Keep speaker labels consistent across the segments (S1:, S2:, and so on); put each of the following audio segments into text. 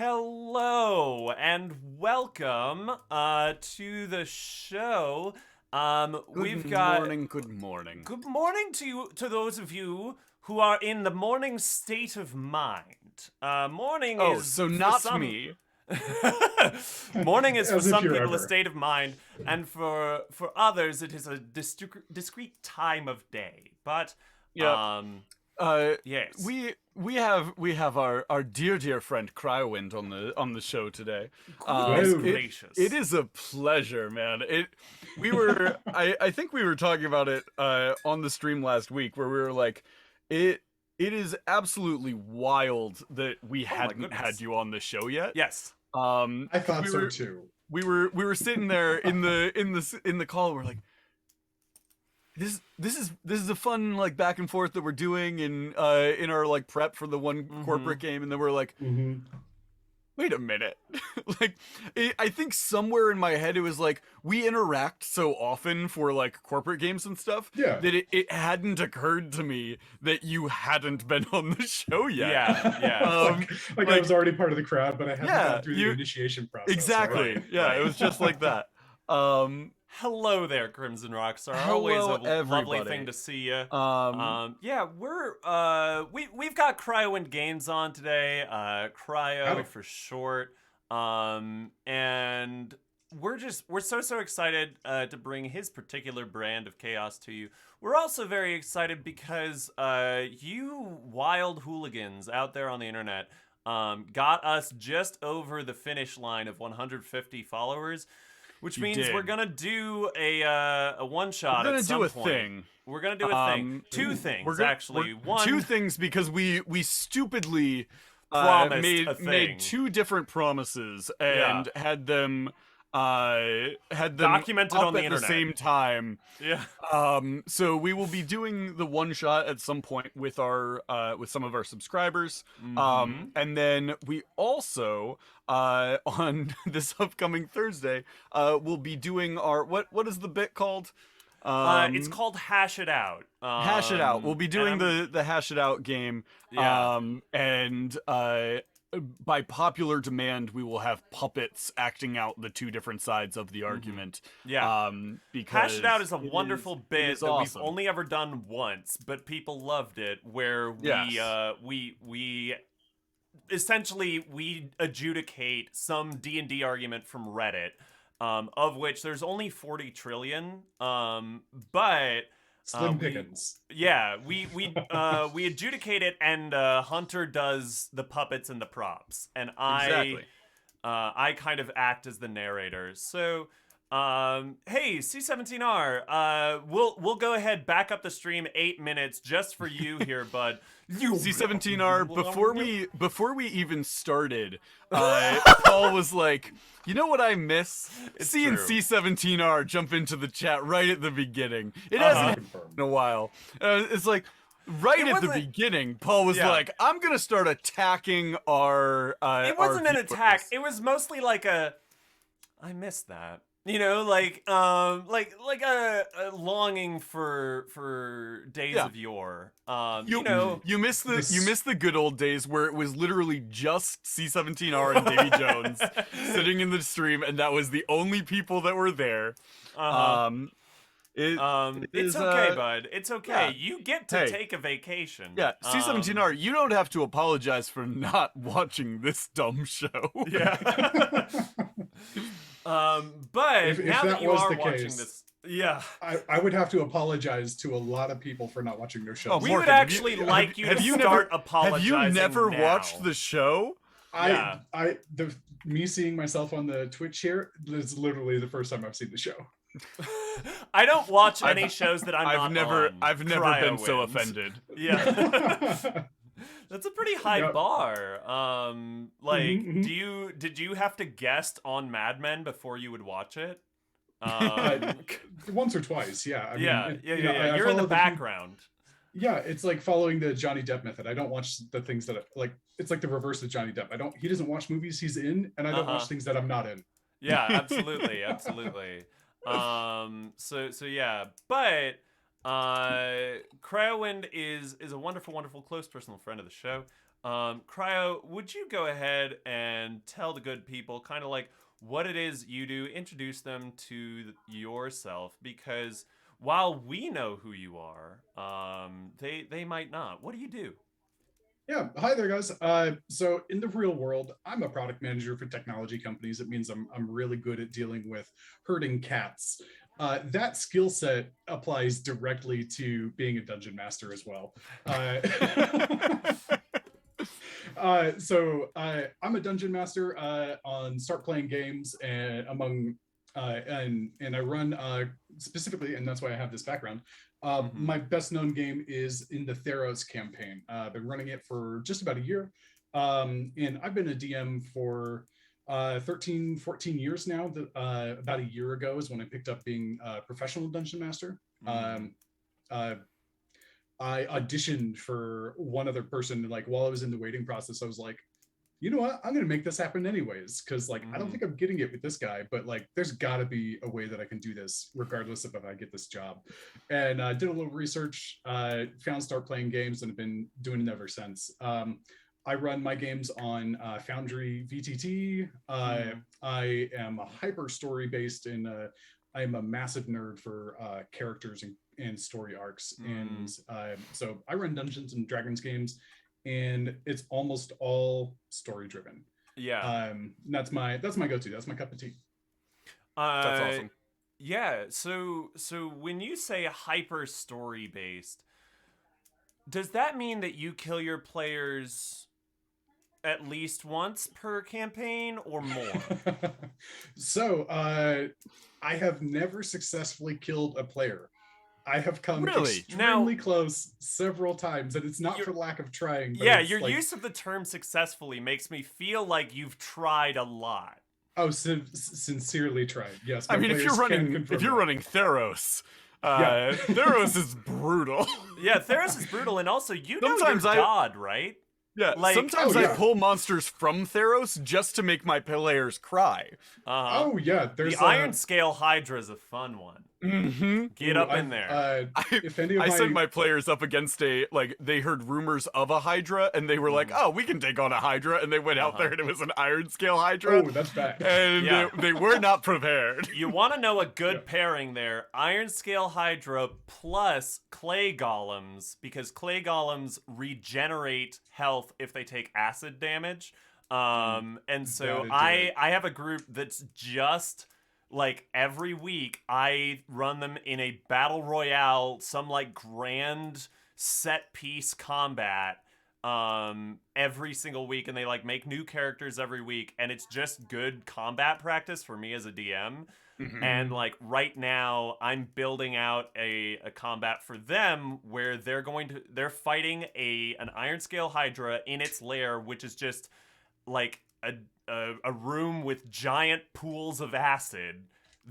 S1: Hello and welcome to the show. We've got
S2: Good morning.
S1: good morning to those of you who are in the morning state of mind. Morning
S2: Oh,
S1: is
S2: so
S1: for
S2: not
S1: some
S2: me.
S1: morning is for
S3: As if
S1: some
S3: you're
S1: people a
S3: ever.
S1: state of mind, and for others it is a discrete time of day. But
S2: Yep.
S1: yes.
S2: We have our dear friend Cryowind on the show today.
S1: Goodness
S3: Whoa.
S1: gracious.
S2: It is a pleasure, man. I think we were talking about it on the stream last week where we were like it is absolutely wild that we hadn't
S1: goodness.
S2: had you on the show yet.
S1: Yes.
S3: I
S2: 'Cause
S3: thought so too.
S2: we were sitting there in the call. We're like, this is a fun like back and forth that we're doing in our like prep for the one corporate game, and then we're like, wait a minute. Like, I think somewhere in my head it was like we interact so often for like corporate games and stuff
S3: Yeah.
S2: that it hadn't occurred to me that you hadn't been on the show yet.
S1: Yeah.
S3: Like I was already part of the crowd, but I hadn't
S2: yeah,
S3: gone through the initiation process.
S2: Exactly.
S3: Right?
S2: Yeah, it was just like that.
S1: Hello there, Crimson Rockstar.
S2: Hello,
S1: Always a lovely
S2: everybody.
S1: thing to see you.
S2: Yeah,
S1: We've got Cryowind Games on today. Cryo
S3: Howdy.
S1: for short. And we're so excited to bring his particular brand of chaos to you. We're also very excited because you wild hooligans out there on the internet got us just over the finish line of 150 followers. Which
S2: You
S1: means
S2: did.
S1: we're gonna do a one shot.
S2: We're
S1: at
S2: gonna
S1: some
S2: do a
S1: point.
S2: thing.
S1: We're gonna do a thing. Two things actually. One.
S2: Two things because we stupidly
S1: Promised
S2: made
S1: a thing.
S2: made two different promises and had them
S1: Documented
S2: up
S1: on the
S2: at
S1: internet.
S2: the same time.
S1: Yeah.
S2: So we will be doing the one shot at some point with our with some of our subscribers. And then we also on this upcoming Thursday we'll be doing our what is the bit called?
S1: It's called Hash It Out.
S2: Hash It Out. We'll be doing
S1: and
S2: the Hash It Out game.
S1: Yeah.
S2: And by popular demand, we will have puppets acting out the two different sides of the argument.
S1: Yeah.
S2: Because
S1: Hash It Out is a wonderful
S2: it
S1: bit
S2: is
S1: that
S2: awesome.
S1: we've only ever done once, but people loved it. Where we essentially we adjudicate some D&D argument from Reddit, of which there's only 40 trillion. But
S3: Slim pickings.
S1: yeah, we adjudicate it, and Hunter does the puppets and the props, and
S2: Exactly.
S1: I kind of act as the narrator. So, hey, C17R, we'll go ahead, back up the stream 8 minutes just for you here, bud.
S2: C17R, before we even started, Paul was like, you know what I miss? Seeing
S1: true.
S2: C17R jump into the chat right at the beginning. It hasn't
S3: Confirmed.
S2: been a while. It's like right
S1: It
S2: at the
S1: wasn't-
S2: beginning, Paul was
S1: Yeah.
S2: like, I'm gonna start attacking our
S1: It wasn't an
S2: viewers."
S1: attack. It was mostly like a, I missed that. You know, like a longing for days
S2: Yeah.
S1: of yore. You know,
S2: You miss the good old days where it was literally just C17R and Davy Jones sitting in the stream, and that was the only people that were there. It
S1: it's
S2: is,
S1: okay, bud. It's okay.
S2: yeah.
S1: You get to
S2: Hey.
S1: take a vacation.
S2: Yeah, C17R, you don't have to apologize for not watching this dumb show.
S1: Yeah. But
S3: If
S1: now
S3: that
S1: that you
S3: was
S1: are
S3: the
S1: watching
S3: case-
S1: this, yeah,
S3: I would have to apologize to a lot of people for not watching their shows.
S1: we
S2: Morgan,
S1: would
S2: have
S1: actually
S2: you-
S1: like you
S2: have
S1: to
S2: you
S1: start
S2: never,
S1: apologizing.
S2: Have you never
S1: now.
S2: watched the show?
S1: Yeah.
S3: Me seeing myself on the Twitch here is literally the first time I've seen the show.
S1: I don't watch any shows that I'm
S2: I've
S1: not on.
S2: I've never been so
S1: Cryowind.
S2: offended.
S1: Yeah. That's a pretty high
S3: Yep.
S1: bar. Like,
S3: Mhm,
S1: did you have to guest on Mad Men before you would watch it?
S3: Once or twice, yeah. I mean,
S1: Yeah.
S3: you know, I
S1: You're in the
S3: follow
S1: background.
S3: Yeah, it's like following the Johnny Depp method. I don't watch the things that like. It's like the reverse of Johnny Depp. He doesn't watch movies he's in, and I don't watch things that I'm not in.
S1: Yeah, absolutely, absolutely. So yeah, but Cryowind is a wonderful, wonderful close personal friend of the show. Cryo, would you go ahead and tell the good people kind of like what it is you do, introduce them to yourself, because while we know who you are, they might not. What do you do?
S3: Yeah, hi there, guys. So in the real world, I'm a product manager for technology companies. It means I'm really good at dealing with herding cats. That skill set applies directly to being a dungeon master as well. Uh, I'm a dungeon master on Start Playing Games, and I run specifically, and that's why I have this background. My best known game is in the Theros campaign. I've been running it for just about a year, and I've been a DM for 13, 14 years now. About a year ago is when I picked up being a professional dungeon master. Uh, I auditioned for one other person, like while I was in the waiting process, I was like, you know what, I'm gonna make this happen anyways, because like I don't think I'm getting it with this guy, but like there's gotta be a way that I can do this regardless of if I get this job. And did a little research, found Start Playing Games, and have been doing it ever since. I run my games on Foundry VTT. I am a hyper story based, and I am a massive nerd for characters and story arcs. And so I run Dungeons and Dragons games, and it's almost all story driven.
S1: Yeah.
S3: That's my go-to. That's my cup of tea.
S2: That's awesome.
S1: Yeah. So when you say hyper story based, does that mean that you kill your players at least once per campaign or more?
S3: So I have never successfully killed a player. I have come extremely close several times, and it's not for lack of trying. But
S1: yeah, your use of the term successfully makes me feel like you've tried a lot.
S3: Oh, sincerely tried. Yes.
S2: I mean, if you're running Theros, Theros is brutal.
S1: Yeah, Theros is brutal, and also sometimes you're God, right?
S2: Yeah, like, sometimes I pull monsters from Theros just to make my players cry.
S3: Oh yeah,
S1: there's the Iron Scale Hydra is a fun one. Get up in there.
S2: I sent my players up against they heard rumors of a Hydra, and they were like, oh, we can take on a Hydra, and they went out there and it was an Iron Scale Hydra.
S3: Oh, that's bad.
S2: And they were not prepared.
S1: You want to know a good pairing there? Iron Scale Hydra plus Clay Golems, because Clay Golems regenerate health if they take acid damage. And so I have a group that's just like every week I run them in a battle royale, some like grand set piece combat every single week, and they like make new characters every week, and it's just good combat practice for me as a DM. And like right now I'm building out a combat for them where they're fighting an Iron Scale Hydra in its lair, which is just like a room with giant pools of acid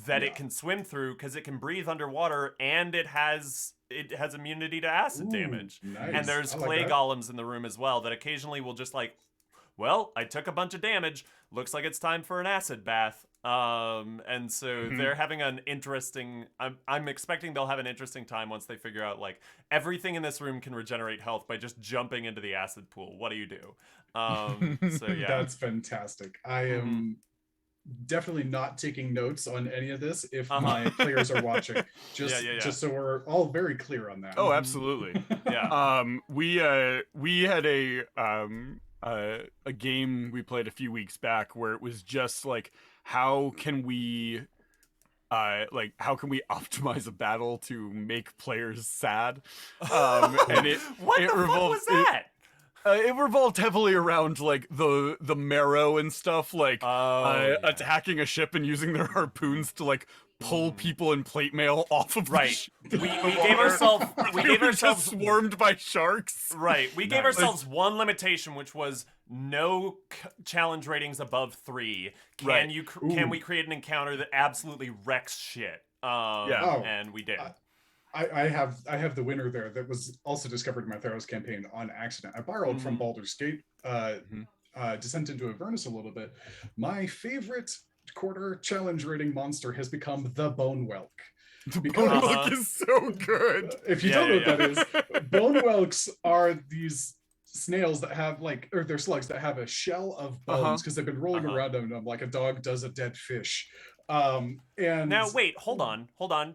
S1: that it can swim through because it can breathe underwater, and it has immunity to acid damage.
S3: Nice.
S1: And there's clay golems in the room as well that occasionally will just like, well, I took a bunch of damage. Looks like it's time for an acid bath. And so they're having an interesting. I'm expecting they'll have an interesting time once they figure out like everything in this room can regenerate health by just jumping into the acid pool. What do you do? So yeah,
S3: that's fantastic. I am definitely not taking notes on any of this if my players are watching. Just so we're all very clear on that.
S2: Oh, absolutely. Yeah. We had a game we played a few weeks back where it was just like, how can we optimize a battle to make players sad? And it
S1: what the fuck was that?
S2: It revolved heavily around like the marrow and stuff, like attacking a ship and using their harpoons to like pull people in plate mail off of
S1: we gave ourselves
S2: swarmed by sharks.
S1: Right. We gave ourselves one limitation, which was no challenge ratings above 3. Can we create an encounter that absolutely wrecks shit? And we did.
S3: I have the winner there that was also discovered in my Theros campaign on accident. I borrowed from Baldur's Gate, Descent into Avernus a little bit. My favorite quarter challenge rating monster has become the Bone Whelk.
S2: The Bone Whelk is so good.
S3: If you don't know what that is, Bone Whelks are these snails that have or they're slugs that have a shell of bones because they've been rolling around on them like a dog does a dead fish. And
S1: now wait, hold on.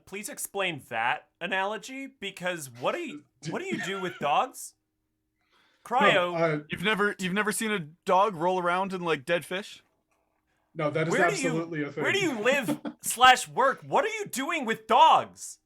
S1: Please explain that analogy, because what do you do with dogs? Cryo,
S2: you've never seen a dog roll around in like dead fish?
S3: No, that is absolutely a thing.
S1: Where do you live / work? What are you doing with dogs?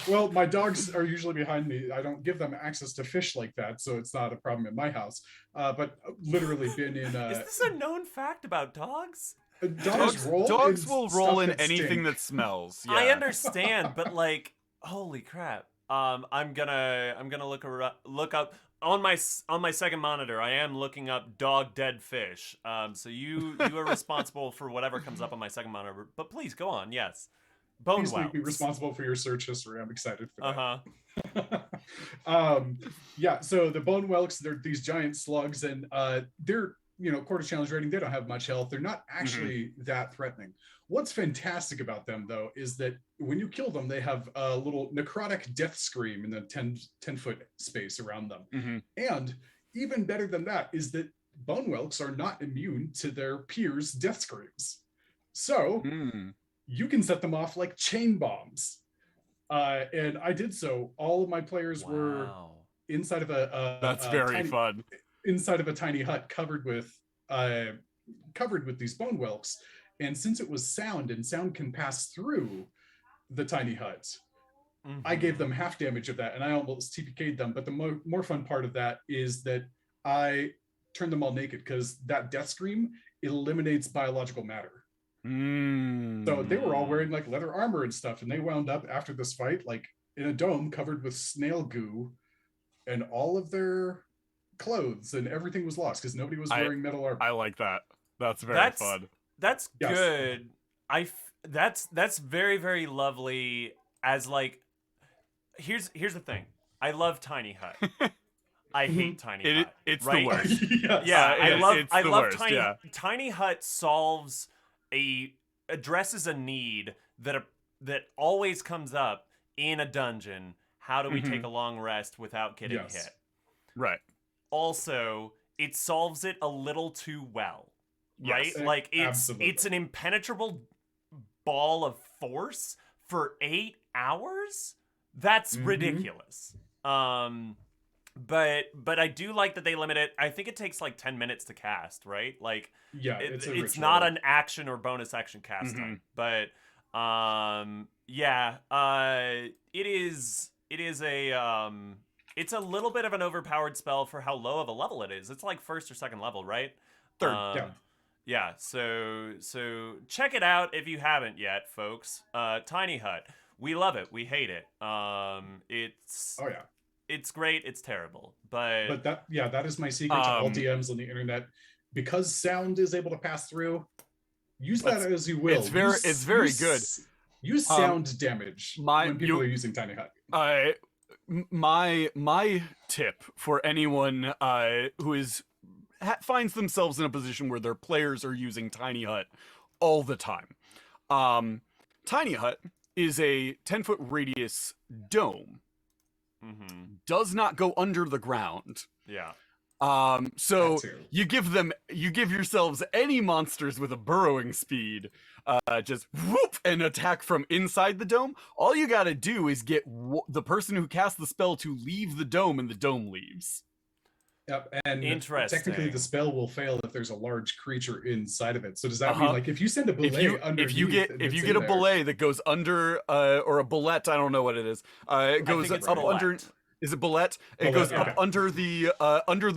S3: Well, my dogs are usually behind me. I don't give them access to fish like that, so it's not a problem in my house. But literally been in.
S1: Is this a known fact about dogs?
S3: Dogs
S2: will roll in anything that smells. Yeah.
S1: I understand, but like, holy crap! I'm gonna look up on my second monitor. I am looking up dog dead fish. So you are responsible for whatever comes up on my second monitor. But please go on. Yes, bone
S3: Please make me
S1: whelks.
S3: responsible for your search history. I'm excited for that.
S1: Uh-huh.
S3: Yeah. So the bone whelks, they're these giant slugs, and they're quarter challenge rating. They don't have much health. They're not actually that threatening. What's fantastic about them, though, is that when you kill them, they have a little necrotic death scream in the 10-foot space around them. And even better than that is that bone whelks are not immune to their peers' death screams. So you can set them off like chain bombs. And I did so. All of my players were inside of
S2: That's very fun.
S3: Inside of a tiny hut covered with these bone whelks. And since it was sound and sound can pass through the tiny hut, I gave them half damage of that, and I almost TPK'd them. But the more fun part of that is that I turned them all naked, because that death scream eliminates biological matter. So they were all wearing like leather armor and stuff, and they wound up after this fight like in a dome covered with snail goo, and all of their clothes and everything was lost because nobody was wearing metal armor.
S2: I like that. That's very fun.
S1: That's good. That's very, very lovely. As like, here's the thing. I love Tiny Hut. I hate Tiny Hut.
S2: It's
S1: right?
S2: the worst.
S1: Yeah, I love
S2: worst,
S1: Tiny.
S2: yeah.
S1: Tiny Hut addresses a need that always comes up in a dungeon. How do we take a long rest without getting hit?
S2: Right.
S1: Also, it solves it a little too well. Right?
S3: Yes,
S1: Like
S3: absolutely.
S1: it's an impenetrable ball of force for 8 hours? That's ridiculous. But I do like that they limit it. I think it takes like 10 minutes to cast, right? Like it's not an action or bonus action cast time. But it is it's a little bit of an overpowered spell for how low of a level it is. It's like first or second level, right?
S2: Third.
S1: Yeah, so check it out if you haven't yet, folks. Tiny Hut. We love it. We hate it. It's great. It's terrible. But
S3: that is my secret to all DMs on the internet. Because sound is able to pass through, use that as you will.
S2: It's very good.
S3: Use sound damage when people are using Tiny Hut.
S2: My tip for anyone who finds themselves in a position where their players are using Tiny Hut all the time. Tiny Hut is a 10-foot radius dome. Does not go under the ground.
S1: Yeah.
S2: So you give yourselves any monsters with a burrowing speed, just whoop and attack from inside the dome. All you gotta do is get the person who cast the spell to leave the dome, and the dome leaves.
S3: Yep, and
S1: Interesting.
S3: technically the spell will fail if there's a large creature inside of it. So does that mean like if you send a belay underneath,
S2: if you get a belay that goes under or a bullet, I don't know what it is. It goes up under. Is it bullet? It goes up under the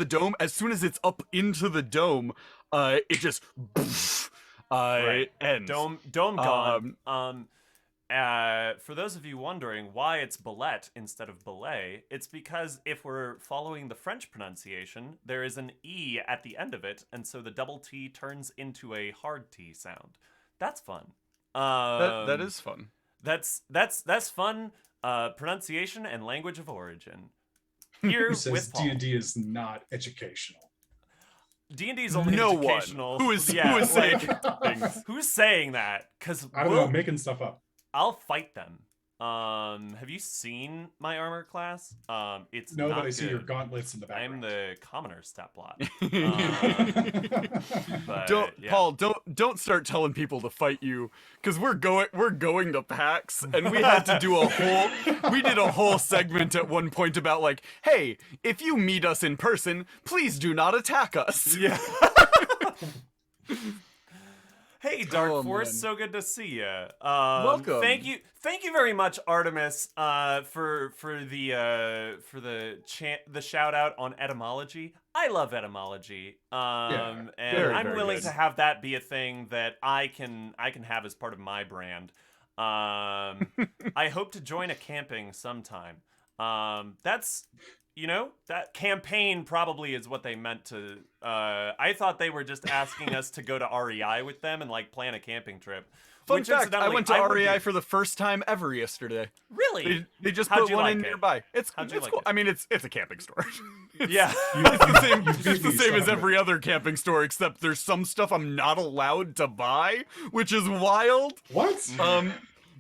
S2: dome. As soon as it's up into the dome, it just ends.
S1: Dome gone. For those of you wondering why it's bullet instead of belay, it's because if we're following the French pronunciation, there is an E at the end of it, and so the double T turns into a hard T sound. That's fun.
S2: That is fun.
S1: That's fun. Pronunciation and language of origin. Here
S3: Who says
S1: with Paul.
S3: D&D is not educational?
S1: D&D is only
S2: No
S1: educational.
S2: one. Who is saying things?
S1: Who's saying that? Because
S3: I don't know, making stuff up.
S1: I'll fight them. Have you seen my armor class? It's
S3: No,
S1: not
S3: but I see your
S1: good.
S3: gauntlets in the
S1: I'm
S3: background.
S1: the commoner stat block. But
S2: Don't
S1: yeah.
S2: Paul, don't start telling people to fight you, because we're going to PAX, and we had to do we did a whole segment at one point about like, hey, if you meet us in person, please do not attack us.
S1: Yeah. Hey, Dark
S2: Oh,
S1: Force,
S2: man.
S1: so good to see you.
S2: Welcome.
S1: Thank you very much, Artemis, for the shout out on etymology. I love etymology, and
S2: very,
S1: I'm
S2: very
S1: willing
S2: good.
S1: to have that be a thing that I can have as part of my brand. I hope to join a camping sometime. That's. That campaign probably is what they meant to. I thought they were just asking us to go to REI with them and like plan a camping trip.
S2: Fun
S1: which,
S2: fact, I
S1: incidentally,
S2: went to
S1: would
S2: REI
S1: do.
S2: for the first time ever yesterday.
S1: Really?
S2: They just
S1: How'd
S2: put
S1: you
S2: one
S1: like
S2: in
S1: it?
S2: nearby. It's
S1: How'd you
S2: it's
S1: like
S2: cool.
S1: it?
S2: I mean, it's a camping store.
S1: Yeah.
S2: It's the same.
S3: You
S2: It's
S3: beat
S2: the
S3: me,
S2: same as
S3: son of a-
S2: every other camping store, except there's some stuff I'm not allowed to buy, which is wild.
S3: What?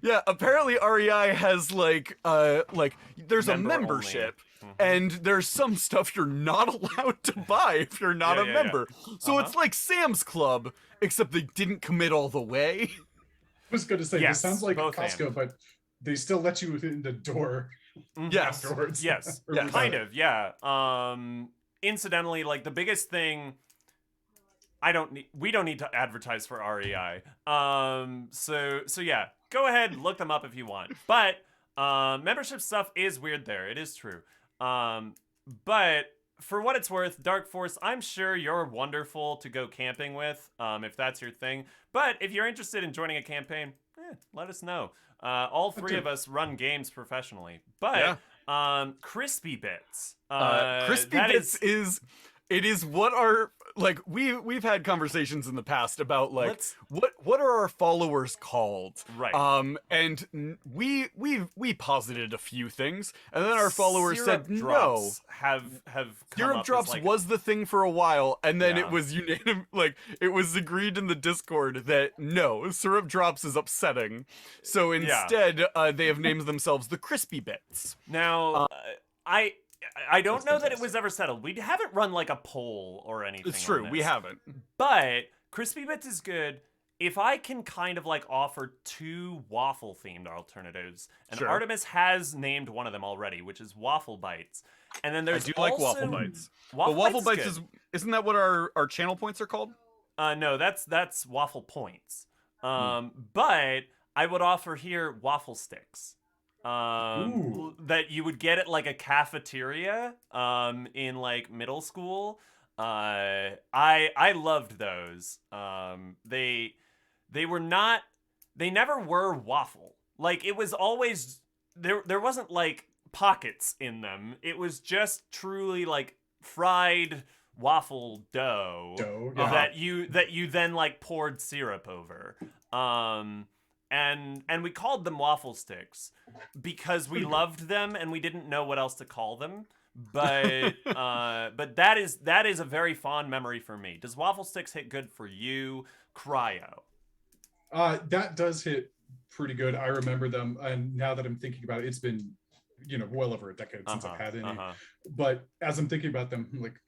S2: Yeah. Apparently REI has like there's a
S1: Member only.
S2: membership. And there's some stuff you're not allowed to buy if you're not
S1: Yeah,
S2: a
S1: yeah,
S2: member.
S1: yeah.
S2: So it's like Sam's Club, except they didn't commit all the way.
S3: I was going to say,
S1: Yes,
S3: this sounds like
S1: both
S3: Costco,
S1: and.
S3: but they still let you in the door
S2: Yes.
S3: afterwards.
S1: Yes.
S3: Or
S2: Yes.
S3: without
S1: Kind
S3: it.
S1: of. Yeah. Incidentally, like the biggest thing. We don't need to advertise for REI. So yeah, go ahead, look them up if you want. But membership stuff is weird there. It is true. But for what it's worth, Dark Force, I'm sure you're wonderful to go camping with, if that's your thing. But if you're interested in joining a campaign, let us know. All three of us run games professionally. But Crispy Bits.
S2: Crispy
S1: that
S2: Bits is what our like we've had conversations in the past about like
S1: Let's-
S2: what are our followers called,
S1: Right.
S2: and we posited a few things, and then our followers
S1: Syrup
S2: said no.
S1: drops have come
S2: Syrup
S1: up as,
S2: drops
S1: like,
S2: was the thing for a while, and then
S1: Yeah.
S2: it was it was agreed in the Discord that no, syrup drops is upsetting. So instead, they have named themselves the Crispy Bits.
S1: Now, I don't
S3: That's
S1: know that it
S3: fantastic.
S1: was ever settled. We haven't run like a poll or anything.
S2: It's true,
S1: on
S2: we
S1: this.
S2: haven't.
S1: But Crispy Bits is good. If I can kind of like offer two waffle themed alternatives, and
S2: Sure.
S1: Artemis has named one of them already, which is Waffle Bites. And then
S2: I
S1: there's
S2: do like
S1: also
S2: Waffle Bites.
S1: Waffle
S2: But Waffle
S1: Bites
S2: Bites
S1: good.
S2: isn't that what our channel points are called?
S1: No, that's Waffle Points.
S2: Hmm.
S1: But I would offer here waffle sticks.
S3: Ooh.
S1: That you would get at like a cafeteria in like middle school. I loved those. They never were waffle. Like it was always there wasn't like pockets in them. It was just truly like fried waffle dough
S3: Dough, yeah.
S1: that you then like poured syrup over. And we called them waffle sticks because we loved them and we didn't know what else to call them. But that is a very fond memory for me. Does waffle sticks hit good for you, Cryo?
S3: That does hit pretty good. I remember them, and now that I'm thinking about it, it's been well over a decade since I've had any. But as I'm thinking about them, I'm like,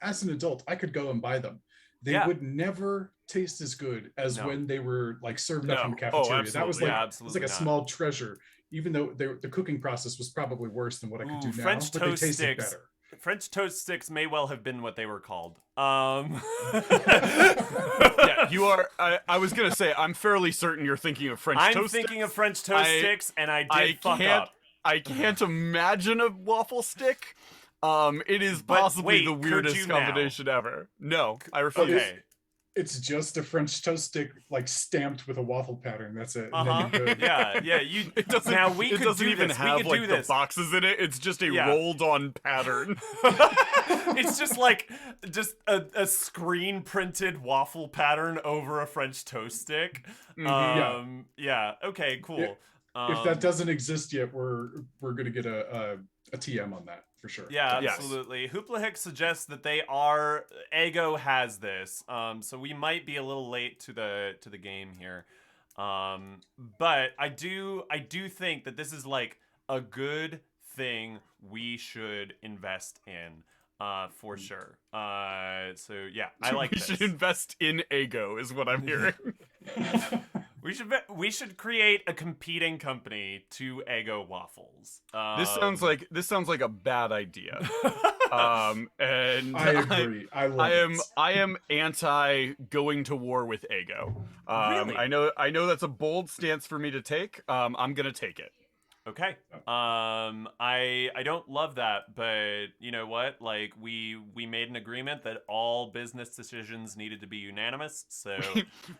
S3: as an adult, I could go and buy them. They
S1: Yeah.
S3: would never taste as good as
S1: No.
S3: when they were like served up from a
S2: No.
S3: cafeteria.
S2: Oh,
S3: That was
S2: absolutely.
S3: like
S1: Yeah,
S3: it was like
S1: absolutely
S3: a
S1: not.
S3: small treasure. Even though the cooking process was probably worse than what I could do now,
S1: French
S3: but they
S1: toast
S3: tasted
S1: sticks.
S3: better.
S1: French toast sticks may well have been what they were called.
S2: Yeah, you are. I was gonna say I'm fairly certain you're thinking of French
S1: I'm
S2: toast.
S1: thinking of French toast sticks, and I did fuck
S2: can't.
S1: up.
S2: I can't imagine a waffle stick. It is
S1: But
S2: possibly
S1: wait,
S2: the
S1: could
S2: weirdest
S1: you now?
S2: combination ever. No, I refuse.
S1: Okay.
S3: It's just a French toast stick like stamped with a waffle pattern. That's it. And then
S1: Uh-huh.
S3: you're good.
S1: Yeah. You.
S2: It doesn't.
S1: Now we
S2: it
S1: could
S2: doesn't
S1: do
S2: even
S1: this.
S2: have
S1: We could
S2: like
S1: do
S2: the
S1: this.
S2: boxes in it. It's just a
S1: Yeah.
S2: rolled-on pattern.
S1: It's just like a screen printed waffle pattern over a French toast stick. Yeah. Okay. Cool.
S3: Yeah. If that doesn't exist yet, we're gonna get a TM on that for sure.
S1: Yeah,
S2: Yes.
S1: absolutely. Hoopla suggests that they are Ego has this, so we might be a little late to the game here. But I do think that this is like a good thing we should invest in, for sure. So yeah, I like
S2: We
S1: this.
S2: should invest in Ego, is what I'm hearing.
S1: We should create a competing company to Eggo Waffles.
S2: This sounds like a bad idea. And
S3: I agree. I love it.
S2: I am anti going to war with Ego.
S1: Really?
S2: I know that's a bold stance for me to take. I'm gonna take it.
S1: Okay. I don't love that, but you know what? Like we made an agreement that all business decisions needed to be unanimous. So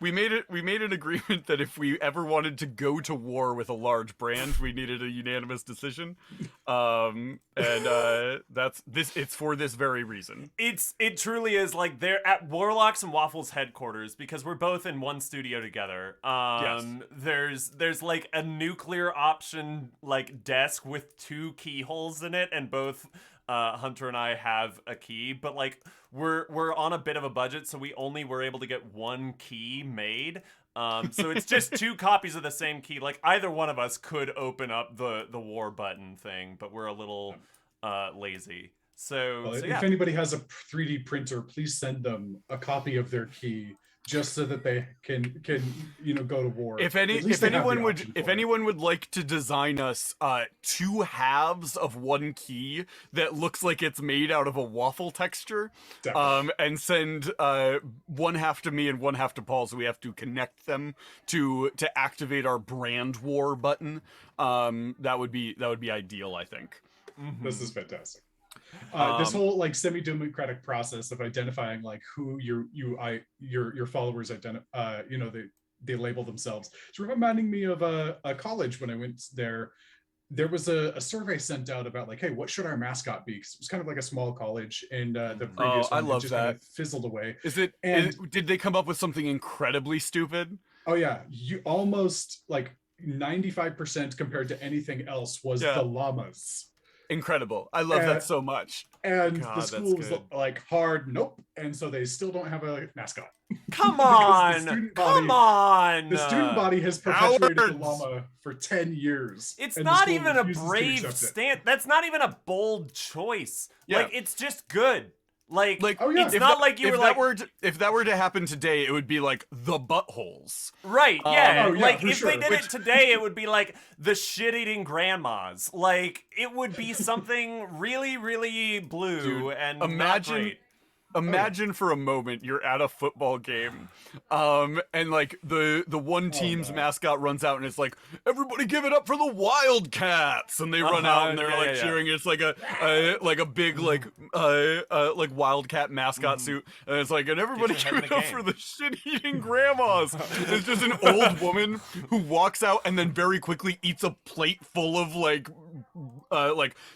S2: We made an agreement that if we ever wanted to go to war with a large brand, we needed a unanimous decision. That's this. It's for this very reason.
S1: it truly is like they're at Warlocks and Waffles headquarters because we're both in one studio together.
S2: Yes.
S1: There's like a nuclear option like desk with 2 keyholes in it, and both Hunter and I have a key, but like we're on a bit of a budget, so we only were able to get 1 key made. So it's just 2 copies of the same key. Like either one of us could open up the war button thing, but we're a little lazy. So yeah.
S3: If anybody has a 3D printer, please send them a copy of their key, just so that they can go to war.
S2: If anyone would like to design us 2 halves of 1 key that looks like it's made out of a waffle texture, and send 1 half to me and 1 half to Paul, so we have to connect them to activate our brand war button. That would be ideal, I think.
S1: Mm-hmm.
S3: This is fantastic. This whole like semi-democratic process of identifying like who your followers they label themselves. It's reminding me of a college when I went there. There was a survey sent out about like, hey, what should our mascot be? 'Cause it was kind of like a small college, and the previous
S2: I
S3: one
S2: love
S3: just
S2: that.
S3: kind of fizzled away.
S2: Did they come up with something incredibly stupid?
S3: Oh yeah, you almost like 95% compared to anything else was the llamas.
S2: Incredible. I love that so much.
S3: And
S2: God,
S3: the school was
S2: good.
S3: like hard, nope. And so they still don't have a mascot.
S1: Come on! Come on!
S3: The student body has perpetuated the
S2: Cowards!
S3: llama for 10 years.
S1: It's
S3: and the
S1: not
S3: school
S1: even a
S3: refuses to
S1: brave
S3: accept it.
S1: stand. That's not even a bold choice.
S2: Yeah.
S1: Like it's just good. Like
S3: Oh, yeah.
S1: it's
S3: If
S1: not like you were like
S2: if that were to happen today, it would be like the buttholes.
S1: right. Yeah.
S3: Oh, yeah,
S1: like
S3: for
S1: if they
S3: sure.
S1: did it today, it would be like the shit-eating grandmas. Like it would be something really, really blue
S2: Dude,
S1: and not
S2: imagine
S1: great.
S2: Imagine for a moment you're at a football game, and like the one team's mascot runs out and it's like, everybody give it up for the Wildcats, and they run out and they're like cheering. It's like a big like Wildcat mascot suit, and it's like, and everybody
S1: Get your
S2: give
S1: head
S2: it
S1: in
S2: up
S1: the
S2: for
S1: game.
S2: the shit-eating grandmas. It's just an old woman who walks out and then very quickly eats a plate full of like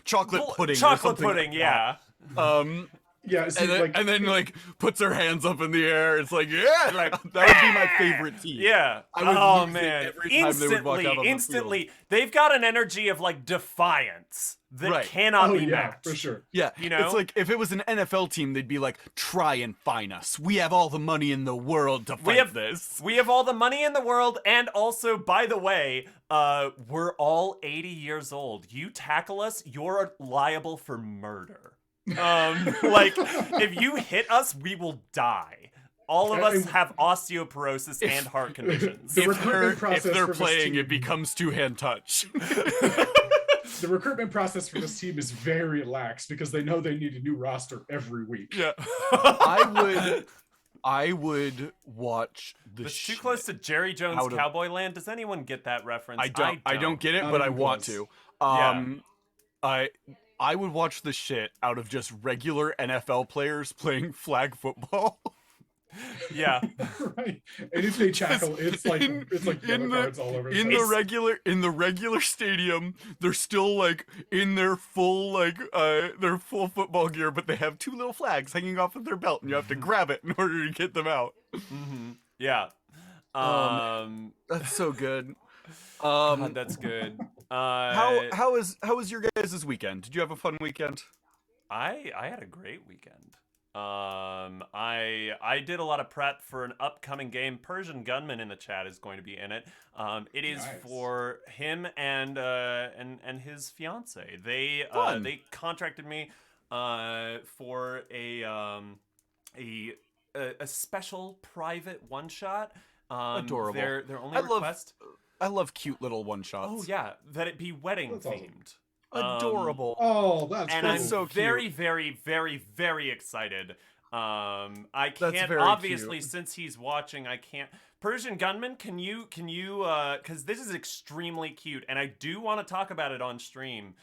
S2: chocolate pudding. Or
S1: Chocolate
S2: something
S1: pudding.
S2: like
S1: Yeah.
S2: that.
S3: Yeah, see,
S2: And then like puts her hands up in the air. It's like, yeah,
S1: Like,
S2: that would be my favorite team.
S1: Yeah.
S2: I would
S1: Oh
S2: lose it
S1: man.
S2: every time they would walk out on the
S1: Instantly. They've got an energy of like defiance that
S2: Right.
S1: cannot
S3: oh
S1: be
S3: yeah,
S1: matched.
S3: for sure.
S2: Yeah,
S1: You know?
S2: it's like if it was an NFL team, they'd be like, try and fine us. We have all the money in the world to fight this.
S1: We have all the money in the world, and also, by the way, we're all 80 years old. You tackle us, you're liable for murder. Like, if you hit us, we will die. All of us have osteoporosis and heart conditions.
S3: The
S2: If
S3: recruitment process
S2: they're
S3: for this
S2: playing,
S3: team-
S2: it becomes two-hand touch.
S3: The recruitment process for this team is very lax because they know they need a new roster every week.
S2: Yeah, I would watch the.
S1: It's too close to Jerry Jones
S2: out of-
S1: Cowboy Land. Does anyone get that reference?
S2: I don't get it,
S3: Not
S2: but I
S3: even
S2: want
S3: close.
S2: to. I would watch the shit out of just regular NFL players playing flag football.
S1: Yeah.
S3: Right. And if they tackle, it's like yellow cards all over.
S2: In the regular stadium, they're still like in their full football gear, but they have 2 little flags hanging off of their belt, and you have to grab it in order to get them out.
S1: Mm-hmm. Yeah.
S2: That's so good.
S1: God, that's good.
S2: How was your guys' weekend? Did you have a fun weekend?
S1: I had a great weekend. I did a lot of prep for an upcoming game. Persian Gunman in the chat is going to be in it. It is
S3: Nice.
S1: for him and his fiance.
S2: Fun.
S1: They contracted me for a special private one shot.
S2: Adorable.
S1: Their only
S2: I
S1: request.
S2: love cute little one shots.
S1: Oh yeah, that it be wedding
S3: That's awesome.
S1: themed.
S2: Adorable.
S3: Oh, that's
S1: And
S3: cool.
S1: I'm
S2: so cute.
S1: very, very, very, very excited. I
S2: That's
S1: can't
S2: very
S1: obviously
S2: cute.
S1: since he's watching. I can't. Persian Gunman, can you? Because this is extremely cute, and I do want to talk about it on stream.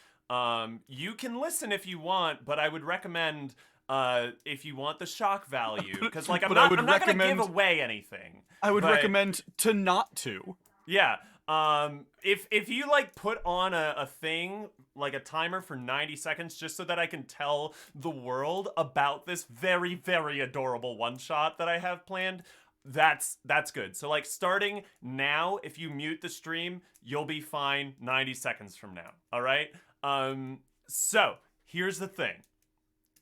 S1: You can listen if you want, but I would recommend if you want the shock value, because like I'm
S2: But I
S1: not
S2: would
S1: gonna give
S2: recommend-
S1: away anything.
S2: I would
S1: but-
S2: recommend to not to.
S1: Yeah. If you like put on a thing like a timer for 90 seconds just so that I can tell the world about this very, very adorable one shot that I have planned, that's good. So like starting now, if you mute the stream, you'll be fine 90 seconds from now. All right. So here's the thing.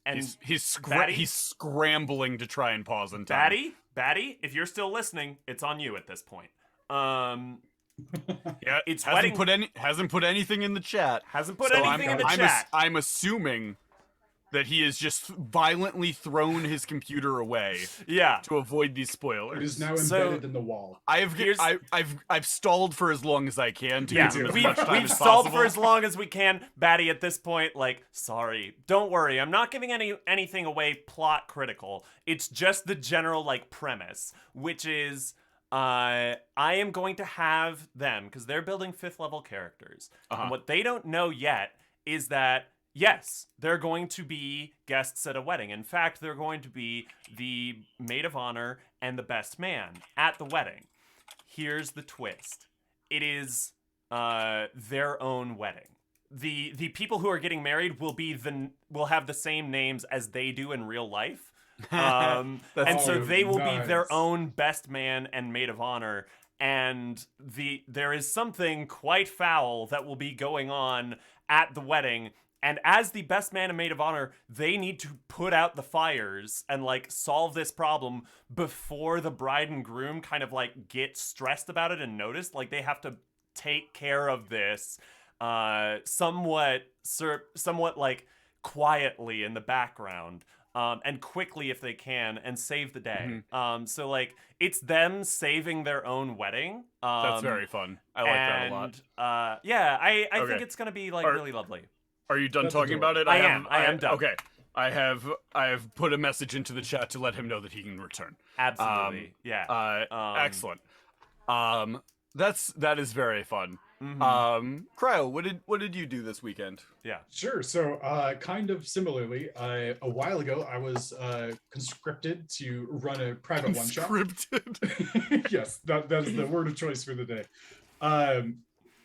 S1: And
S2: He's
S1: Batty?
S2: he's scrambling to try and pause in time.
S1: Batty, if you're still listening, it's on you at this point.
S2: Yeah,
S1: It's
S2: hasn't
S1: wedding-
S2: hasn't put anything in the chat.
S1: Hasn't put
S2: So
S1: anything in the chat.
S2: I'm assuming that he has just violently thrown his computer away
S1: Yeah.
S2: to avoid these
S3: It
S2: spoilers.
S3: is now
S1: So-
S3: embedded in the wall.
S2: I've stalled for as long as I can to
S1: Yeah,
S2: give him as
S1: we've
S2: much time as
S1: stalled
S2: possible.
S1: for as long as we can. Batty, at this point, like, sorry. Don't worry. I'm not giving anything away plot critical. It's just the general, like, premise, which is I am going to have them, because they're building 5th level characters.
S2: Uh-huh.
S1: And what they don't know yet is that, yes, they're going to be guests at a wedding. In fact, they're going to be the maid of honor and the best man at the wedding. Here's the twist. It is their own wedding. The people who are getting married will have the same names as they do in real life. And so they will be their
S3: nice.
S1: own best man and maid of honor. And there is something quite foul that will be going on at the wedding. And as the best man and maid of honor, they need to put out the fires and like solve this problem before the bride and groom kind of like get stressed about it and notice. Like they have to take care of this somewhat like quietly in the background. And quickly if they can, and save the day. So like it's them saving their own wedding.
S2: That's very fun. I like that a lot.
S1: Yeah, I
S2: Okay.
S1: think it's gonna be like
S2: Are-
S1: really lovely.
S2: Are you done
S3: That's
S2: talking
S3: adorable.
S2: about it?
S1: I am done.
S2: Okay. I have put a message into the chat to let him know that he can return.
S1: Absolutely, yeah.
S2: Excellent. That is very fun.
S1: Mhm.
S2: Cryo, what did you do this weekend?
S1: Yeah.
S3: Sure. So, kind of similarly, a while ago, I was conscripted to run a private one shot.
S2: Scripted.
S3: Yes, that is the word of choice for the day.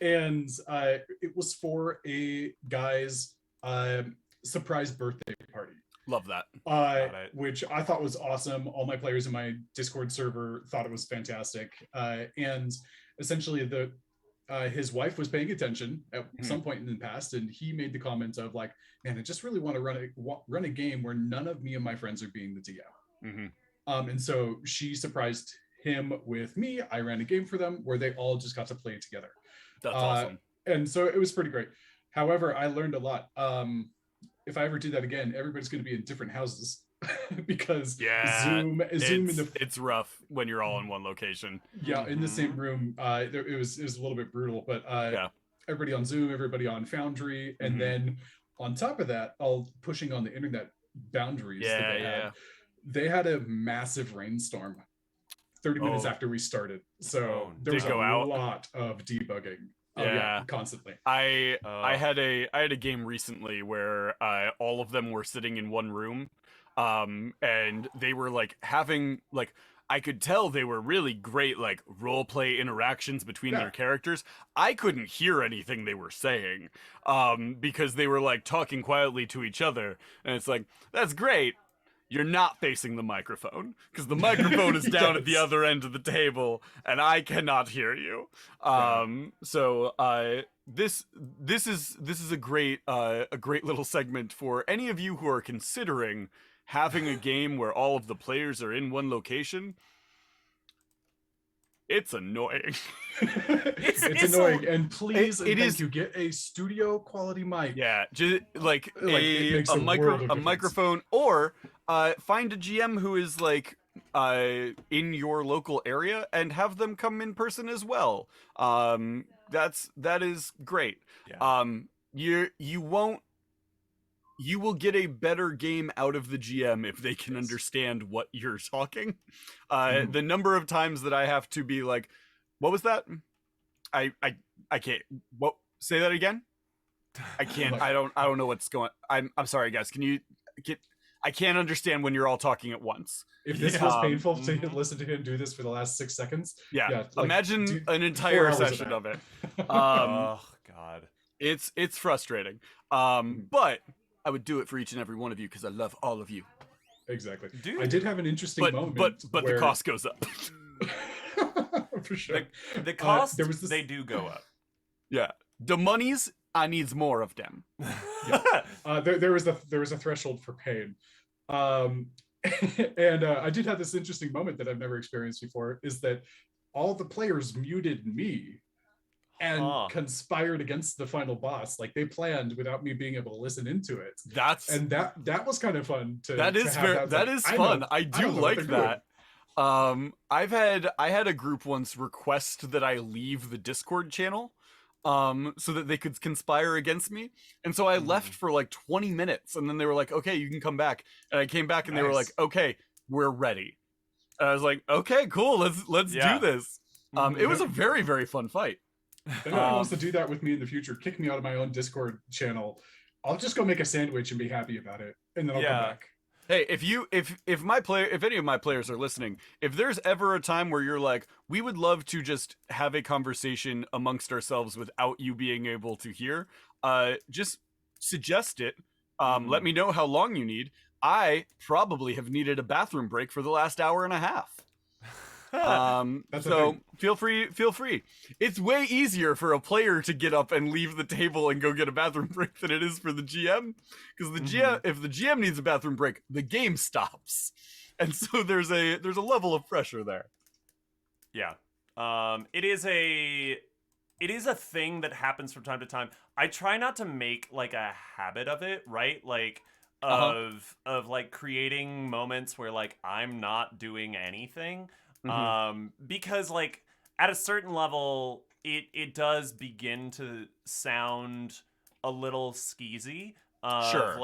S3: And it was for a guy's surprise birthday party.
S2: Love that.
S1: it.
S3: Which I thought was awesome. All my players in my Discord server thought it was fantastic. And essentially, his wife was paying attention at some point in the past, and he made the comment of like, "Man, I just really want to run a game where none of me and my friends are being the DM." And so she surprised him with me. I ran a game for them where they all just got to play it together.
S2: That's awesome.
S3: And so it was pretty great. However, I learned a lot. If I ever do that again, everybody's going to be in different houses because
S2: Yeah,
S3: Zoom in the
S2: it's rough when you're all in one location.
S3: in the same room. It was a little bit brutal, but
S2: Yeah.
S3: everybody on Zoom, everybody on Foundry, and
S2: Mhm.
S3: then on top of that, all pushing on the internet boundaries. that
S2: Yeah,
S3: they
S2: yeah.
S3: had. They had a massive rainstorm 30 minutes
S2: Oh.
S3: after we started, so
S1: Oh,
S3: there
S2: did
S3: was
S2: it go
S3: a
S2: out?
S3: lot of debugging. Oh,
S2: Yeah.
S3: constantly.
S2: I had a game recently where all of them were sitting in one room, and they were like having like I could tell they were really great like role play interactions between
S3: Yeah.
S2: their characters. I couldn't hear anything they were saying because they were like talking quietly to each other, and it's like that's great. You're not facing the microphone because the microphone is down at the
S3: Yes.
S2: other end of the table, and I cannot hear you. So this is a great little segment for any of you who are considering having a game where all of the players are in one location, it's annoying.
S3: It's annoying, and please and
S2: it
S3: thank
S2: is
S3: you, get a studio quality mic.
S2: Yeah, just like
S3: it makes a world of difference.
S2: microphone, or find a GM who is like in your local area and have them come in person as well. That is great.
S1: Yeah.
S2: You will get a better game out of the GM if they can understand what you're talking. The number of times that I have to be like, what was that? I can't. What? Say that again. I can't. I don't know what's going. I'm sorry, guys. I can't understand when you're all talking at once.
S3: If this was painful to listen to him do this for the last 6 seconds,
S2: imagine an entire session of it.
S1: Oh God,
S2: it's frustrating. But I would do it for each and every one of you because I love all of you.
S3: Exactly.
S1: Dude.
S3: I did have an interesting moment,
S2: but
S3: where...
S2: the cost goes up.
S3: For sure.
S1: The cost,
S3: they
S1: do go up.
S2: Yeah, the monies, I needs more of them.
S3: There was a threshold for pain, and I did have this interesting moment that I've never experienced before. Is that all the players muted me and conspired against the final boss? Like, they planned without me being able to listen into it. That was kind of fun.
S2: That is fun. I do like that. I had a group once request that I leave the Discord channel so that they could conspire against me, and so I left for like 20 minutes, and then they were like, okay, you can come back, and I came back and they were like, okay, we're ready. And I was like, okay, cool, let's do this. It was a very, very fun fight.
S3: If anyone wants to do that with me in the future, kick me out of my own Discord channel. I'll just go make a sandwich and be happy about it, and then I'll come back.
S2: Hey, if any of my players are listening, if there's ever a time where you're like, we would love to just have a conversation amongst ourselves without you being able to hear, just suggest it. Let me know how long you need. I probably have needed a bathroom break for the last hour and a half. So feel free. It's way easier for a player to get up and leave the table and go get a bathroom break than it is for the GM, because the GM, if the GM needs a bathroom break, the game stops, and so there's a level of pressure there.
S1: Yeah. It is a thing that happens from time to time. I try not to make like a habit of it, right? Like of like creating moments where like I'm not doing anything. Because like at a certain level it does begin to sound a little skeezy. Sure.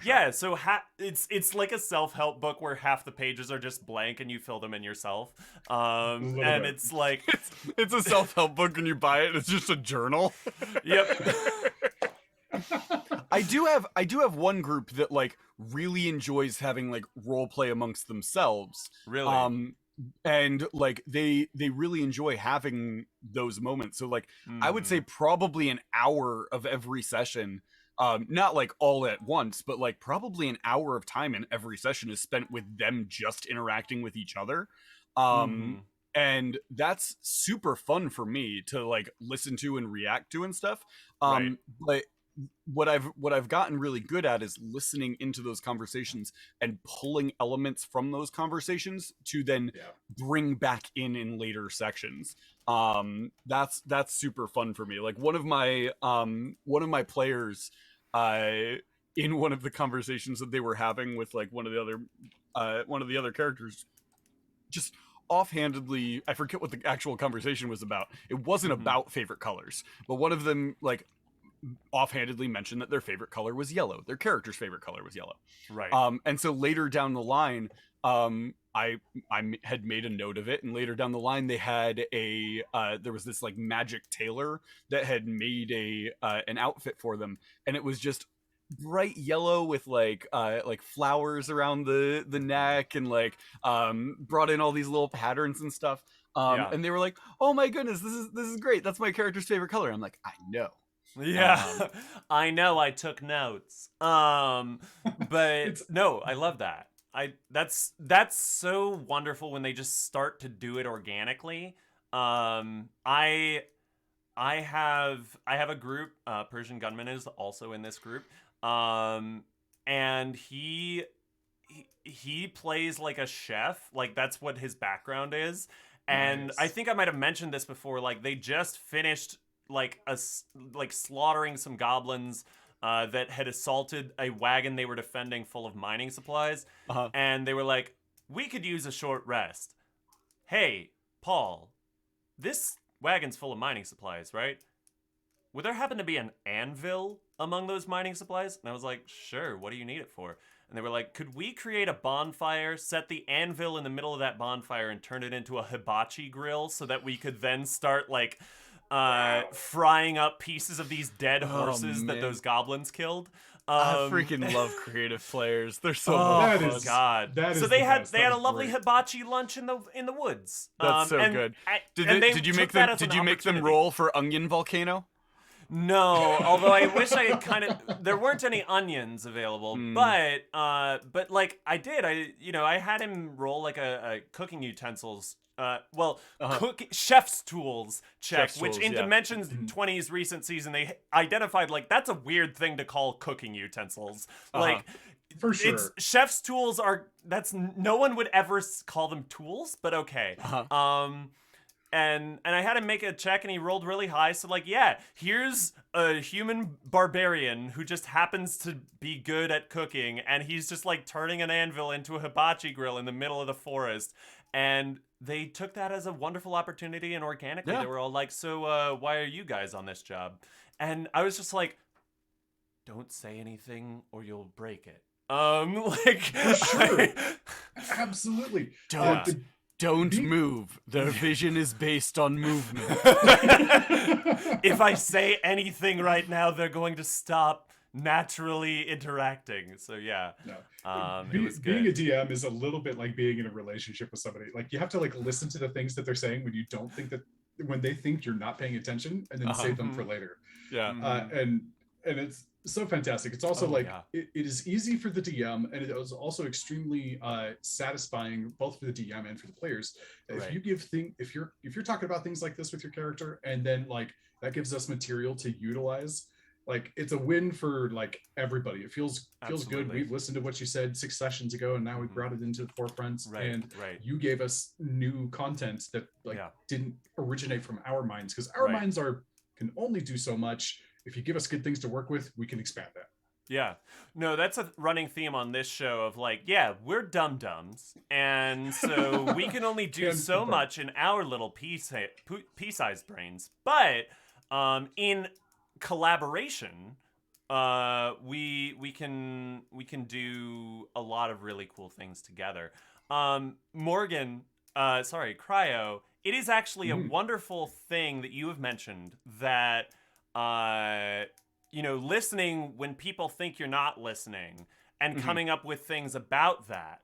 S1: Yeah, so it's like a self-help book where half the pages are just blank and you fill them in yourself. And it's like
S2: it's a self-help book and you buy it, it's just a journal.
S1: Yep.
S2: I do have one group that like really enjoys having like role play amongst themselves.
S1: Really?
S2: And like they really enjoy having those moments. So like I would say probably an hour of every session, not like all at once, but like probably an hour of time in every session is spent with them just interacting with each other. And that's super fun for me to like listen to and react to and stuff. But what I've gotten really good at is listening into those conversations and pulling elements from those conversations to then bring back in later sections. That's super fun for me. Like one of my players in one of the conversations that they were having with like one of the other characters, just offhandedly, I forget what the actual conversation was about. It wasn't about favorite colors, but one of them like offhandedly mentioned that their favorite color was yellow. Their character's favorite color was yellow.
S1: Right.
S2: And so later down the line, I had made a note of it, and later down the line they had there was this like magic tailor that had made an outfit for them, and it was just bright yellow with like flowers around the neck, and like brought in all these little patterns and stuff. And they were like, "Oh my goodness, this is great. That's my character's favorite color." I'm like, "I know."
S1: Yeah, I know. I took notes. But no, I love that. That's so wonderful when they just start to do it organically. I have a group. Persian Gunman is also in this group. And he he plays like a chef, like that's what his background is. And
S3: Nice.
S1: I think I might have mentioned this before, like they just finished like slaughtering some goblins that had assaulted a wagon they were defending full of mining supplies. And they were like, we could use a short rest. Hey, Paul, this wagon's full of mining supplies, right? Would there happen to be an anvil among those mining supplies? And I was like, sure, what do you need it for? And they were like, could we create a bonfire, set the anvil in the middle of that bonfire, and turn it into a hibachi grill so that we could then start, like, frying up pieces of these dead horses that those goblins killed?
S2: I freaking love creative players. They're so
S3: That
S2: fun.
S3: is-
S1: God.
S3: that
S1: So
S3: is
S1: they
S3: the
S1: had
S3: best.
S1: they
S3: That
S1: had a
S3: was
S1: lovely
S3: great.
S1: hibachi lunch in the woods.
S2: That's so
S1: and
S2: good.
S1: they
S2: Did you make
S1: took that
S2: them?
S1: as an
S2: Did you make them
S1: opportunity.
S2: roll for Onion Volcano?
S1: No, although I wish I had kind of. There weren't any onions available, but like I did. I had him roll like a cooking utensils. Chef's tools check,
S2: Chef's
S1: which
S2: tools,
S1: in
S2: yeah.
S1: Dimensions 20's recent season they identified like that's a weird thing to call cooking utensils. Like
S3: For sure.
S1: it's chef's tools are no one would ever call them tools, but okay. And I had him make a check and he rolled really high. So like, yeah, here's a human barbarian who just happens to be good at cooking, and he's just like turning an anvil into a hibachi grill in the middle of the forest. And they took that as a wonderful opportunity, and organically they were all like, so why are you guys on this job? And I was just like, don't say anything or you'll break it.
S3: For sure. Absolutely.
S2: Don't move. Their vision is based on movement.
S1: If I say anything right now, they're going to stop naturally interacting. So yeah, it was
S3: being a
S1: good.
S3: DM is a little bit like being in a relationship with somebody. Like you have to like listen to the things that they're saying when you don't think that when they think you're not paying attention, and then save them for later.
S2: Yeah.
S3: And it's so fantastic. It's also it is easy for the DM, and it was also extremely satisfying both for the DM and for the players. If you if you're talking about things like this with your character, and then like that gives us material to utilize, like it's a win for like everybody. It feels good. We've listened to what you said 6 sessions ago, and now we brought it into the forefront, and you gave us new content that didn't originate from our minds, because our minds can only do so much. If you give us good things to work with, we can expand that.
S1: Yeah. No, that's a running theme on this show of like, yeah, we're dum-dums. And so we can only do so much in our little pea-sized brains. But in collaboration, we can do a lot of really cool things together. Morgan, Cryo, it is actually a wonderful thing that you have mentioned that listening when people think you're not listening and coming up with things about that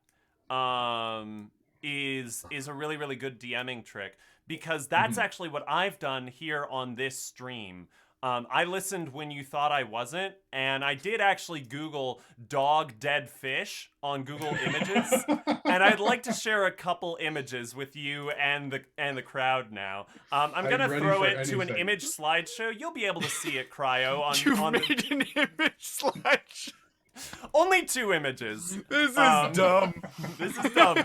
S1: is a really, really good DMing trick, because that's actually what I've done here on this stream. I listened when you thought I wasn't, and I did actually Google dog dead fish on Google Images, and I'd like to share a couple images with you and the crowd now. I'm gonna throw it to an image slideshow. You'll be able to see it, Cryo.
S2: You've made an image slideshow.
S1: Only 2 images.
S2: This is dumb.
S1: This is dumb.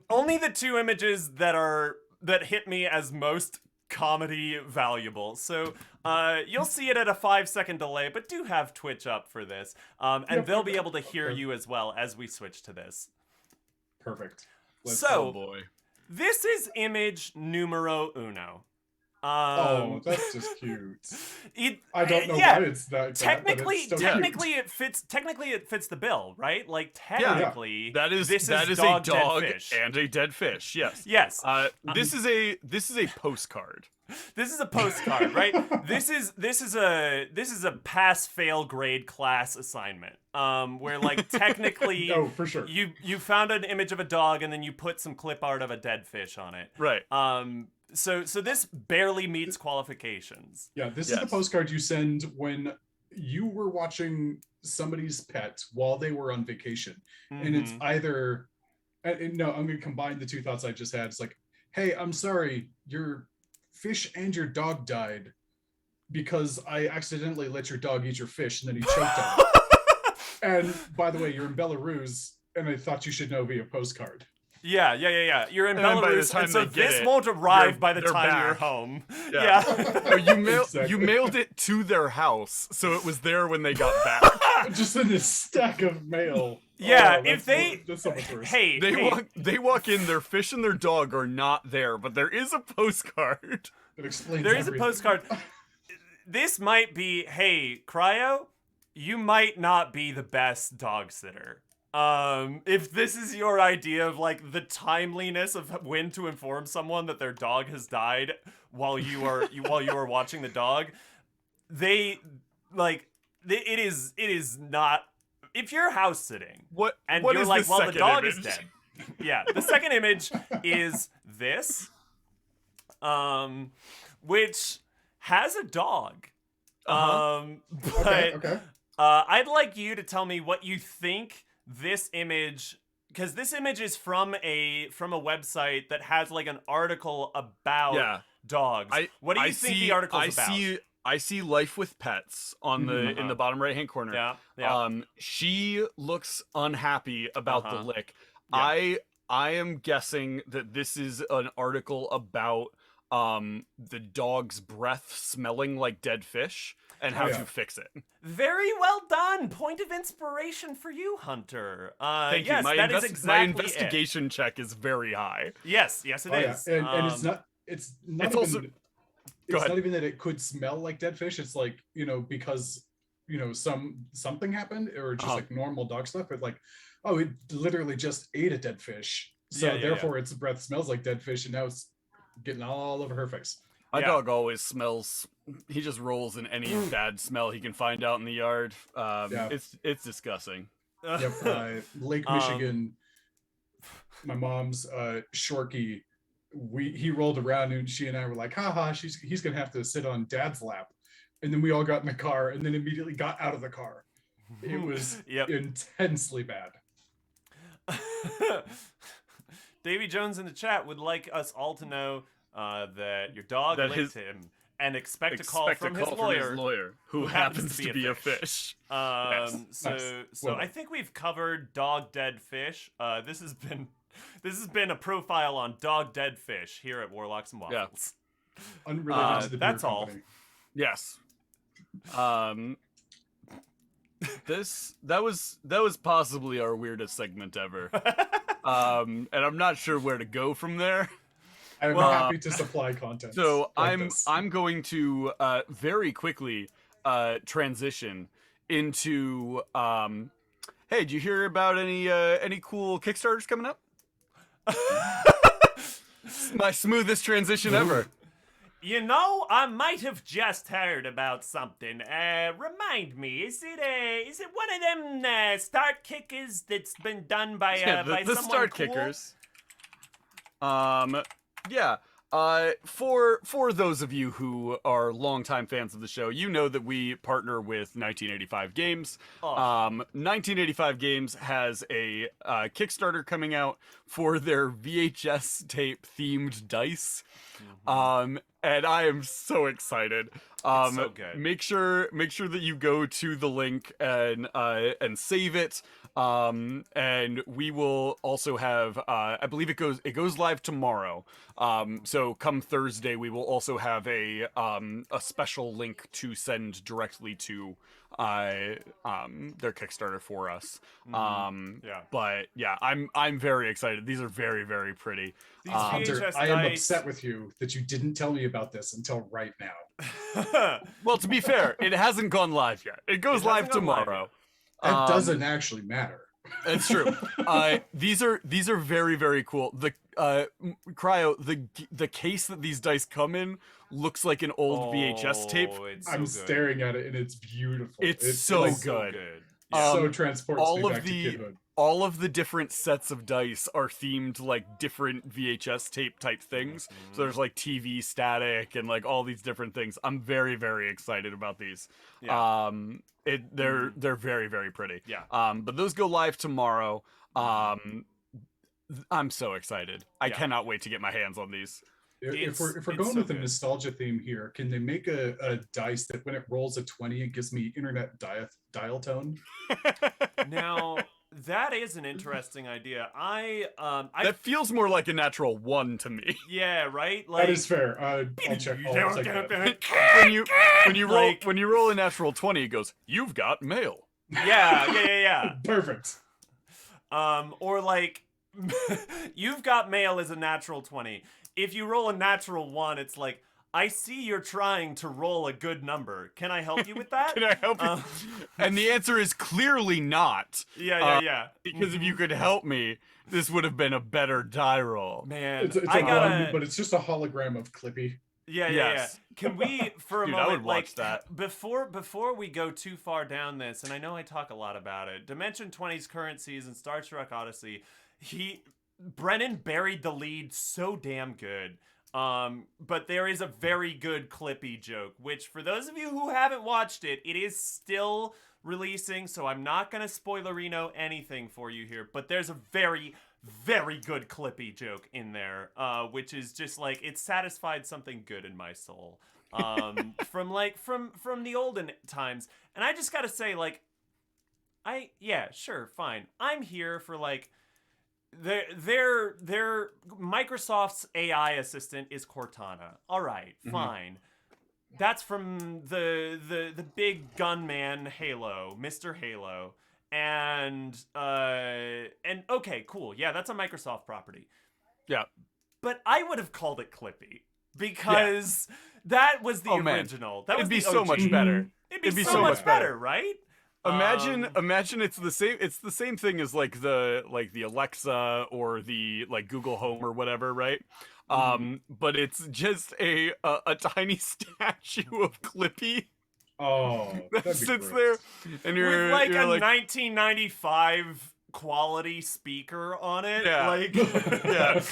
S1: Only the 2 images that hit me as most comedy valuable. So you'll see it at a 5-second delay, but do have Twitch up for this. And they'll be able to hear you as well as we switch to this.
S3: Perfect.
S2: Boy.
S1: This is image numero uno.
S3: That's just cute. I don't know
S1: yeah,
S3: why it's that.
S1: Technically,
S3: but it's so
S1: technically it fits. Technically, it fits the bill, right? Like technically,
S2: that is
S1: this
S2: that
S1: is
S2: is a dog
S1: dead fish.
S2: and a dead fish. Yes.
S1: Yes.
S2: This is a postcard.
S1: This is a postcard, right? This is a pass-fail grade class assignment. Where like technically,
S3: Oh, for sure.
S1: you found an image of a dog and then you put some clip art of a dead fish on it.
S2: Right.
S1: So this barely meets qualifications.
S3: Yeah, this is the postcard you send when you were watching somebody's pet while they were on vacation. And it's either, no, I'm going to combine the 2 thoughts I just had. It's like, hey, I'm sorry, your fish and your dog died because I accidentally let your dog eat your fish and then he choked on it. And by the way, you're in Belarus, and I thought you should know via postcard.
S1: Yeah. You're in
S2: And then by the
S1: Belarus,
S2: time
S1: and so
S2: they get
S1: this
S2: it,
S1: won't arrive by the
S2: they're
S1: time you're
S2: back.
S1: home.
S2: Yeah.
S1: Yeah.
S2: No, you
S3: Exactly.
S2: mailed it to their house, so it was there when they got back.
S3: Just in this stack of mail.
S1: Yeah,
S3: Oh,
S1: if they,
S3: that's so much worse.
S1: hey,
S2: They walk in, their fish and their dog are not there, but there is a postcard.
S3: It explains
S1: there is a
S3: everything.
S1: postcard. This might be, hey, Cryo, you might not be the best dog sitter. If this is your idea of like the timeliness of when to inform someone that their dog has died while you are watching the dog, it is not. If you're house sitting,
S2: What
S1: you're
S2: is
S1: like,
S2: the
S1: well, the
S2: second
S1: dog
S2: image?
S1: is dead. Yeah, the second image is this, which has a dog. But
S3: Okay.
S1: I'd like you to tell me what you think this image, because this image is from a website that has like an article about dogs. What do you think the article's about?
S2: I see life with pets on the in the bottom right hand corner.
S1: Yeah.
S2: She looks unhappy about the lick.
S1: Yeah.
S2: I am guessing that this is an article about the dog's breath smelling like dead fish and how to fix it.
S1: Very well done. Point of inspiration for you, Hunter.
S2: Thank
S1: yes,
S2: you. My,
S1: that is
S2: my
S1: exactly
S2: investigation check is very high.
S1: Yes, it is.
S3: Yeah. And it's not. It's not.
S2: It's
S3: even,
S2: also.
S3: It's not even that it could smell like dead fish. It's like, because something happened, or just like normal dog stuff. But like, oh, it literally just ate a dead fish. So therefore, its breath smells like dead fish, and now it's getting all over her face.
S2: My dog always smells. He just rolls in any bad smell he can find out in the yard. It's disgusting.
S3: Yep. Lake Michigan. My mom's Shorky. He rolled around, and she and I were like, haha, he's gonna have to sit on Dad's lap. And then we all got in the car, and then immediately got out of the car. It was intensely bad.
S1: Davy Jones in the chat would like us all to know that your dog licked him, and expect a call from his lawyer,
S2: who happens to be a fish.
S1: So
S3: Well,
S1: I think we've covered dog dead fish. This has been a profile on dog dead fish here at Warlocks and Waffles.
S3: Unrelated to the beer
S1: that's all.
S3: company.
S2: Yes. That was possibly our weirdest segment ever. And I'm not sure where to go from there.
S3: I'm happy to supply content.
S2: So
S3: like
S2: I'm going to very quickly transition into hey, did you hear about any cool Kickstarters coming up? My smoothest transition ever.
S1: I might have just heard about something. Remind me, is it one of them start kickers that's been done by by
S2: the
S1: someone
S2: start
S1: cool?
S2: kickers. Yeah. For those of you who are longtime fans of the show, you know that we partner with 1985 Games. 1985 Games has a Kickstarter coming out for their VHS tape themed dice. And I am so excited.
S1: It's so good.
S2: Make sure that you go to the link and save it. And we will also have I believe it goes live tomorrow. So come Thursday we will also have a special link to send directly to their Kickstarter for us. But yeah, I'm very excited. These are very, very pretty.
S1: These
S3: Hunter,
S1: VHS
S3: I am
S1: dice-
S3: upset with you that you didn't tell me about this until right now.
S2: Well, to be fair, it hasn't gone live yet. It goes live
S1: hasn't gone live
S2: tomorrow.
S3: That doesn't actually matter.
S2: That's true. These are very, very cool. The Cryo, the case that these dice come in looks like an old VHS tape.
S1: It's so
S3: I'm
S1: good.
S3: staring at it, and it's beautiful.
S2: It's so
S3: like,
S2: good.
S3: So transports
S2: all
S3: me
S2: of
S3: back to kidhood.
S2: all of the different sets of dice are themed like different VHS tape type things. So there's like TV static and like all these different things. I'm very, very excited about these.
S1: Yeah.
S2: They're very, very pretty.
S1: Yeah.
S2: But those go live tomorrow. I'm so excited. I cannot wait to get my hands on these.
S3: If we're
S1: it's
S3: going
S1: so
S3: with a
S1: good.
S3: nostalgia theme here, can they make a dice that when it rolls a 20, it gives me internet dial tone?
S1: Now that is an interesting idea. I
S2: That feels more like a natural 1 to me.
S1: yeah, right.
S3: That is
S1: Like
S3: fair. I'll check. I'll take that.
S2: when you
S1: Like-
S2: when you roll a natural 20, it goes, "You've got mail."
S1: yeah.
S3: Perfect.
S1: Or like, you've got mail as a natural 20. If you roll a natural 1, it's like, I see you're trying to roll a good number. Can I help you with that?
S2: Can I help you? And the answer is clearly not.
S1: Yeah.
S2: Because if you could help me, this would have been a better die roll.
S1: Man,
S3: It's
S1: I
S3: a
S1: gotta.
S3: one, but it's just a hologram of Clippy.
S1: Yeah.
S2: Yes.
S1: Can we, for a
S2: Dude, I
S1: moment,
S2: would watch
S1: like,
S2: that.
S1: before we go too far down this, and I know I talk a lot about it, Dimension 20's current season, Star Trek Odyssey, Brennan buried the lead so damn good. But there is a very good Clippy joke, which for those of you who haven't watched it, it is still releasing, so I'm not gonna spoilerino anything for you here, but there's a very, very good Clippy joke in there, which is just like, it satisfied something good in my soul. From the olden times. And I just gotta say, like, sure, fine. I'm here for like their Microsoft's AI assistant is Cortana. All right, fine. That's from the big gunman Halo, Mr. Halo. And okay, cool. Yeah, that's a Microsoft property.
S2: Yeah.
S1: But I would have called it Clippy because that was the
S2: man.
S1: original. That was
S2: It'd be
S1: the
S2: so
S1: OG.
S2: much better.
S1: It'd be so much better, right?
S2: Imagine it's the same thing as like the Alexa or the like Google Home or whatever, right? But it's just a tiny statue of Clippy
S3: Oh,
S2: that
S3: that'd be
S2: sits
S3: great.
S2: there, and you're
S1: With like
S2: you're
S1: a
S2: like,
S1: 1995 quality speaker on it.
S2: Yeah.
S1: Like
S2: yeah.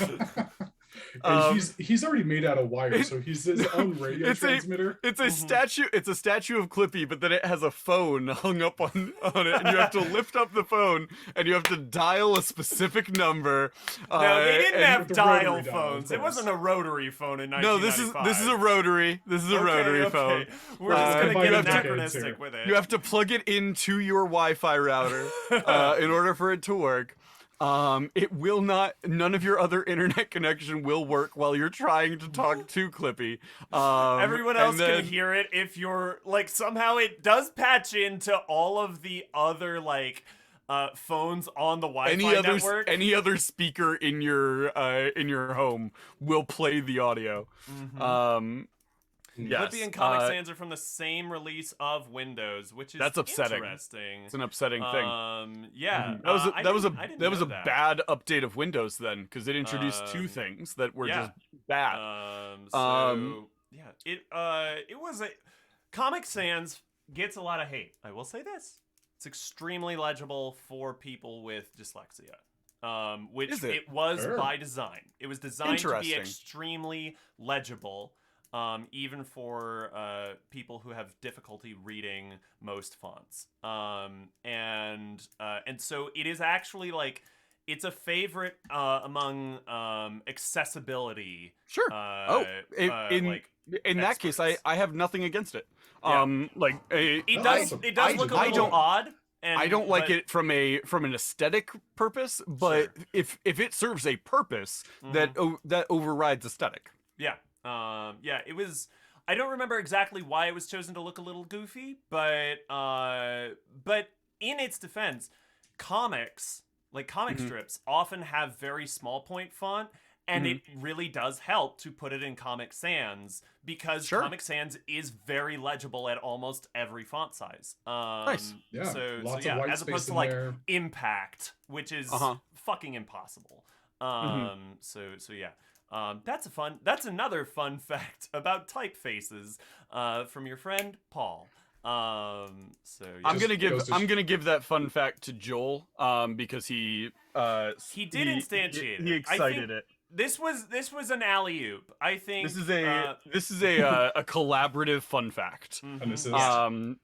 S3: And he's already made out of wire, so he's his own radio transmitter.
S2: It's a statue. It's a statue of Clippy, but then it has a phone hung up on it, and you have to lift up the phone, and you have to dial a specific number.
S1: no, they didn't
S3: and
S1: have
S3: with the
S1: dial
S3: rotary dial, of
S1: phones. It
S3: course.
S1: wasn't a rotary phone in
S2: No,
S1: 1995.
S2: this is a rotary. This is a rotary phone.
S1: We're just gonna
S3: Combined
S1: get
S3: decades
S1: anachronistic
S3: here.
S1: with it.
S2: You have to plug it into your Wi-Fi router in order for it to work. It will not. None of your other internet connection will work while you're trying to talk to Clippy.
S1: Everyone else can hear it if you're like somehow it does patch into all of the other like phones on the Wi-Fi network.
S2: Any other speaker in your home will play the audio. Yes.
S1: Clippy and Comic Sans are from the same release of Windows, which is
S2: That's upsetting.
S1: interesting.
S2: It's an upsetting thing.
S1: Yeah,
S2: That was a
S1: that.
S2: bad update of Windows then, because it introduced two things that were just bad.
S1: It was a Comic Sans gets a lot of hate. I will say this: it's extremely legible for people with dyslexia. Which
S2: Is it?
S1: it was
S3: Sure.
S1: by design. It was designed to be
S2: Interesting.
S1: extremely legible. Even for people who have difficulty reading most fonts. And so it is actually like, it's a favorite among accessibility.
S2: Sure. In that case,
S1: experts.
S2: I have nothing against it.
S1: Yeah. It does look a little odd. And,
S2: I don't like
S1: but-
S2: it from an aesthetic purpose, but
S1: Sure.
S2: if it serves a purpose, that overrides aesthetic.
S1: Yeah. It was. I don't remember exactly why it was chosen to look a little goofy, but in its defense, comics, like comic strips, often have very small point font, and it really does help to put it in Comic Sans because Comic Sans is very legible at almost every font size.
S2: Nice.
S3: Yeah,
S1: So
S3: lots
S1: yeah,
S3: of white
S1: as opposed
S3: space
S1: to
S3: in
S1: like
S3: there.
S1: Impact, which is fucking impossible. So yeah. That's another fun fact about typefaces from your friend Paul. Yeah.
S2: I'm gonna
S3: goes to
S2: give that fun fact to Joel because he
S1: did instantiate
S2: he
S1: it.
S2: excited it.
S1: This was an alley oop. I think
S2: This is a collaborative fun fact.
S3: And this is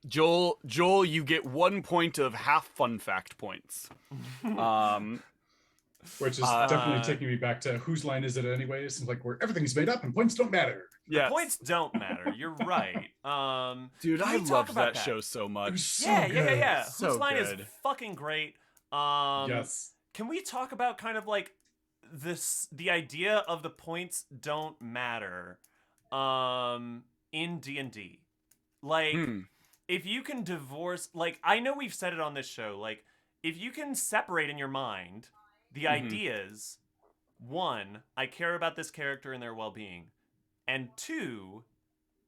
S2: Joel, you get 1 point of half fun fact points.
S3: Which is definitely taking me back to whose line is it anyways? Like where everything's made up and points don't matter.
S1: The points don't matter. You're right.
S2: Dude,
S1: can
S2: I
S1: we talk
S2: loved
S1: about
S2: that show so
S3: It
S2: much.
S3: was so
S1: Yeah,
S3: good.
S1: yeah.
S2: So
S1: Whose line is
S2: good.
S1: fucking great.
S3: Yes.
S1: Can we talk about kind of like the idea of the points don't matter in D&D? Like if you can divorce, like I know we've said it on this show, like if you can separate in your mind the ideas, one, I care about this character and their well-being, and two,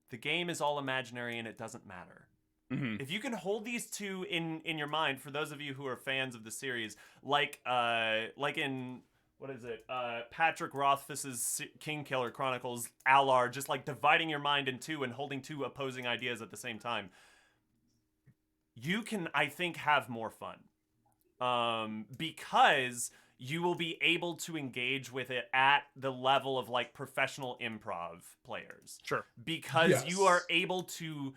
S1: the game is all imaginary and it doesn't matter. If you can hold these two in your mind, for those of you who are fans of the series, like in what is it, Patrick Rothfuss's King Killer Chronicles, Alar, just like dividing your mind in two and holding two opposing ideas at the same time, you can, I think, have more fun, because you will be able to engage with it at the level of like professional improv players.
S2: Sure.
S1: Because you are able to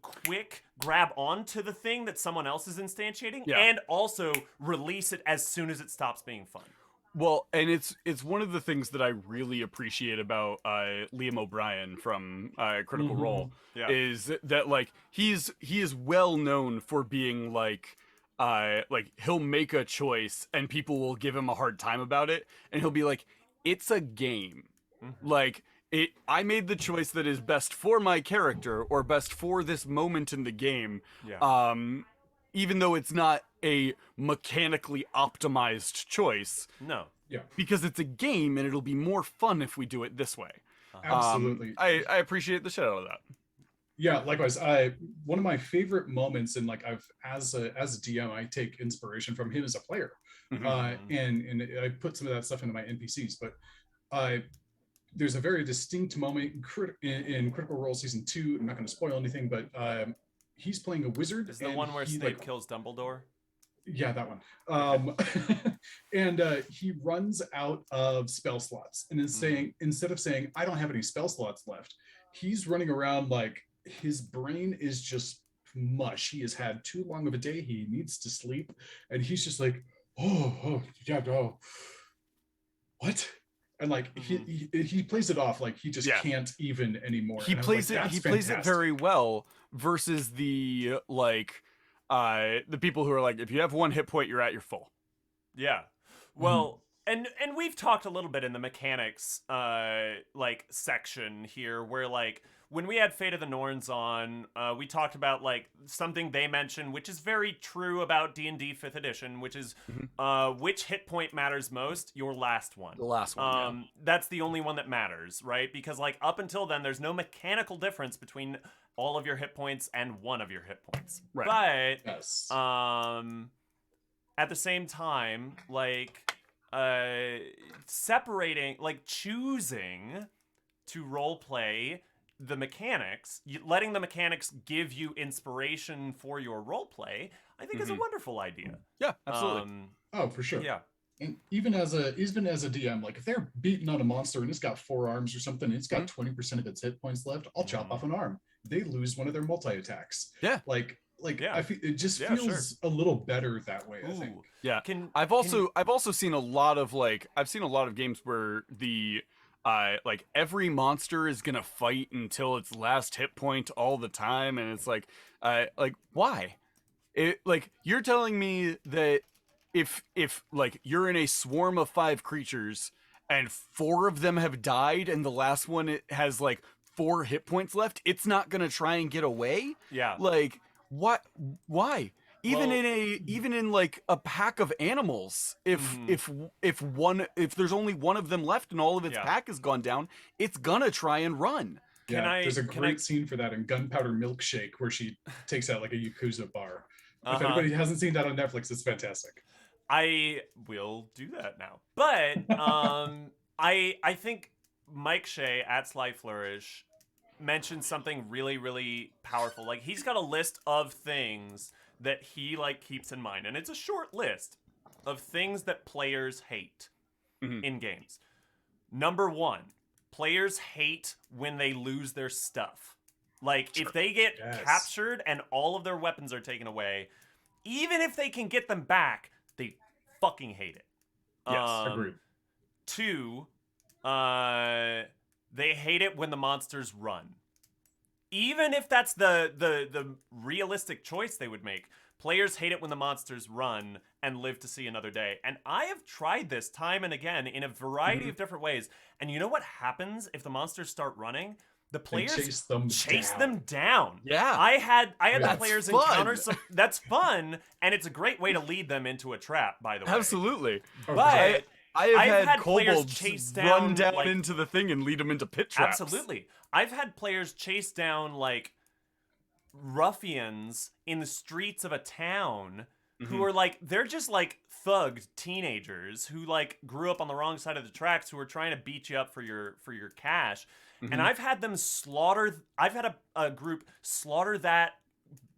S1: quick grab onto the thing that someone else is instantiating and also release it as soon as it stops being fun.
S2: Well, and it's one of the things that I really appreciate about Liam O'Brien from Critical Role is that like he is well known for being like he'll make a choice and people will give him a hard time about it, and he'll be like, it's a game. Like I made the choice that is best for my character or best for this moment in the game. Even though it's not a mechanically optimized choice.
S1: No.
S3: Yeah.
S2: Because it's a game and it'll be more fun if we do it this way.
S3: Absolutely.
S2: I appreciate the shit out of that.
S3: Yeah, likewise. One of my favorite moments, and like I've as a DM, I take inspiration from him as a player, and I put some of that stuff into my NPCs. But there's a very distinct moment in Critical Role Season 2. I'm not going to spoil anything, but he's playing a wizard.
S1: Is the one where Snape kills Dumbledore?
S3: Yeah, that one. And he runs out of spell slots, and is saying, instead of saying, I don't have any spell slots left, he's running around like his brain is just mush. He has had too long of a day. He needs to sleep. And he's just like, what? And like he plays it off like he just can't even anymore.
S2: He plays it very well versus the the people who are like, if you have one hit point, you're at your full.
S1: Yeah. Well, and we've talked a little bit in the mechanics section here, where like when we had Fate of the Norns on, we talked about like something they mentioned, which is very true about D&D 5th edition, which is which hit point matters most? Your last one.
S2: The last one.
S1: That's the only one that matters, right? Because like up until then, there's no mechanical difference between all of your hit points and one of your hit points.
S2: Right.
S1: But at the same time, like separating, like choosing to role play the mechanics, letting the mechanics give you inspiration for your role play, I think is a wonderful idea.
S2: Yeah, absolutely.
S3: Oh, for sure.
S1: Yeah.
S3: And even as a DM, like if they're beating on a monster and it's got 4 arms or something, and it's got 20% of its hit points left, I'll chop off an arm. They lose one of their multi attacks.
S2: Yeah.
S3: I feel it just feels a little better that way. I think.
S2: Yeah. I've also seen a lot of games where the every monster is gonna fight until its last hit point all the time, and it's like why? You're telling me that if like you're in a swarm of 5 creatures and 4 of them have died and the last one has like 4 hit points left, it's not gonna try and get away?
S1: Yeah.
S2: Like what? Why? Even in like a pack of animals, if there's only one of them left and all of its pack has gone down, it's gonna try and run.
S3: There's a great scene for that in Gunpowder Milkshake where she takes out like a Yakuza bar. If anybody hasn't seen that on Netflix, it's fantastic.
S1: I will do that now. But I think Mike Shea at Sly Flourish mentioned something really, really powerful. Like he's got a list of things that he like keeps in mind, and it's a short list of things that players hate in games. Number 1, players hate when they lose their stuff. Like if they get captured and all of their weapons are taken away, even if they can get them back, they fucking hate it.
S2: Yes,
S3: Agreed.
S1: 2, they hate it when the monsters run. Even if that's the realistic choice they would make, players hate it when the monsters run and live to see another day. And I have tried this time and again in a variety of different ways. And you know what happens if the monsters start running? The players chase them down.
S2: Yeah.
S1: I had the
S2: That's
S1: players
S2: fun.
S1: encounter some. That's fun, and it's a great way to lead them into a trap. By the way,
S2: Absolutely.
S1: But
S2: I have
S1: I've
S2: had
S1: had players
S2: kobolds
S1: chase
S2: run
S1: down,
S2: down
S1: like-
S2: into the thing and lead them into pit traps.
S1: Absolutely. I've had players chase down like ruffians in the streets of a town who are like, they're just like thugged teenagers who like grew up on the wrong side of the tracks, who are trying to beat you up for your cash. And I've had them I've had a group slaughter that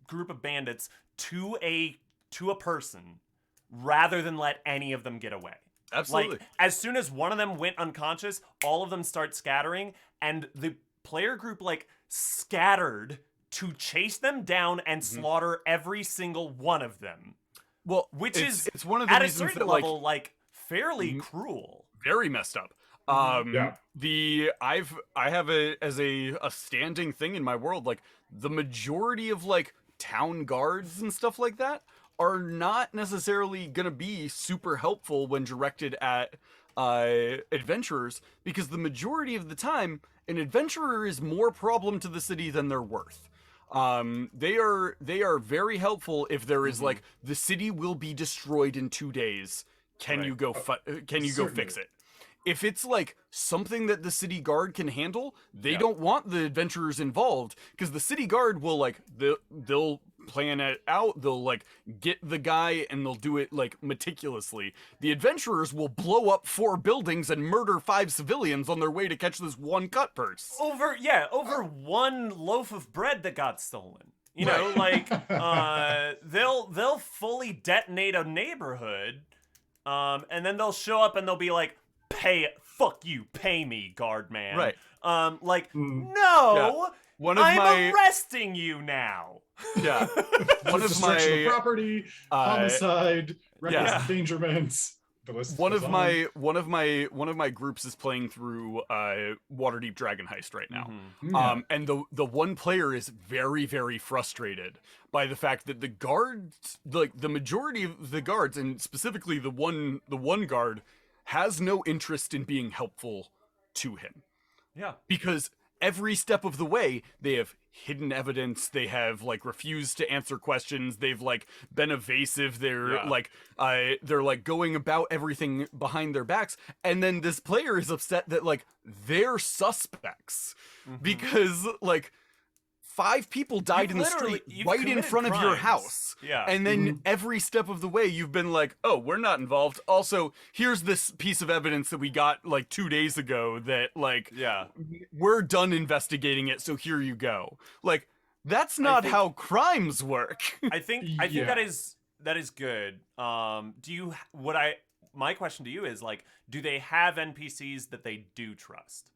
S1: group of bandits to a person rather than let any of them get away.
S2: Absolutely.
S1: Like, as soon as one of them went unconscious, all of them start scattering, and the player group like scattered to chase them down and slaughter every single one of them.
S2: Well,
S1: Which
S2: it's
S1: is
S2: one of the
S1: at a
S2: reasons
S1: certain
S2: that
S1: level like fairly cruel.
S2: very messed up.
S3: Yeah.
S2: I have as a standing thing in my world, like the majority of like town guards and stuff like that are not necessarily gonna be super helpful when directed at adventurers, because the majority of the time an adventurer is more problem to the city than they're worth. They are very helpful if there is like, the city will be destroyed in 2 days. Can you go go fix it? If it's like something that the city guard can handle, they don't want the adventurers involved, because the city guard will like they'll plan it out, they'll like get the guy and they'll do it like meticulously. The adventurers will blow up 4 buildings and murder 5 civilians on their way to catch this one cut purse.
S1: Over one loaf of bread that got stolen. You know, like they'll fully detonate a neighborhood, and then they'll show up and they'll be like, fuck you, pay me, guard man.
S2: Right.
S1: No, I'm arresting you now.
S2: Yeah. One of
S3: Destruction
S2: my
S3: of property, homicide, reckless endangerment. The list
S2: one
S3: goes
S2: of
S3: on.
S2: my my groups is playing through Waterdeep Dragon Heist right now.
S3: Yeah.
S2: And the one player is very, very frustrated by the fact that the guards, like the majority of the guards, and specifically the one guard, has no interest in being helpful to him.
S1: Yeah.
S2: Because every step of the way, they have hidden evidence, they have like refused to answer questions, they've like been evasive, they're like going about everything behind their backs, and then this player is upset that like they're suspects because like 5 people died in the street right in front of your house.
S1: Yeah.
S2: And then every step of the way you've been like, oh, we're not involved. Also, here's this piece of evidence that we got like 2 days ago that like, we're done investigating it, so here you go. Like, that's not how crimes work.
S1: I think that is good. My question to you is like, do they have NPCs that they do trust?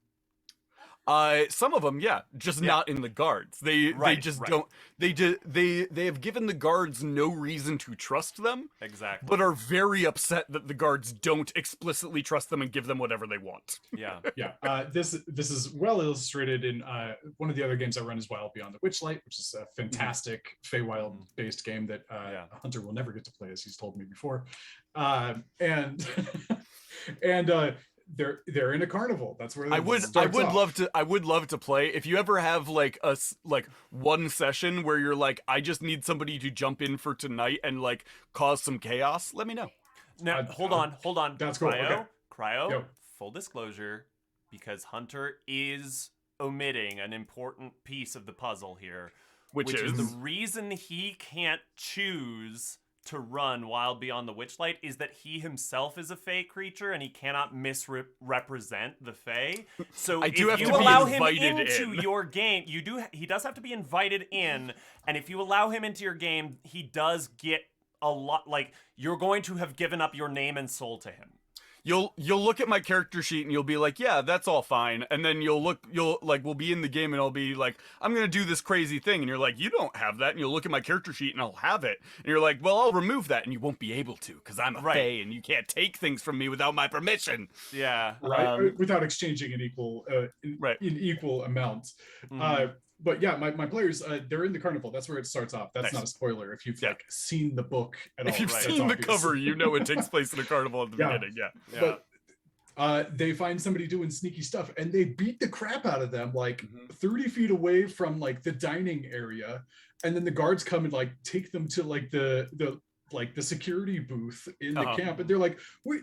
S2: Some of them, just not in the guards. They just don't. They have given the guards no reason to trust them.
S1: Exactly.
S2: But are very upset that the guards don't explicitly trust them and give them whatever they want.
S1: Yeah.
S3: Yeah. This is well illustrated in one of the other games I run is Wild Beyond the Witchlight, which is a fantastic Feywild based game that Hunter will never get to play, as he's told me before. And they're in a carnival. That's where I would love to play. If you ever have like one session where you're like, I just need somebody to jump in for tonight and like cause some chaos, let me know.
S1: Now hold on.
S3: That's cool.
S1: Cryo,
S3: Yo.
S1: full disclosure, because Hunter is omitting an important piece of the puzzle here, which is the reason he can't choose to run Wild Beyond the Witchlight is that he himself is a Fey creature and he cannot misrepresent the Fey. So if you allow him into your game, he does have to be invited in, and if you allow him into your game, he does get a lot, like, you're going to have given up your name and soul to him.
S2: you'll look at my character sheet and you'll be like, yeah, that's all fine. And then you'll like, we'll be in the game and I'll be like, I'm gonna do this crazy thing, and you're like, you don't have that. And you'll look at my character sheet and I'll have it. And you're like, well, I'll remove that, and you won't be able to because I'm a fae and you can't take things from me without my permission.
S1: Yeah.
S3: Right. Without exchanging an equal in equal amounts. But yeah, my players, they're in the carnival. That's where it starts off. That's not a spoiler if you've like seen the book at all.
S2: If you've seen the cover, you know it takes place in a carnival at the beginning. Yeah.
S3: But they find somebody doing sneaky stuff and they beat the crap out of them like 30 feet away from like the dining area. And then the guards come and like take them to like the security booth in the camp. And they're like, we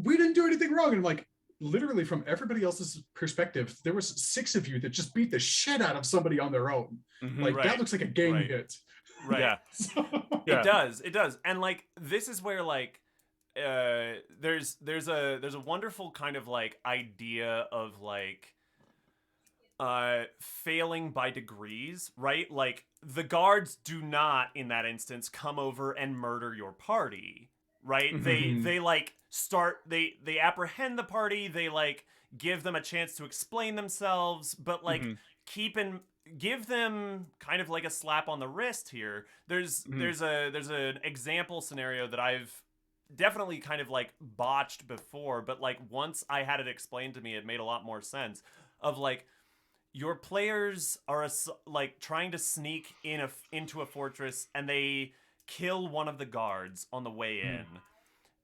S3: didn't do anything wrong. And I'm like, literally from everybody else's perspective, there was 6 of you that just beat the shit out of somebody on their own. Like that looks like a gang hit.
S1: Right. Yeah. It does. And like this is where like there's a wonderful kind of like idea of like failing by degrees, right? Like the guards do not in that instance come over and murder your party, right? They like they apprehend the party, they like give them a chance to explain themselves, but like give them kind of like a slap on the wrist here. There's an example scenario that I've definitely kind of like botched before, but like once I had it explained to me, it made a lot more sense. Of like your players are like trying to sneak into a fortress and they kill one of the guards on the way in.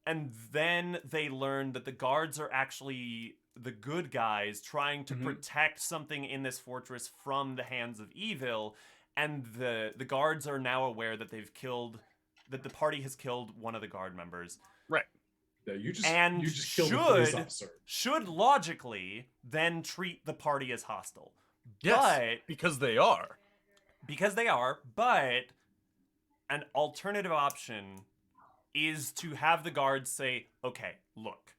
S1: And then they learn that the guards are actually the good guys trying to protect something in this fortress from the hands of evil. And the guards are now aware that that the party has killed one of the guard members.
S2: Right.
S3: Yeah, you just killed the police officer.
S1: Should logically then treat the party as hostile.
S2: Yes,
S1: but,
S2: because they are.
S1: But an alternative option is to have the guards say, okay, look,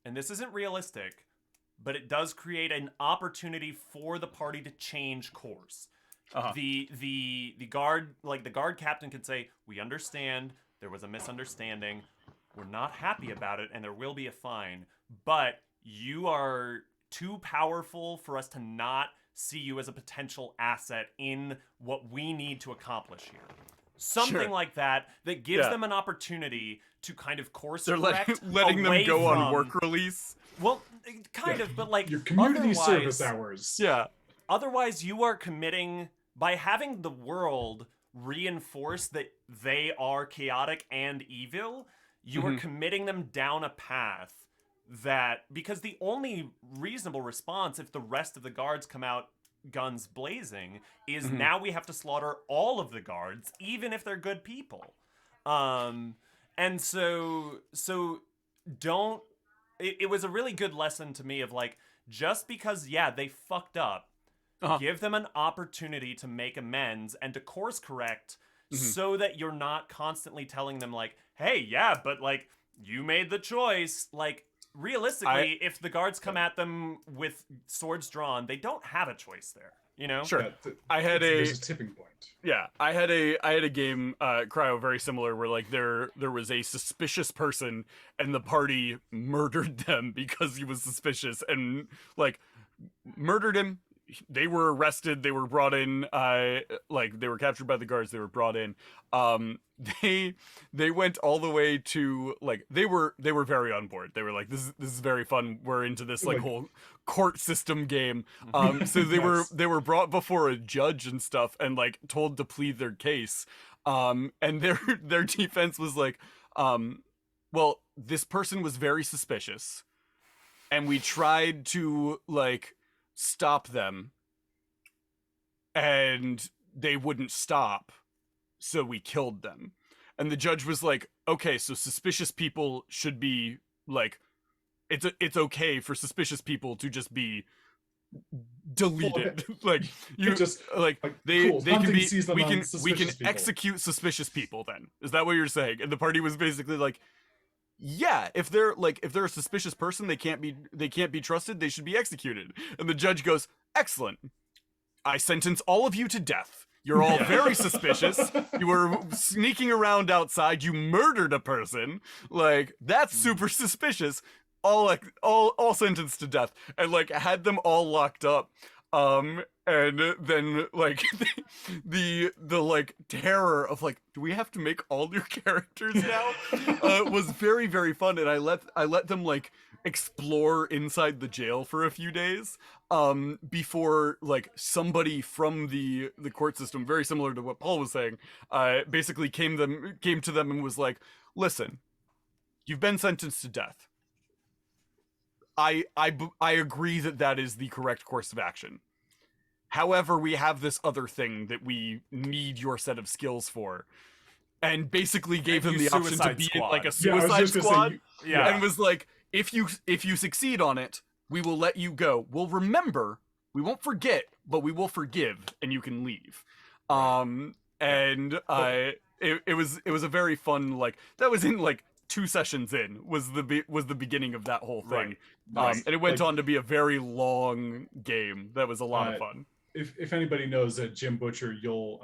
S1: and this isn't realistic, but it does create an opportunity for the party to change course. The guard captain can say, we understand there was a misunderstanding, we're not happy about it, and there will be a fine, but you are too powerful for us to not see you as a potential asset in what we need to accomplish here. Something like that gives them an opportunity to kind of course correct.
S2: They're letting them go on work release.
S1: Well, kind of, but like
S3: your community service hours.
S2: Yeah.
S1: Otherwise, you are committing by having the world reinforce that they are chaotic and evil. You are committing them down a path that, because the only reasonable response if the rest of the guards come out guns blazing is now we have to slaughter all of the guards, even if they're good people. And so don't, it was a really good lesson to me of like, just because, they fucked up, give them an opportunity to make amends and to course correct so that you're not constantly telling them like, hey, but like, you made the choice. Like, realistically, if the guards come at them with swords drawn, they don't have a choice there, you know?
S2: Sure.
S3: Yeah, there's a tipping point.
S2: Yeah, I had a game, Cryo, very similar, where like there was a suspicious person and the party murdered them because he was suspicious and like murdered him. They were arrested. They were brought in. They were captured by the guards. They were brought in. They went all the way to like they were very on board. They were like, this is very fun. We're into this like whole court system game. So they were brought before a judge and stuff and like told to plead their case. And their defense was like, well, this person was very suspicious, and we tried to like stop them and they wouldn't stop, so we killed them. And the judge was like, okay, so suspicious people should be like, it's okay for suspicious people to just be deleted. Like you just like they can be, we can execute suspicious people then. Is that what you're saying? And the party was basically like, yeah, if they're a suspicious person, they can't be trusted, they should be executed. And the judge goes, excellent, I sentence all of you to death. You're all very suspicious. You were sneaking around outside. You murdered a person. Like, that's super suspicious. All sentenced to death, and like had them all locked up. And then like the like terror of like, do we have to make all new characters now? Was very, very fun, and I let them like explore inside the jail for a few days before like somebody from the court system, very similar to what Paul was saying, basically came to them and was like, listen, you've been sentenced to death. I agree that is the correct course of action. However, we have this other thing that we need your set of skills for. And basically gave him the option to be in like a suicide squad. And was like, if you succeed on it, we will let you go. We'll remember, we won't forget, but we will forgive, and you can leave. It was a very fun, like, that was in like 2 sessions in was the beginning of that whole thing. And it went on to be a very long game that was a lot of fun.
S3: If anybody knows Jim Butcher, you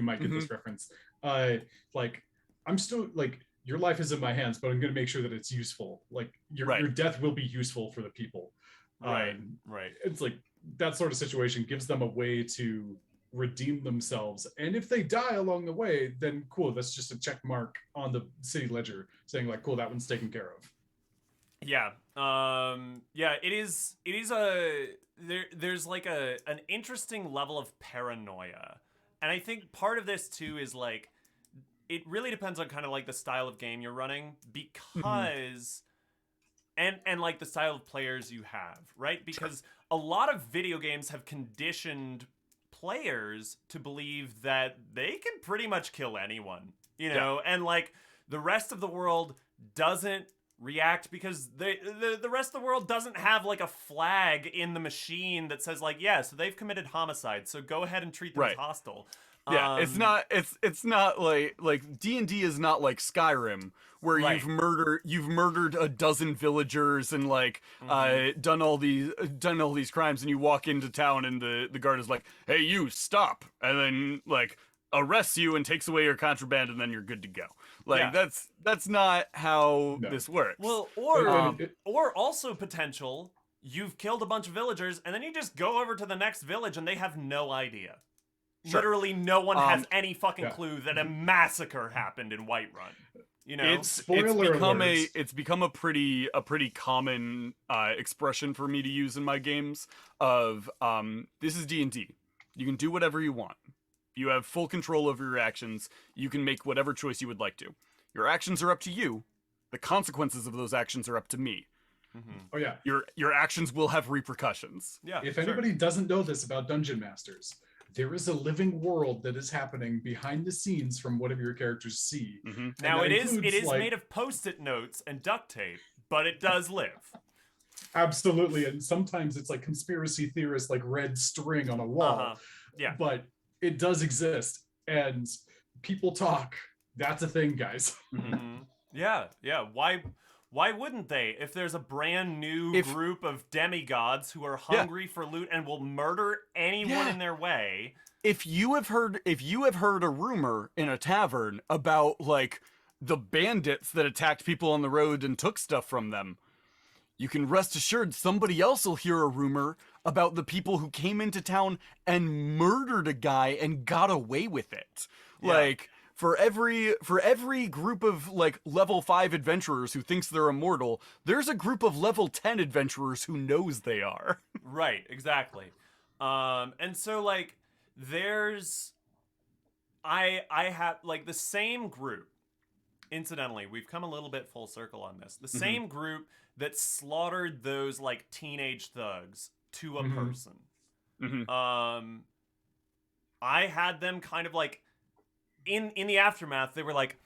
S3: might get this reference. Like, I'm still like, your life is in my hands, but I'm going to make sure that it's useful. Like your death will be useful for the people.
S1: Right.
S3: It's like that sort of situation gives them a way to redeem themselves, and if they die along the way, then cool, that's just a check mark on the city ledger saying like, cool, that one's taken care of.
S1: There's like an interesting level of paranoia, and I think part of this too is like, it really depends on kind of like the style of game you're running, because and like the style of players you have, right? Because a lot of video games have conditioned players to believe that they can pretty much kill anyone, you know, and like the rest of the world doesn't react because the rest of the world doesn't have like a flag in the machine that says like, yeah, so they've committed homicide, so go ahead and treat them as hostile.
S2: Yeah, it's not like D&D is not like Skyrim where you've murdered a dozen villagers and like done all these crimes, and you walk into town and the guard is like, hey, you stop, and then like arrests you and takes away your contraband, and then you're good to go. Like that's not how this works.
S1: Well, or also potential, you've killed a bunch of villagers and then you just go over to the next village and they have no idea. Literally no one has any fucking clue that a massacre happened in Whiterun. You know,
S2: it's become a pretty common expression for me to use in my games of this is D&D. You can do whatever you want. You have full control over your actions. You can make whatever choice you would like to. Your actions are up to you. The consequences of those actions are up to me.
S3: Oh yeah.
S2: Your actions will have repercussions.
S1: Yeah.
S3: If anybody doesn't know this about Dungeon Masters, there is a living world that is happening behind the scenes from whatever your characters see.
S1: Now it is like, made of Post-it notes and duct tape, but it does live.
S3: Absolutely, and sometimes it's like conspiracy theorists, like red string on a wall. But it does exist, and people talk. That's a thing, guys.
S1: Yeah. Why wouldn't they? If there's a brand new group of demigods who are hungry for loot and will murder anyone in their way.
S2: If you have heard a rumor in a tavern about like the bandits that attacked people on the road and took stuff from them, you can rest assured somebody else will hear a rumor about the people who came into town and murdered a guy and got away with it. Like, for every group of like level 5 adventurers who thinks they're immortal, there's a group of level 10 adventurers who knows they are.
S1: Right, exactly. And so like I have like the same group. Incidentally, we've come a little bit full circle on this. The same group that slaughtered those like teenage thugs to a person. I had them kind of like in the aftermath, they were like,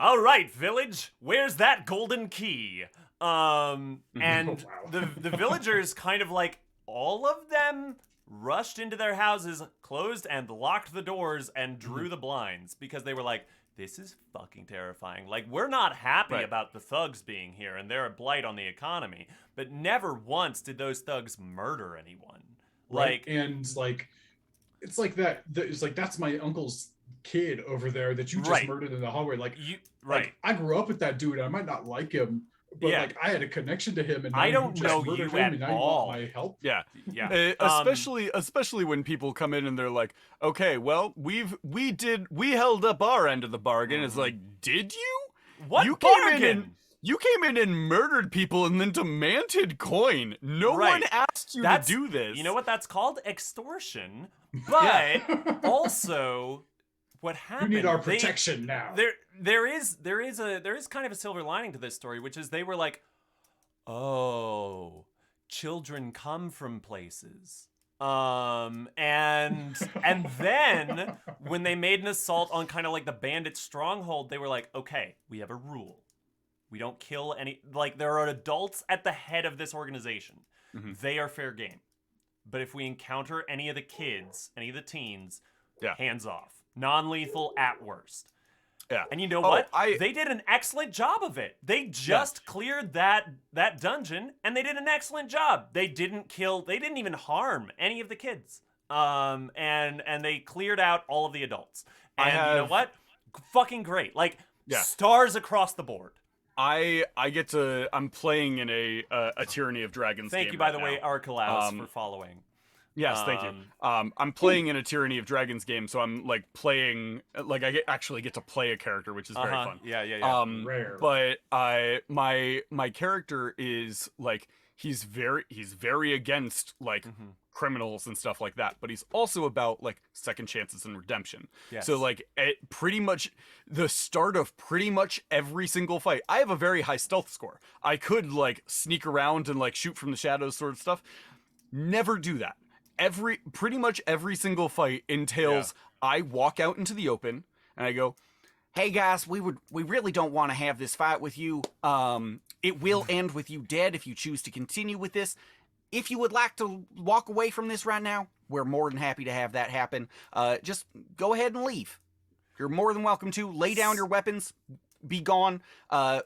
S1: all right, village, where's that golden key? And the villagers kind of like, all of them rushed into their houses, closed and locked the doors and drew the blinds because they were like, this is fucking terrifying. Like, we're not happy about the thugs being here and they're a blight on the economy, but never once did those thugs murder anyone.
S3: Right. And like, it's like that. It's like that's my uncle's kid over there that you just
S1: Right.
S3: murdered in the hallway. Like,
S1: You
S3: like I grew up with that dude. I might not like him, but
S1: Yeah.
S3: like I had a connection to him, and now
S1: I
S3: you
S1: don't
S3: just
S1: know
S3: murdered
S1: you
S3: him,
S1: at
S3: and now you
S1: all.
S3: want my help.
S2: Yeah.
S1: Yeah.
S2: Especially when people come in and they're like, okay, well, we held up our end of the bargain. It's like, did you?
S1: What
S2: You
S1: bargain?
S2: You came in and murdered people and then demanded coin. No
S1: Right.
S2: one asked you
S1: That's,
S2: to do this.
S1: You know what that's called? Extortion. But also, what
S3: You
S1: happened?
S3: need our protection now.
S1: There is kind of a silver lining to this story, which is they were like, oh, children come from places. And then when they made an assault on kind of like the bandit stronghold, they were like, okay, we have a rule. We don't kill any, like, there are adults at the head of this organization.
S2: Mm-hmm.
S1: They are fair game. But if we encounter any of the kids, any of the teens, hands off. Non-lethal at worst.
S2: Yeah.
S1: And you know what? They did an excellent job of it. They just cleared that dungeon, and they did an excellent job. They didn't even harm any of the kids. And they cleared out all of the adults. And you know what? Fucking great. Like, stars across the board.
S2: I'm playing in a Tyranny of Dragons game.
S1: Thank you, by the way, Archelaus, for following.
S2: Yes, thank you. I'm playing in a Tyranny of Dragons game, so I'm like playing, like I actually get to play a character, which is very fun.
S1: Yeah.
S3: Rare.
S2: But my character is like he's very against like criminals and stuff like that, but he's also about like second chances and redemption.
S1: Yes.
S2: So like at pretty much the start of pretty much every single fight, I have a very high stealth score. I could like sneak around and like shoot from the shadows sort of stuff. Never do that. Pretty much every single fight entails I walk out into the open and I go, hey guys, we really don't want to have this fight with you. It will end with you dead if you choose to continue with this. If you would like to walk away from this right now, we're more than happy to have that happen. Just go ahead and leave. You're more than welcome to. Lay down your weapons. Be gone.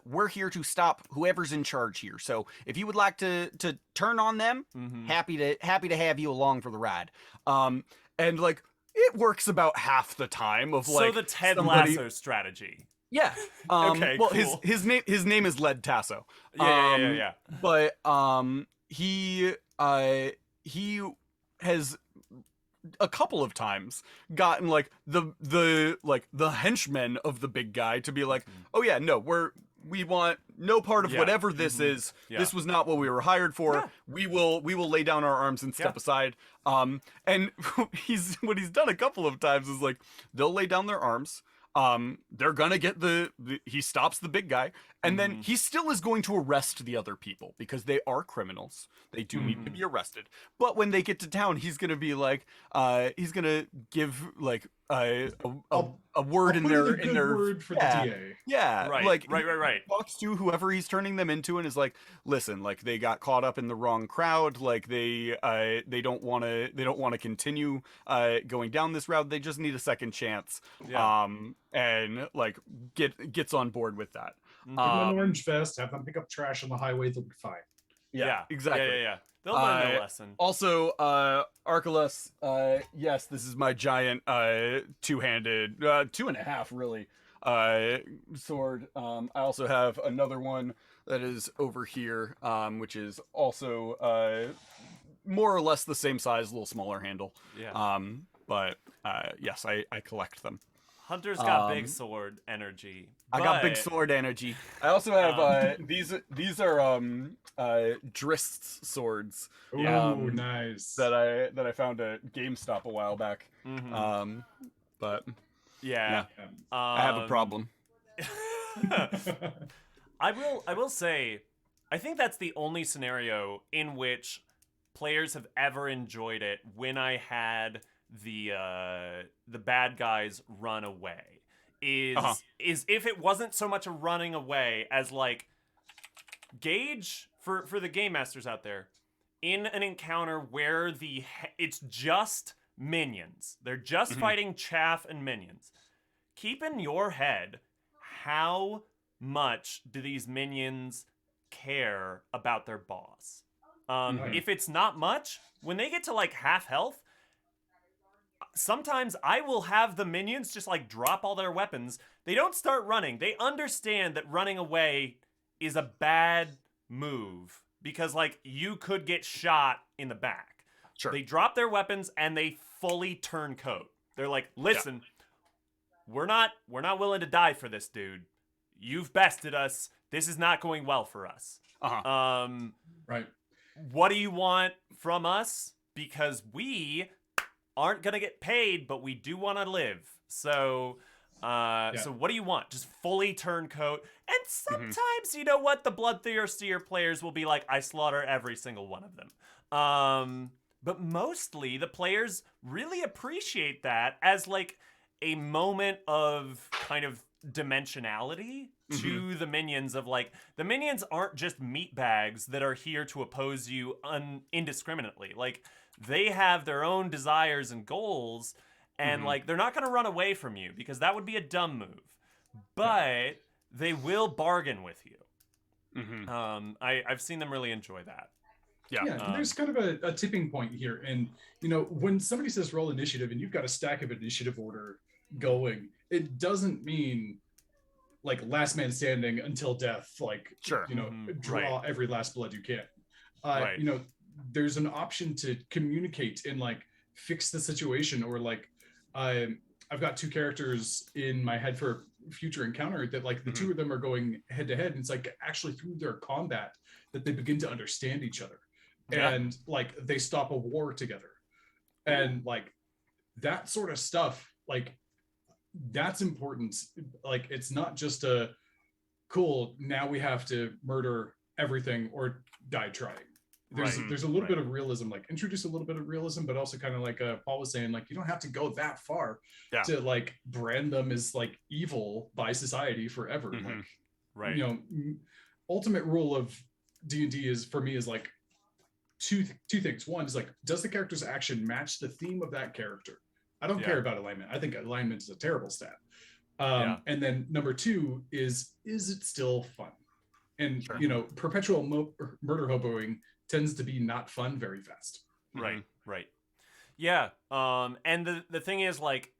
S2: We're here to stop whoever's in charge here. So if you would like to turn on them, happy to have you along for the ride. And like it works about half the time of like
S1: so the Ted Lasso strategy.
S2: Yeah.
S1: Okay.
S2: Well,
S1: cool.
S2: his name is Led Tasso.
S1: Yeah.
S2: But he has a couple of times gotten like the henchmen of the big guy to be like, oh yeah, no, we want no part of whatever this is. This was not what we were hired for.
S1: Yeah.
S2: We will lay down our arms and step aside. And what he's done a couple of times is like they'll lay down their arms. They're gonna get he stops the big guy, and then he still is going to arrest the other people because they are criminals. They do need to be arrested. But when they get to town, he's gonna be like, he's gonna give like a word in their
S3: word for the DA.
S2: Yeah,
S1: Right.
S2: Like
S1: Right.
S2: talks to whoever he's turning them into and is like, listen, like they got caught up in the wrong crowd. Like they don't want to continue going down this route. They just need a second chance.
S1: Yeah.
S3: Mm-hmm.
S2: And like gets on board with that.
S3: Give them an orange vest. Have them pick up trash on the highway. They'll be fine.
S1: Yeah.
S2: Exactly.
S1: Yeah. They'll learn the lesson.
S2: Also, Archelaus, yes, this is my giant two-handed, 2.5 really, sword. I also have another one that is over here, which is also more or less the same size, a little smaller handle.
S1: Yeah.
S2: But yes, I collect them.
S1: Hunter's got big sword energy.
S2: I got big sword energy. I also have these are Drist's swords.
S3: Ooh, nice.
S2: That I found at GameStop a while back. But
S1: Yeah.
S2: I have a problem.
S1: I will say, I think that's the only scenario in which players have ever enjoyed it when I had the bad guys run away. Is if it wasn't so much a running away as like gauge for the game masters out there in an encounter where it's just minions. They're just fighting chaff and minions. Keep in your head how much do these minions care about their boss. If it's not much, when they get to like half health, sometimes I will have the minions just like drop all their weapons. They don't start running. They understand that running away is a bad move because like you could get shot in the back.
S2: Sure.
S1: They drop their weapons and they fully turncoat. They're like, listen, we're not willing to die for this dude. You've bested us. This is not going well for us.
S3: Right.
S1: What do you want from us? Because we aren't gonna get paid, but we do want to live. So, so what do you want? Just fully turncoat. And sometimes, you know what? The bloodthirstier players will be like, I slaughter every single one of them. But mostly the players really appreciate that as like a moment of kind of dimensionality to the minions of like, the minions aren't just meat bags that are here to oppose you indiscriminately. Like, they have their own desires and goals, and like they're not going to run away from you because that would be a dumb move. But they will bargain with you. I've seen them really enjoy that.
S3: Yeah, and there's kind of a tipping point here. And, you know, when somebody says roll initiative and you've got a stack of initiative order going, it doesn't mean like last man standing until death, like, you know, draw every last blood you can. You know, there's an option to communicate and like fix the situation, or like I've got two characters in my head for a future encounter that like the two of them are going head to head, and it's like actually through their combat that they begin to understand each other. And like they stop a war together, and like that sort of stuff, like that's important. Like it's not just a cool, now we have to murder everything or die trying. There's a little bit of realism, like introduce a little bit of realism, but also kind of like Paul was saying, like you don't have to go that far to like brand them as like evil by society forever. Like, you know, ultimate rule of D&D is for me is like two things. One is like, does the character's action match the theme of that character? I don't care about alignment. I think alignment is a terrible stat. And then number two is it still fun? And you know, perpetual murder hoboing tends to be not fun very fast.
S1: Right. Yeah. And the thing is, like,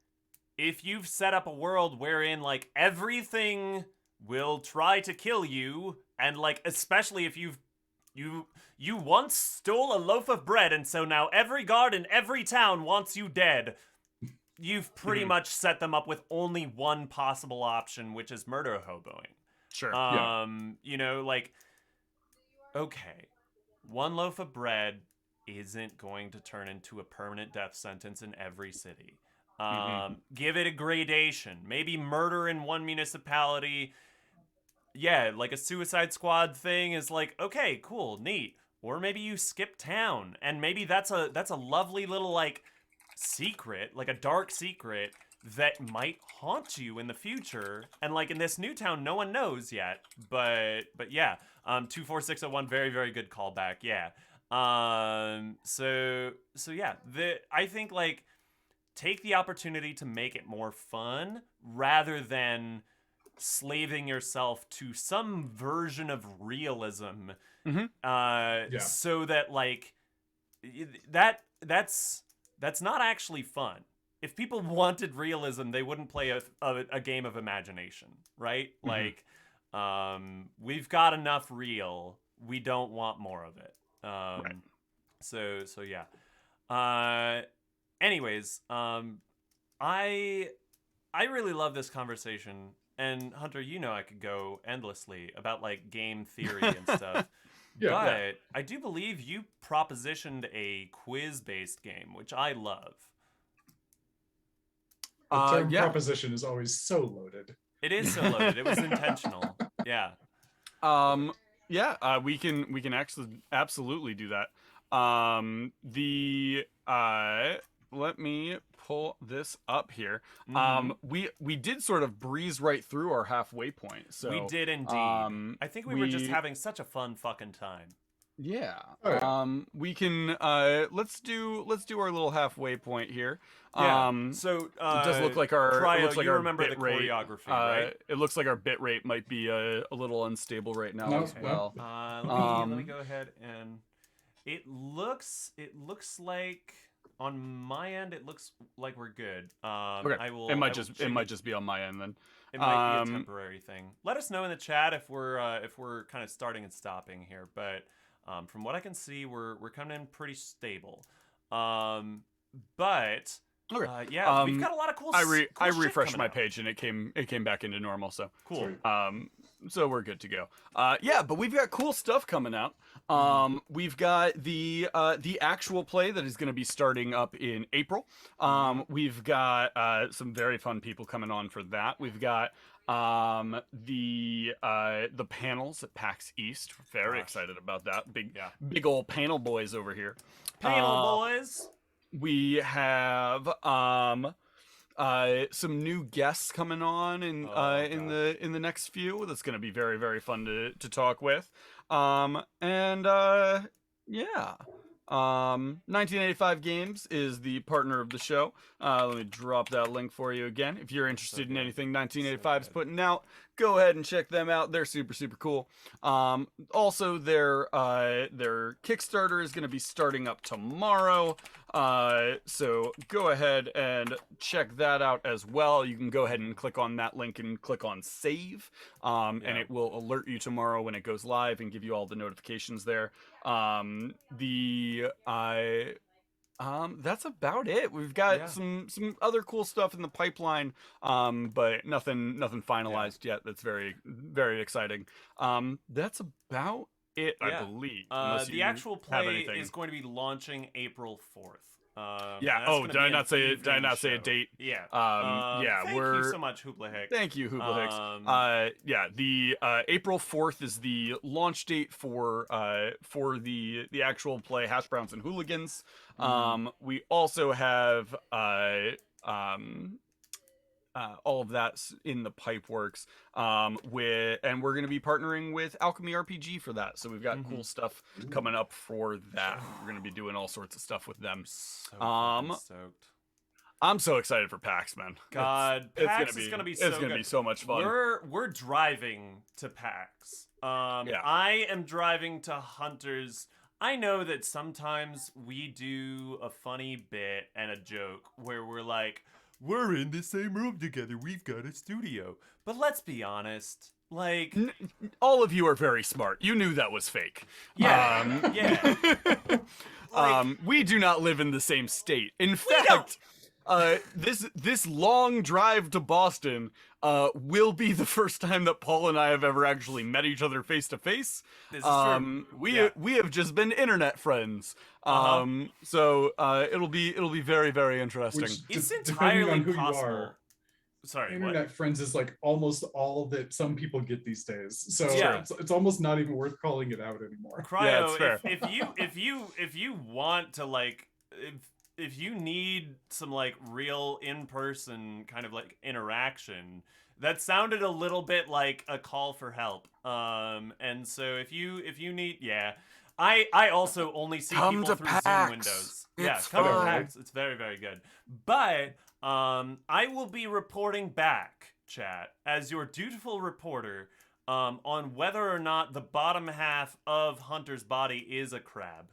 S1: if you've set up a world wherein like everything will try to kill you, and like especially if you once stole a loaf of bread, and so now every guard in every town wants you dead, you've pretty much set them up with only one possible option, which is murder hoboing. You know, like, okay, one loaf of bread isn't going to turn into a permanent death sentence in every city. Give it a gradation. Maybe murder in one municipality, like a Suicide Squad thing is like, okay, cool, neat. Or maybe you skip town, and maybe that's a lovely little like secret, like a dark secret that might haunt you in the future. And like in this new town, no one knows yet. But yeah, 24601, very very good callback. Yeah. So yeah, I think like take the opportunity to make it more fun rather than slaving yourself to some version of realism. So that like that's not actually fun. If people wanted realism, they wouldn't play a game of imagination, right? Like, we've got enough real. We don't want more of it. So yeah. Anyways, I really love this conversation. And Hunter, you know I could go endlessly about like game theory and stuff. But I do believe you propositioned a quiz-based game, which I love.
S3: The term proposition is always so loaded.
S1: It is so loaded. It was intentional. Yeah.
S2: We can actually absolutely do that. Let me pull this up here. We did sort of breeze right through our halfway point. So
S1: we did indeed. I think we were just having such a fun fucking time.
S2: Yeah. We can let's do our little halfway point here.
S1: So
S2: it does look like our
S1: Cryo,
S2: it looks like
S1: you
S2: our
S1: remember
S2: bit
S1: the
S2: rate,
S1: choreography, right?
S2: It looks like our bit rate might be a little unstable right now as well.
S1: Let me go ahead and it looks like On my end, it looks like we're good.
S2: Okay.
S1: I will.
S2: It might
S1: I will
S2: just
S1: check
S2: be on my end then.
S1: It might be a temporary thing. Let us know in the chat if we're kind of starting and stopping here. But from what I can see, we're coming in pretty stable. But
S2: Okay.
S1: yeah, we've got a lot of cool.
S2: I
S1: shit
S2: refreshed
S1: coming
S2: my
S1: out.
S2: page and it came back into normal. So
S1: Cool.
S3: Sweet.
S2: so we're good to go. Yeah, but we've got cool stuff coming out. We've got the actual play that is going to be starting up in April. We've got some very fun people coming on for that. We've got the panels at PAX East. Very excited about that. Big old panel boys over here.
S1: Panel boys.
S2: We have some new guests coming on in the next few. That's going to be very, very fun to talk with. Yeah. 1985 Games is the partner of the show. Let me drop that link for you again. If you're interested in anything 1985 is putting out, go ahead and check them out. They're super, super cool. Also, their Kickstarter is going to be starting up tomorrow. So go ahead and check that out as well. You can go ahead and click on that link and click on save. And it will alert you tomorrow when it goes live and give you all the notifications there. That's about it. We've got some other cool stuff in the pipeline, but nothing finalized yet. That's very, very exciting. That's about it, I believe.
S1: The actual play is going to be launching April 4th.
S2: Yeah. Oh, did I not say a date?
S1: Yeah.
S2: Thank
S1: you so much, Hoopla Hicks.
S2: Thank you, Hoopla Hicks. Yeah, the April 4th is the launch date for the actual play, Hash Browns and Hooligans. We also have all of that's in the pipe works. And we're going to be partnering with Alchemy RPG for that. So we've got cool stuff coming up for that. We're going to be doing all sorts of stuff with them.
S1: So stoked.
S2: I'm so excited for PAX, man.
S1: God, PAX is gonna be so
S2: It's gonna be so much fun.
S1: We're driving to PAX. I am driving to Hunters. I know that sometimes we do a funny bit and a joke where we're like, we're in the same room together. We've got a studio. But let's be honest. Like,
S2: all of you are very smart. You knew that was fake.
S1: Yeah. Yeah.
S2: We do not live in the same state. In fact, this long drive to Boston will be the first time that Paul and I have ever actually met each other face to face.
S1: This is true.
S2: We have just been internet friends. So it'll be very, very interesting.
S1: It's
S3: depending
S1: entirely
S3: on who
S1: possible.
S3: you are.
S1: Sorry,
S3: internet
S1: what?
S3: friends is like almost all that some people get these days. So
S1: Yeah.
S3: it's almost not even worth calling it out anymore.
S1: Cryo,
S2: it's fair.
S1: if you want to like if you need some like real in-person kind of like interaction, that sounded a little bit like a call for help. And so if you need, I also only see
S2: Come
S1: people
S2: to
S1: through Zoom
S2: PAX.
S1: windows.
S2: It's
S1: Come to
S2: fun.
S1: PAX. It's very, very good. But I will be reporting back, chat, as your dutiful reporter, on whether or not the bottom half of Hunter's body is a crab.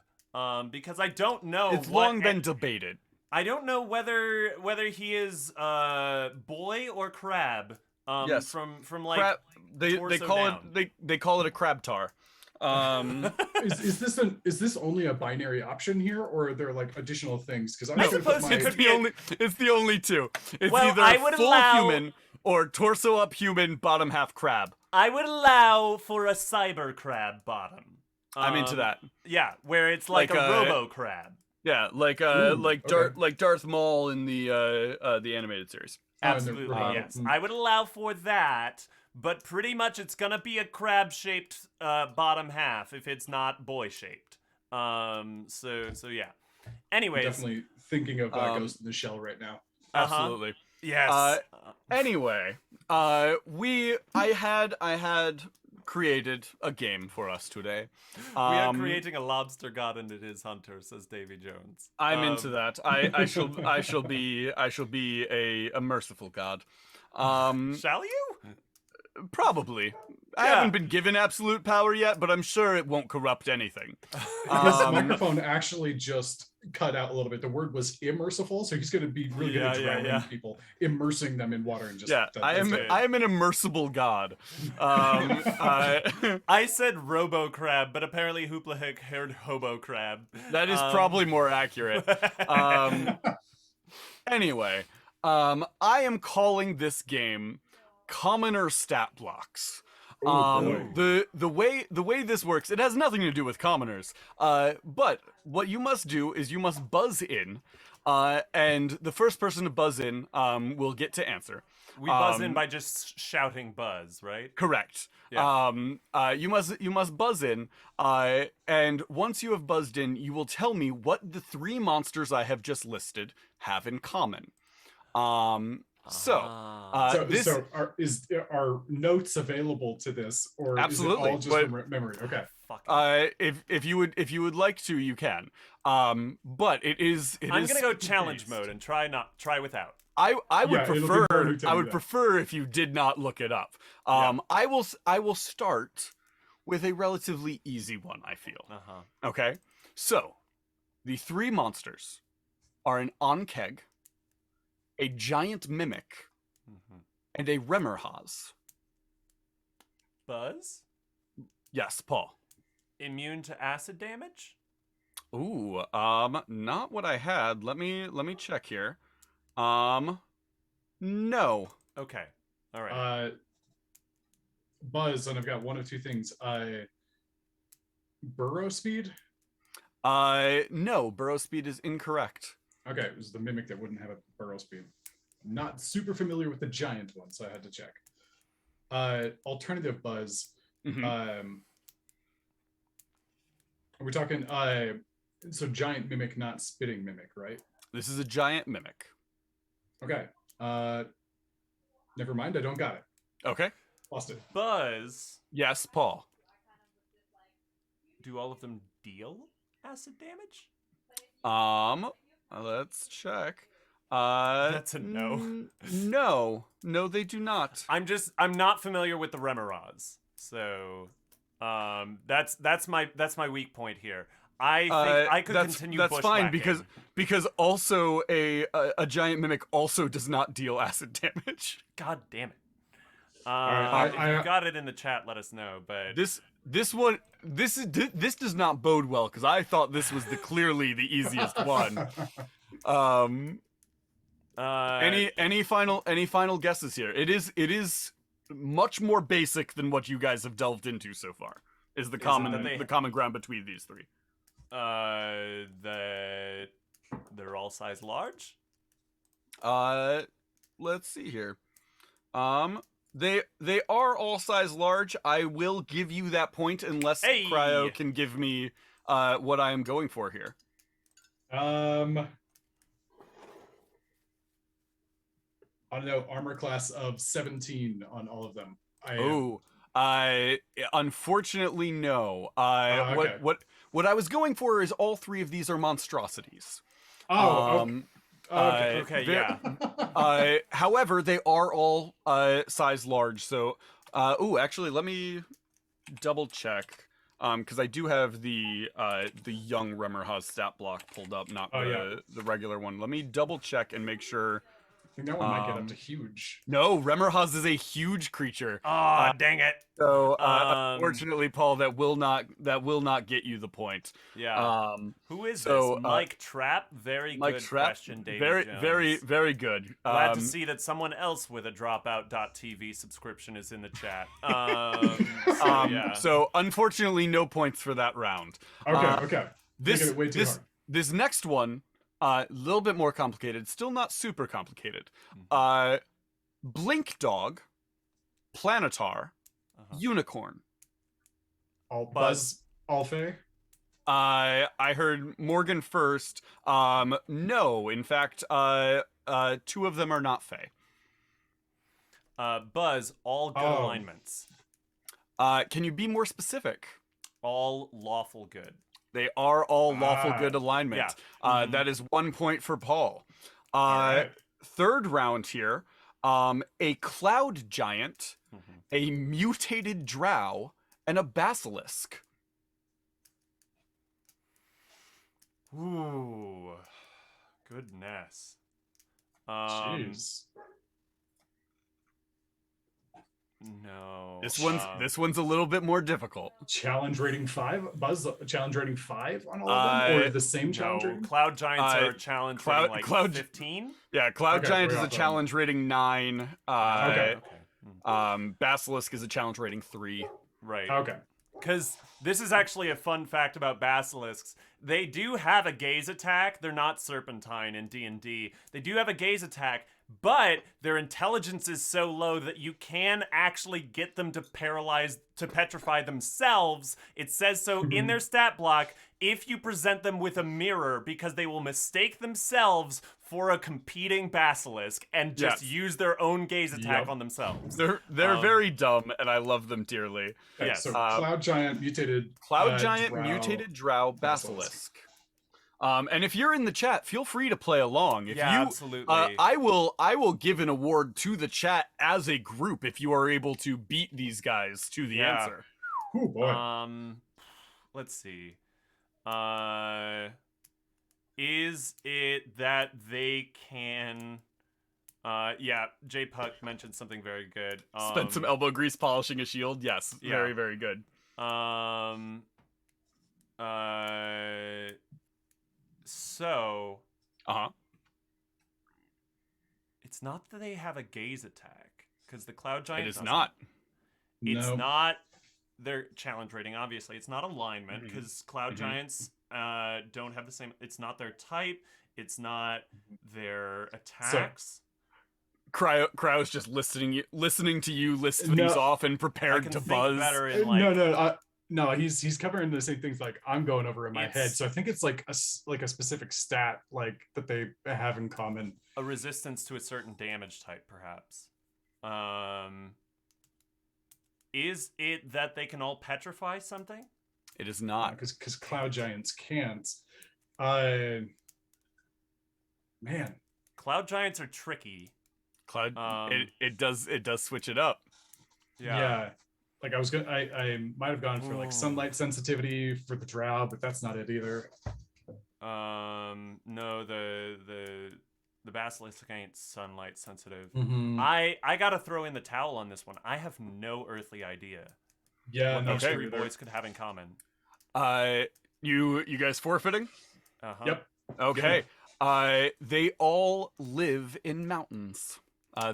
S1: Because I don't know.
S2: It's long been debated.
S1: I don't know whether he is boy or crab.
S2: Yes.
S1: From like
S2: Crab,
S1: torso
S2: they call it a crab tar.
S3: Is this only a binary option here, or are there like additional things? Because
S1: I suppose it could be
S2: It's the only two. It's
S1: Well,
S2: either
S1: I would
S2: full
S1: allow-
S2: human or torso up human, bottom half crab.
S1: I would allow for a cyber crab bottom.
S2: I'm into that.
S1: Yeah, where it's like
S2: Like
S1: a
S2: a-
S1: robo crab.
S2: Yeah, like
S3: okay.
S2: like Darth Maul in the animated series.
S1: Absolutely, yes. I would allow for that, but pretty much it's gonna be a crab-shaped bottom half if it's not boy-shaped. So yeah. Anyways,
S3: definitely thinking of Ghost in the Shell right now.
S2: Absolutely.
S1: yes.
S2: Anyway, I had created a game for us today.
S1: We are creating a lobster god and it is Hunter, says Davy Jones.
S2: I'm into that. I shall be a merciful god.
S1: Shall you?
S2: Probably. I haven't been given absolute power yet, but I'm sure it won't corrupt anything.
S3: His microphone actually just cut out a little bit. The word was immersible, so he's going to be really good at drowning people, immersing them in water, and just
S2: I am an immersible god.
S1: I said Robo Crab, but apparently Hoopla Hick heard Hobo Crab.
S2: That is probably more accurate. Anyway, I am calling this game Commoner Stat Blocks. The way this works, it has nothing to do with commoners. But what you must do is you must buzz in, and the first person to buzz in will get to answer.
S1: We buzz in by just shouting buzz, right?
S2: Correct.
S1: Yeah.
S2: You must buzz in, and once you have buzzed in, you will tell me what the 3 monsters I have just listed have in common.
S3: Are notes available to this, or
S2: absolutely.
S3: is it all just from memory? Okay.
S2: If you would like to, you can. But I'm
S1: gonna go challenge mode and try without.
S2: I would prefer if you did not look it up. I will start with a relatively easy one, I feel. Okay. So, the 3 monsters are an Onkeg, a giant mimic, and a Remmerhaz.
S1: Buzz?
S2: Yes, Paul.
S1: Immune to acid damage?
S2: Ooh, not what I had. Let me check here. No.
S1: Okay. All right.
S3: Buzz, and I've got one of 2 things. Burrow speed?
S2: No, burrow speed is incorrect.
S3: Okay, it was the mimic that wouldn't have a burrow speed. Not super familiar with the giant one, so I had to check. Alternative Buzz. Are we talking so giant mimic, not spitting mimic, right?
S2: This is a giant mimic.
S3: Okay. Never mind, I don't got it.
S2: Okay.
S3: Lost it.
S1: Buzz.
S2: Yes, Paul.
S1: Do all of them deal acid damage?
S2: Let's check.
S1: That's a no.
S2: No, they do not.
S1: I'm not familiar with the Remmerhaz, so that's my weak point here. I think I could continue.
S2: That's fine
S1: bushwhacking.
S2: because also a giant mimic also does not deal acid damage.
S1: God damn it.
S3: Right,
S1: if you got it in the chat, let us know. But
S2: this does not bode well, because I thought this was clearly the easiest one. Any final guesses here? It is much more basic than what you guys have delved into so far. Is the common ground between these 3?
S1: That they're all size large.
S2: Let's see here. They are all size large. I will give you that point unless Cryo can give me what I am going for here.
S3: I don't know, armor class of 17 on all of them.
S2: Unfortunately, no.
S3: Okay.
S2: What I was going for is all 3 of these are monstrosities.
S3: Okay.
S2: However, they are all size large. So, actually, let me double check. Because I do have the young Remmerhaz stat block pulled up, not the regular one. Let me double check and make sure.
S3: I think that one might get up to huge.
S2: No, Remmerhaz is a huge creature.
S1: Oh, dang it!
S2: So unfortunately, Paul, that will not get you the point.
S1: Yeah. Who is this? Mike Trapp. Very
S2: Mike
S1: good
S2: Trapp,
S1: question, David
S2: very,
S1: Jones.
S2: very good.
S1: Glad to see that someone else with a Dropout.tv subscription is in the chat.
S2: So unfortunately, no points for that round.
S3: Okay.
S2: This
S3: this
S2: next one. A little bit more complicated, still not super complicated. Blink Dog, Planetar, Unicorn.
S3: All Buzz, all Fey?
S2: I heard Morgan first. No, in fact, 2 of them are not Fey.
S1: Buzz, all good alignments.
S2: Can you be more specific?
S1: All lawful good.
S2: They are all lawful good alignment.
S1: Yeah.
S2: That is 1 point for Paul.
S3: Right.
S2: Third round here. A cloud giant,
S1: Mhm.
S2: a mutated drow, and a basilisk.
S1: Ooh, goodness.
S3: Jeez.
S1: No.
S2: This one's a little bit more difficult.
S3: Challenge rating 5? Buzz, challenge rating 5 on all of them? Or the same challenge
S1: No,
S3: rating?
S1: Cloud Giants are a challenge rating like
S2: Cloud-
S1: 15?
S2: Yeah, cloud
S3: Okay,
S2: giant
S3: way
S2: is a
S3: off then.
S2: challenge rating 9.
S3: Okay.
S2: Basilisk is a challenge rating 3.
S1: Right.
S3: Okay.
S1: Because this is actually a fun fact about basilisks. They do have a gaze attack. They're not serpentine in D&D. They do have a gaze attack, but their intelligence is so low that you can actually get them to petrify themselves. It says so in their stat block if you present them with a mirror, because they will mistake themselves for a competing basilisk and just
S2: Yes.
S1: use their own gaze attack
S3: Yep.
S1: on themselves.
S2: They're very dumb, and I love them dearly.
S3: Okay,
S1: Yes.
S3: so cloud giant mutated.
S2: Cloud giant,
S3: drow.
S2: mutated drow, basilisk. And if you're in the chat, feel free to play along. If
S1: Yeah,
S2: you,
S1: absolutely.
S2: I will give an award to the chat as a group if you are able to beat these guys to the
S1: Yeah.
S2: answer.
S3: Oh boy.
S1: Let's see. Is it that they can? Yeah, J Puck mentioned something very good.
S2: Spent some elbow grease polishing a shield. Yes,
S1: Yeah.
S2: very, very good.
S1: So
S2: Uh-huh.
S1: it's not that they have a gaze attack, because the Cloud Giant
S2: It is
S1: doesn't.
S2: not.
S1: It's
S3: No.
S1: not their challenge rating, obviously. It's not alignment,
S2: Mhm.
S1: because Cloud
S2: Mhm.
S1: Giants don't have the same. It's not their type. It's not their attacks.
S2: Cryo's just listening to you list
S3: No.
S2: these off and
S1: I
S2: prepared
S1: can
S2: to
S1: think
S2: buzz.
S1: better in like
S3: No, he's covering the same things like I'm going over in my head.
S1: It's-
S3: So I think it's like a specific stat like that they have in common.
S1: a resistance to a certain damage type, perhaps. Is it that they can all petrify something?
S2: It is not.
S3: Because cloud giants can't. Man.
S1: Cloud Giants are tricky.
S2: Cloud.
S1: Um,
S2: It does switch it up.
S3: Yeah. Like I might have gone for like
S1: Ooh.
S3: sunlight sensitivity for the drow, but that's not it either.
S1: No, the basilisk ain't sunlight sensitive.
S3: Mm-hmm.
S1: I gotta throw in the towel on this one. I have no earthly idea
S3: Yeah,
S1: what
S3: no,
S1: those
S2: okay.
S1: three
S3: either.
S1: boys could have in common.
S2: You guys forfeiting?
S1: Uh-huh.
S3: Yep.
S2: Okay. They all live in mountains.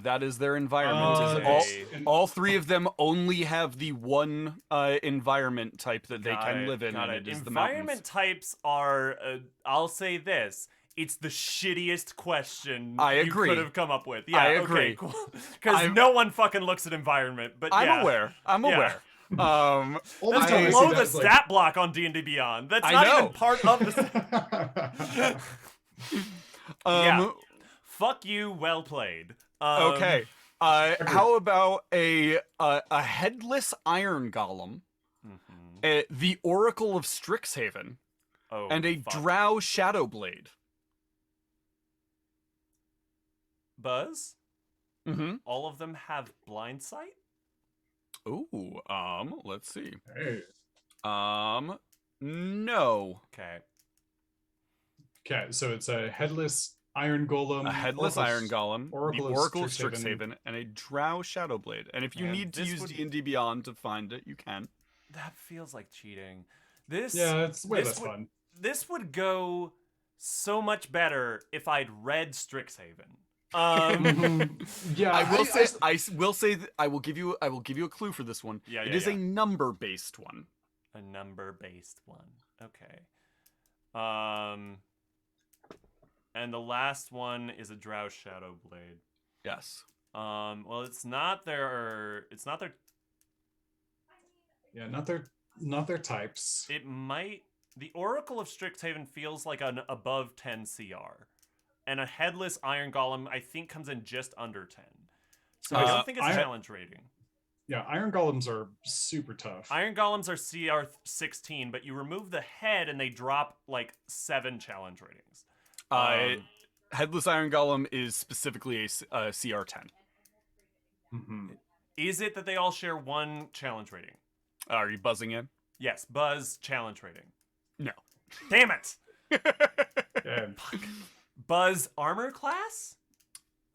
S2: That is their environment.
S1: Okay.
S2: All three of them only have the one environment type that they
S1: Got
S2: can
S1: it,
S2: live in,
S1: got
S2: and it is the
S1: Environment
S2: mountains.
S1: types are, I'll say this. It's the shittiest question
S2: I agree.
S1: you could have come up with. Yeah,
S2: I
S1: okay,
S2: agree.
S1: cool. Because
S2: I'm-
S1: no one fucking looks at environment, but yeah.
S2: I'm aware.
S1: Yeah.
S2: aware.
S3: All
S1: That's
S3: the time I see
S1: below
S3: that
S1: the
S3: is, like-
S1: stat block on D&D Beyond. That's
S2: I
S1: not
S2: know.
S1: even part of the... Yeah. Fuck you, well played.
S2: Okay. How about a headless iron golem,
S1: Mhm.
S2: the Oracle of Strixhaven,
S1: Oh,
S2: and a
S1: fuck.
S2: Drow Shadowblade?
S1: Buzz?
S2: Mm-hmm.
S1: All of them have blind sight?
S2: Ooh, let's see.
S3: Hey.
S2: No.
S1: Okay.
S3: Okay, so it's a headless iron golem.
S2: A headless iron golem,
S3: Oracle
S2: the
S3: of
S2: Oracle of
S3: Strixhaven.
S2: Strixhaven, and a Drow Shadowblade. And if you
S1: Man,
S2: need to
S1: this
S2: use
S1: would-
S2: D&D Beyond to find it, you can.
S1: That feels like cheating. This
S3: Yeah, it's way
S1: this
S3: less
S1: would-
S3: fun.
S1: This would go so much better if I'd read Strixhaven.
S3: Yeah,
S2: I will give you a clue for this one.
S1: Yeah,
S2: It
S1: yeah,
S2: is
S1: yeah.
S2: a number-based one.
S1: A number-based one. Okay. And the last one is a Drow Shadowblade.
S2: Yes.
S1: Well, it's not their.
S3: Yeah, not their types.
S1: It might. The Oracle of Strixhaven feels like an above 10 CR, and a headless Iron Golem I think comes in just under 10. So I don't think it's challenge rating.
S3: Yeah, iron golems are super tough.
S1: Iron Golems are CR 16, but you remove the head and they drop like 7 challenge ratings.
S2: Headless Iron Golem is specifically a CR10.
S3: Mhm.
S1: Is it that they all share one challenge rating?
S2: Are you buzzing in?
S1: Yes, Buzz challenge rating.
S2: No.
S1: Damn it!
S3: Yeah.
S1: Buzz armor class?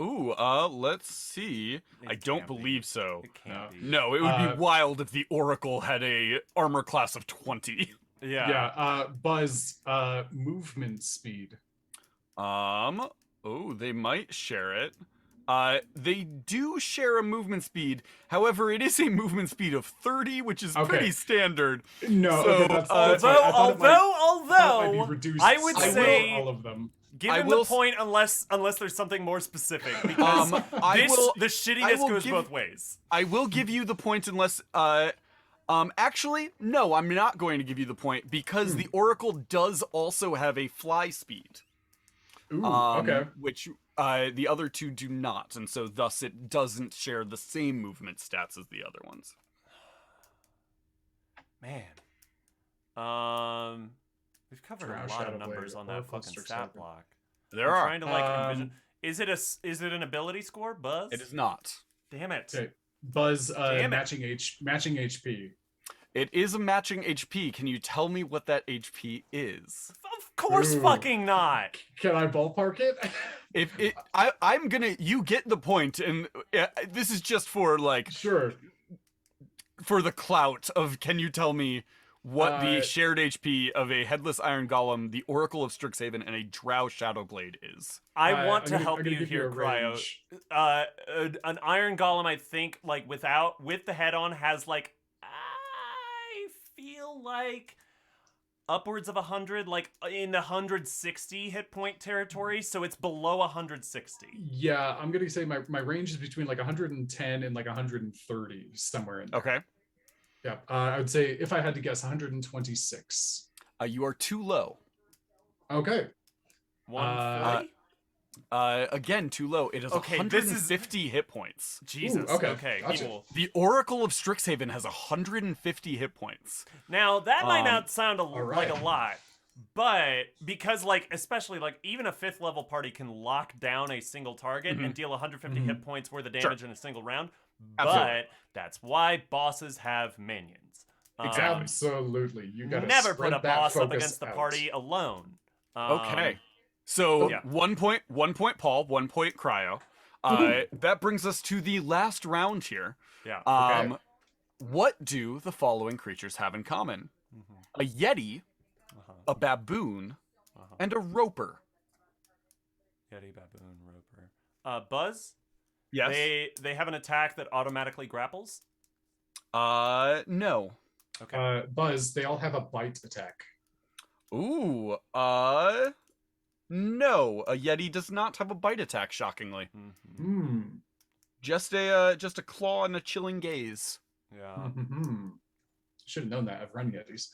S2: Ooh, let's see. I don't
S1: can't be.
S2: believe so.
S1: It can't be.
S2: No, it would be wild if the Oracle had a armor class of 20.
S1: Yeah.
S3: Buzz, movement speed.
S2: Oh, they might share it. They do share a movement speed. However, it is a movement speed of 30, which is pretty standard.
S3: No,
S2: So,
S3: okay, that's fine. I thought it might be reduced
S1: I would
S3: somewhat
S1: say
S3: all of them.
S1: give him the point unless there's something more specific because the shittiness goes both ways.
S2: I will give you the point unless actually no, I'm not going to give you the point because the Oracle does also have a fly speed.
S3: Ooh, okay.
S2: Which the other two do not, and so thus it doesn't share the same movement stats as the other ones.
S1: Man. We've covered
S3: Drow,
S1: a lot
S3: Shadow
S1: of numbers
S3: Blade,
S1: on that
S3: Oracle,
S1: fucking
S3: Strix
S1: stat
S3: Haven.
S1: block.
S2: There
S1: I'm
S2: are.
S1: trying to envision. Is it an ability score, Buzz?
S2: It is not.
S1: Damn it.
S3: Okay. Buzz,
S1: Damn it.
S3: matching HP.
S2: It is a matching HP. Can you tell me what that HP is?
S1: Of course
S3: Ooh.
S1: fucking not.
S3: Can I ballpark it?
S2: I'm gonna, you get the point, and this is just for
S3: Sure.
S2: for the clout of, can you tell me what the shared HP of a Headless Iron Golem, the Oracle of Strixhaven, and a Drow Shadowblade is?
S1: I want to
S3: I'm
S1: help
S3: gonna
S1: you
S3: give
S1: here,
S3: a
S1: Cryo.
S3: range.
S1: An Iron Golem, I think, with the head on, has I feel like upwards of 100, in the 160 hit point territory, so it's below 160.
S3: Yeah, I'm gonna say my range is between 110 and 130, somewhere in there.
S2: Okay.
S3: Yeah, I would say if I had to guess, 126.
S2: You are too low.
S3: Okay.
S1: 140?
S2: Again, too low. It is
S1: Okay,
S2: 150 hit points.
S1: Jesus.
S3: Ooh, okay,
S1: Okay,
S3: gotcha.
S1: cool.
S2: The Oracle of Strixhaven has 150 hit points.
S1: Now, that might not sound
S3: right.
S1: like a lot, but because, especially, even a 5th level party can lock down a single target and deal 150 hit points worth of damage in a single round,
S2: Absolutely.
S1: but that's why bosses have minions.
S3: Absolutely. You gotta
S1: Never put
S3: spread
S1: a
S3: that
S1: boss up
S3: focus
S1: against the
S3: out.
S1: party alone.
S2: Okay. So,
S1: yeah.
S2: 1 point, Paul, 1 point, Cryo. That brings us to the last round here.
S1: Yeah.
S3: Okay.
S2: What do the following creatures have in common? A Yeti, a baboon, and a roper.
S1: Yeti, baboon, roper. Buzz?
S2: Yes.
S1: They have an attack that automatically grapples?
S2: No.
S1: Okay.
S3: Buzz, they all have a bite attack.
S2: Ooh, no. A Yeti does not have a bite attack, shockingly. Just a claw and a chilling gaze.
S1: Yeah.
S3: Should have known that. I've run Yetis.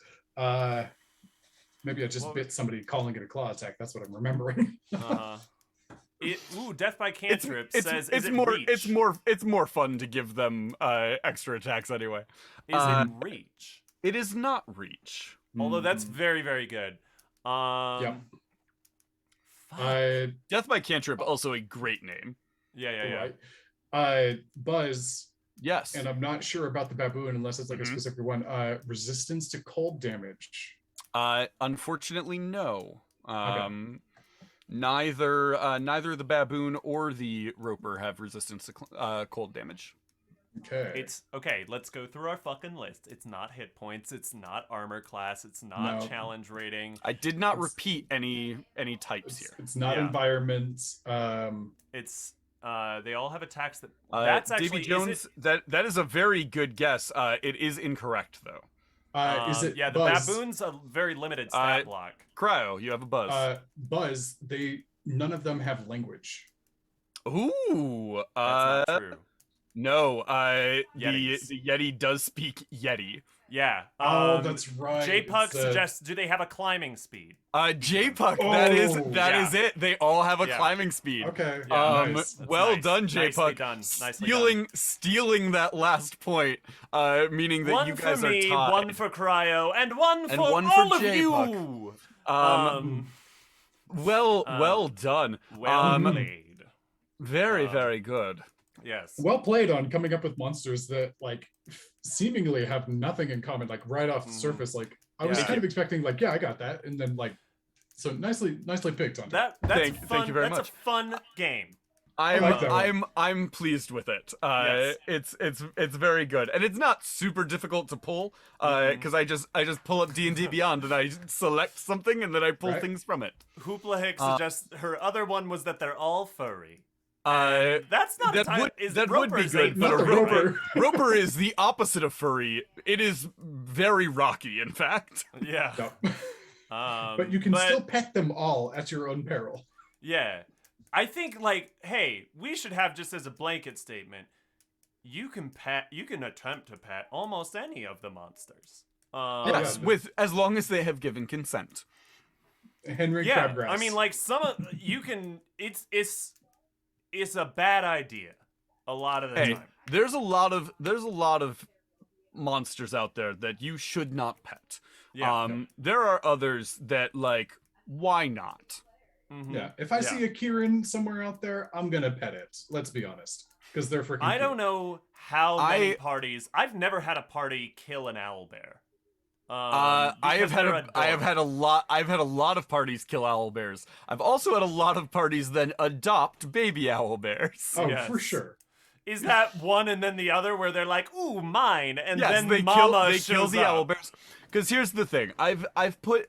S3: Maybe I just bit somebody calling it a claw attack. That's what I'm remembering.
S1: Death by Cantrip says
S2: it's more fun to give them extra attacks anyway.
S1: Is it reach?
S2: It is not reach.
S1: Although that's very, very good.
S3: Yep.
S2: Death by Cantrip, also a great name.
S1: Yeah.
S3: Right. Buzz.
S2: Yes.
S3: And I'm not sure about the baboon unless it's a specific one. Resistance to cold damage.
S2: Unfortunately, no.
S3: Okay.
S2: Neither the baboon or the roper have resistance to cold damage.
S3: Okay.
S1: Let's go through our fucking list. It's not hit points. It's not armor class. It's not challenge rating.
S2: I did not repeat any types here.
S3: It's not environment.
S1: It's they all have attacks that. That's actually
S2: Davy Jones. That is a very good guess. It is incorrect though.
S3: Is it?
S1: Yeah, the
S3: Buzz?
S1: baboon's a very limited stat block.
S2: Cryo, you have a buzz.
S3: Buzz. None of them have language.
S2: Ooh.
S1: That's not true.
S2: No, the
S1: Yetis.
S2: Yeti does speak Yeti.
S1: Yeah.
S3: That's right.
S1: J-Puck suggests, do they have a climbing speed?
S2: J-Puck, that is it. They all have a climbing speed.
S3: Okay.
S1: Yeah, nice.
S2: Well
S1: nice.
S2: done, J-Puck.
S1: Nicely done.
S2: Stealing that last point, meaning that
S1: one
S2: you guys
S1: for me,
S2: are tied.
S1: one for Cryo, and one for
S2: one
S1: all
S2: for
S1: of
S2: J-Puck.
S1: you.
S2: Well done.
S1: Well played.
S2: Very good.
S1: Yes.
S3: Well played on coming up with monsters that like seemingly have nothing in common, like right off the surface. Like I was
S1: Yeah.
S3: kind of expecting like, yeah, I got that. And then like, so nicely picked on
S1: That's
S2: Thank
S1: fun.
S2: you very
S1: That's
S2: much.
S1: a fun game.
S3: like that one.
S2: I'm pleased with it.
S1: Yes.
S2: It's very good, and it's not super difficult to pull. Because I just pull up D&D Beyond and I select something and then I pull
S3: Right.
S2: things from it.
S1: Hoopla Hick suggests her other one was that they're all furry.
S2: Uh,
S1: That's not
S2: that
S1: a time.
S2: would
S1: Is
S2: that would be
S1: Roper's
S2: good,
S1: ain't
S2: but
S3: Not
S2: a
S3: the
S1: furry,
S3: Roper.
S1: right?
S2: Roper is the opposite of furry. It is very rocky, in fact.
S1: Yeah.
S3: No.
S1: Um,
S3: But you can still pet them all at your own peril.
S1: Yeah. I think like, hey, we should have just as a blanket statement. You can attempt to pet almost any of the monsters.
S2: Yes,
S3: yeah.
S2: with as long as they have given consent.
S3: Henry
S1: Yeah,
S3: Crabgrass.
S1: I mean, like some of you can. It's a bad idea a lot of the
S2: Hey,
S1: time.
S2: there's a lot of monsters out there that you should not pet.
S1: Yeah.
S2: There are others that like, why not?
S1: Mhm.
S3: yeah. If I see a Kieran somewhere out there, I'm gonna pet it. Let's be honest, because they're freaking.
S1: I don't
S3: cute.
S1: know how many parties. I've never had a party kill an owlbear.
S2: I have had a lot. I've had a lot of parties kill owlbears. I've also had a lot of parties then adopt baby owlbears.
S3: Oh,
S1: Yes.
S3: for sure.
S1: Is that one and then the other where they're like, "Ooh, mine," and
S2: Yes,
S1: then
S2: they
S1: Mama
S2: kill
S1: shows
S2: the
S1: up.
S2: owlbears. Because here's the thing, I've put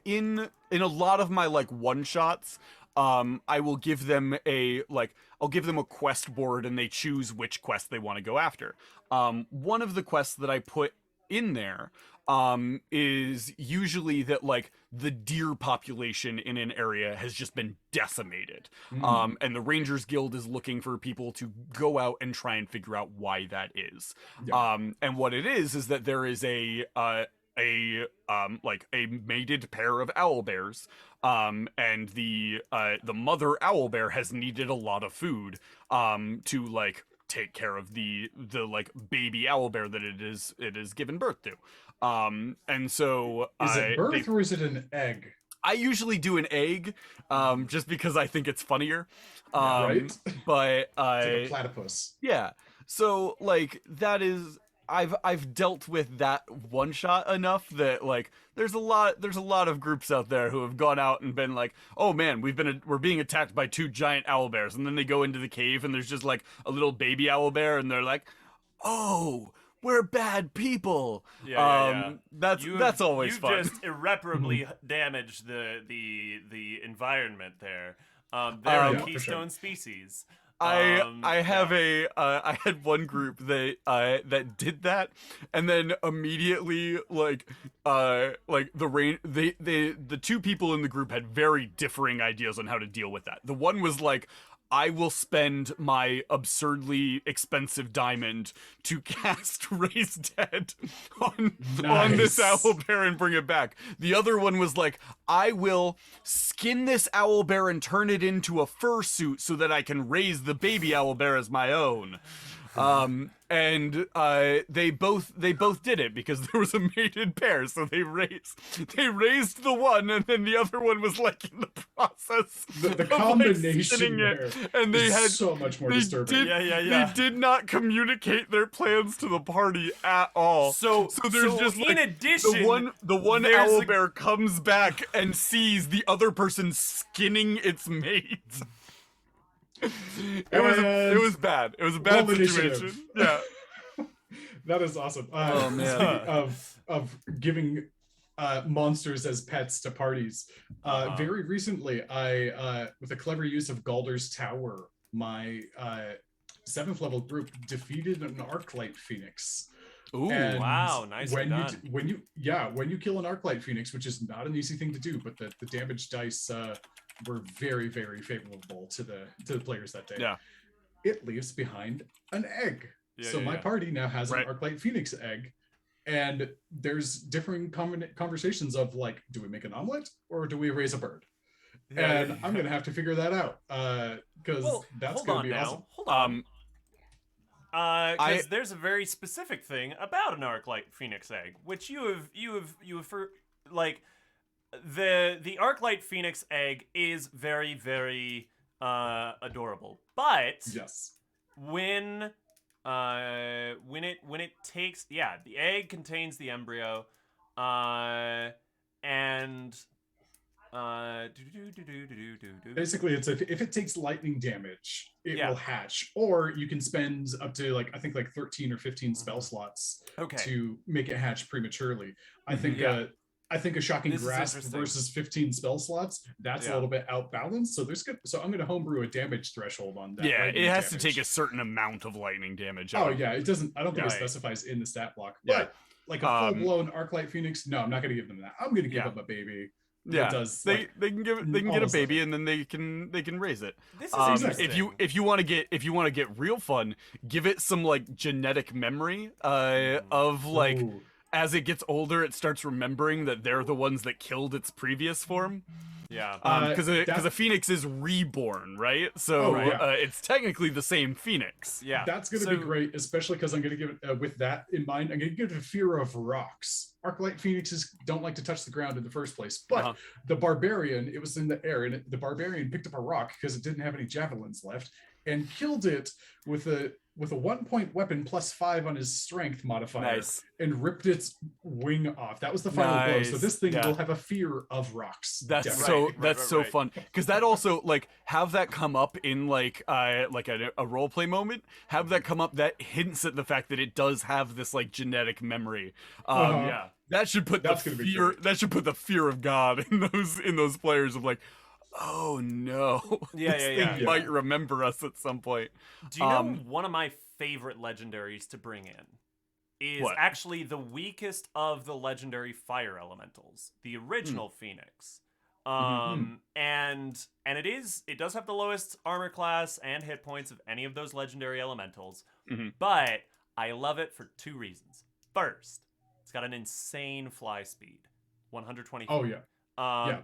S2: in a lot of my like one shots. I will give them I'll give them a quest board and they choose which quest they want to go after. One of the quests that I put in there is usually that like the deer population in an area has just been decimated. And the Rangers Guild is looking for people to go out and try and figure out why that is.
S3: Yeah.
S2: And what it is that there is a mated pair of owlbears, and the mother owlbear has needed a lot of food to like take care of the like baby owlbear that it is given birth to. And so
S3: Is it birth or is it an egg?
S2: I usually do an egg, just because I think it's funnier.
S3: Right?
S2: But
S3: It's like a platypus.
S2: yeah. So like that is I've dealt with that one shot enough that like there's a lot of groups out there who have gone out and been like, oh man, we're being attacked by two giant owlbears, and then they go into the cave and there's just like a little baby owlbear and they're like, oh, we're bad people.
S1: Yeah.
S2: That's always fun.
S1: You just irreparably damaged the environment there. They're a
S3: yeah, for
S1: keystone
S3: sure.
S1: species.
S2: I had one group that did that, and then immediately the two people in the group had very differing ideas on how to deal with that. The one was like, I will spend my absurdly expensive diamond to cast Raise Dead on this
S3: Nice.
S2: owlbear and bring it back. The other one was like, I will skin this owlbear and turn it into a fursuit so that I can raise the baby owlbear as my own. And they both did it because there was a mated pair, so they raised the one, and then the other one was like in the process
S3: The
S2: of,
S3: combination
S2: like, skinning
S3: there
S2: it, and they
S3: is
S2: had
S3: so much more
S2: they
S3: disturbing.
S2: did,
S1: Yeah.
S2: They did not communicate their plans to the party at all.
S1: So
S2: there's just
S1: in
S2: like
S1: addition,
S2: the one
S1: there's a-
S2: owlbear comes back and sees the other person skinning its mate. It was bad. It was a bad
S3: Well,
S2: situation.
S3: initiative.
S2: Yeah.
S3: That is awesome.
S2: Oh, man.
S3: Speaking of giving monsters as pets to parties, very recently, I with a clever use of Galder's Tower, my 7th level group defeated an Arclight Phoenix.
S2: Ooh.
S3: And
S1: wow, nicely done.
S3: when you kill an Arclight Phoenix, which is not an easy thing to do, but the damage dice were very, very favorable to the players that day.
S2: Yeah.
S3: It leaves behind an egg.
S1: Yeah,
S3: So
S1: yeah,
S3: my
S1: yeah.
S3: party now has
S2: Right.
S3: an Arclight Phoenix egg, and there's differing conversations of like, do we make an omelet or do we raise a bird? And I'm gonna have to figure that out because
S1: Well,
S3: that's
S1: hold
S3: gonna
S1: on
S3: be
S1: now.
S3: awesome.
S1: Hold on. Because
S2: I-
S1: there's a very specific thing about an Arclight Phoenix egg, which you have for like the Arclight Phoenix egg is very, very adorable, but
S3: Yes.
S1: when it takes, yeah, the egg contains the embryo, and
S3: Basically, it's if it takes lightning damage, it
S1: yeah.
S3: will hatch, or you can spend up to like I think like 13 or 15 spell slots
S1: Okay.
S3: to make it hatch prematurely. I think
S1: Yeah.
S3: I think a shocking
S1: This is
S3: grasp
S1: interesting.
S3: versus 15 spell slots, that's a
S1: Yeah.
S3: little bit outbalanced. So there's good. So I'm going to homebrew a damage threshold on that.
S2: Yeah,
S3: lightning
S2: it has to
S3: damage.
S2: take a certain amount of lightning damage.
S3: Oh yeah, it doesn't. I don't think it
S2: Right.
S3: specifies in the stat block,
S2: Yeah.
S3: but like a full blown Arclight Phoenix, no, I'm not going to give them that. I'm going to give
S1: Yeah.
S3: them a baby.
S2: Yeah,
S3: That does
S2: they
S3: like
S2: they can get a
S3: almost
S2: baby
S3: nothing.
S2: and then they can raise it.
S1: This is
S3: Exactly.
S1: interesting.
S2: If you want to get real fun, give it some like genetic memory of like
S3: Ooh.
S2: as it gets older, it starts remembering that they're the ones that killed its previous form.
S1: Yeah.
S2: Because a phoenix is reborn, right? So
S3: Oh, yeah.
S2: it's technically the same phoenix.
S1: Yeah.
S3: That's going to be great, especially because I'm going to give it, with that in mind, I'm going to give it a fear of rocks. Arclight Phoenixes don't like to touch the ground in the first place, but the Barbarian, it was in the air, and the Barbarian picked up a rock because it didn't have any javelins left and killed it with a 1-point weapon +5 on his strength modifier and ripped its wing off. That was the final blow. So this thing will have a fear of rocks.
S2: That's
S3: definitely.
S2: so fun because that also like have that come up in like a role play moment. Have that come up that hints at the fact that it does have this like genetic memory.
S1: Yeah.
S2: That should put the fear. That should put the fear of God in those players of like, oh no, this thing might remember us at some point.
S1: Do you know one of my favorite legendaries to bring in is actually the weakest of the legendary fire elementals, the original Phoenix. And it does have the lowest armor class and hit points of any of those legendary elementals, but I love it for two reasons. First, it's got an insane fly speed, 120 feet.
S3: Oh yeah.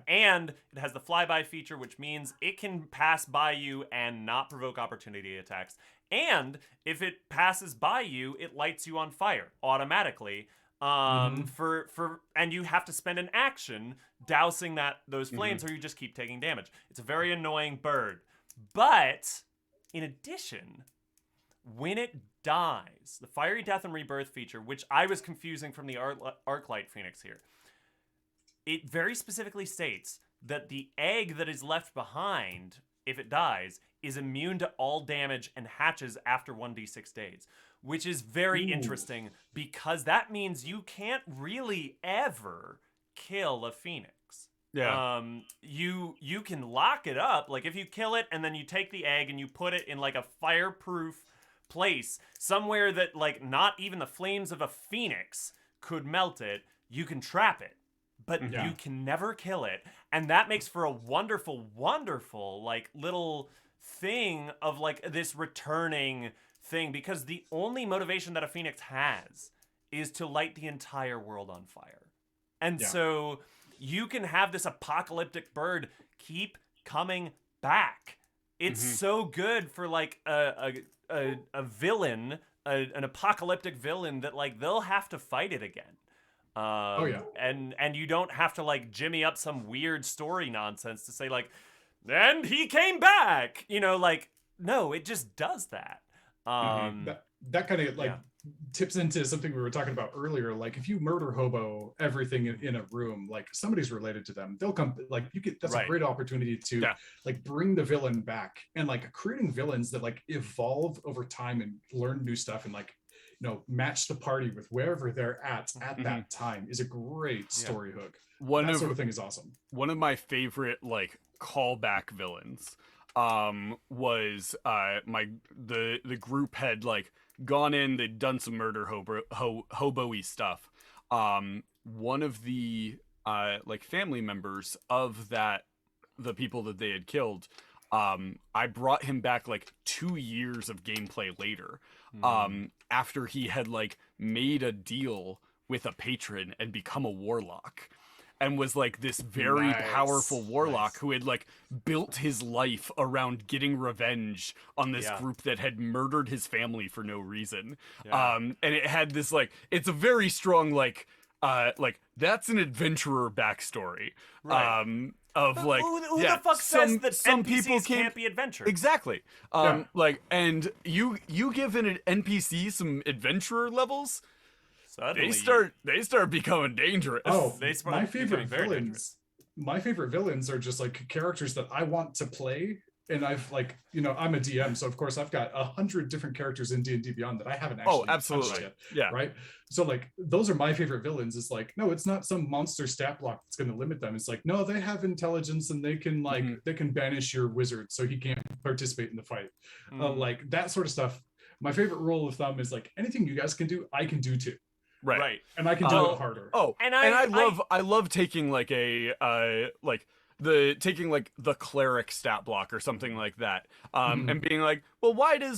S1: And it has the flyby feature, which means it can pass by you and not provoke opportunity attacks. And if it passes by you, it lights you on fire automatically. And you have to spend an action dousing those flames, or you just keep taking damage. It's a very annoying bird. But in addition, when it dies, the Fiery Death and Rebirth feature, which I was confusing from the Arclight Phoenix here, it very specifically states that the egg that is left behind, if it dies, is immune to all damage and hatches after 1d6 days, which is very interesting because that means you can't really ever kill a phoenix.
S2: Yeah.
S1: You can lock it up, like if you kill it and then you take the egg and you put it in like a fireproof place somewhere that like not even the flames of a phoenix could melt it, you can trap it. But you can never kill it. And that makes for a wonderful, wonderful, like, little thing of, like, this returning thing. Because the only motivation that a phoenix has is to light the entire world on fire. And so you can have this apocalyptic bird keep coming back. It's so good for, like, a villain, an apocalyptic villain that, like, they'll have to fight it again. And you don't have to like jimmy up some weird story nonsense to say like, and he came back, like, no, it just does that.
S3: That kind of like tips into something we were talking about earlier. Like if you murder hobo everything in a room, like somebody's related to them, they'll come, like you get, that's a great opportunity to like bring the villain back, and like creating villains that like evolve over time and learn new stuff and like, match the party with wherever they're at that time is a great story hook. That sort of thing is awesome.
S2: One of my favorite like callback villains was the group had like gone in, they'd done some murder hobo-y stuff. One of the like family members of the people that they had killed, I brought him back like 2 years of gameplay later, after he had like made a deal with a patron and become a warlock, and was like this very powerful warlock who had like built his life around getting revenge on this group that had murdered his family for no reason. And it had this like, it's a very strong like that's an adventurer backstory. of like
S1: Who
S2: yeah,
S1: the fuck says that
S2: some
S1: NPCs
S2: people
S1: can't be adventure?
S2: Exactly.
S3: Yeah.
S2: Like, and you give an NPC some adventurer levels,
S1: Suddenly,
S2: they start becoming dangerous.
S3: Oh,
S1: they start
S3: my
S1: becoming
S3: favorite
S1: very
S3: villains.
S1: dangerous.
S3: My favorite villains are just like characters that I want to play. And I've like, I'm a DM, so of course I've got 100 different characters in D&D Beyond that I haven't actually
S2: absolutely.
S3: touched yet.
S2: Yeah.
S3: Right. So like those are my favorite villains. Is like, no, it's not some monster stat block that's going to limit them. It's like, no, they have intelligence and they can like they can banish your wizard so he can't participate in the fight. Like that sort of stuff. My favorite rule of thumb is like anything you guys can do, I can do too.
S2: Right.
S3: And I can do it harder.
S2: Oh,
S1: And
S2: I love taking like taking like the cleric stat block or something like that, and being like, well, why do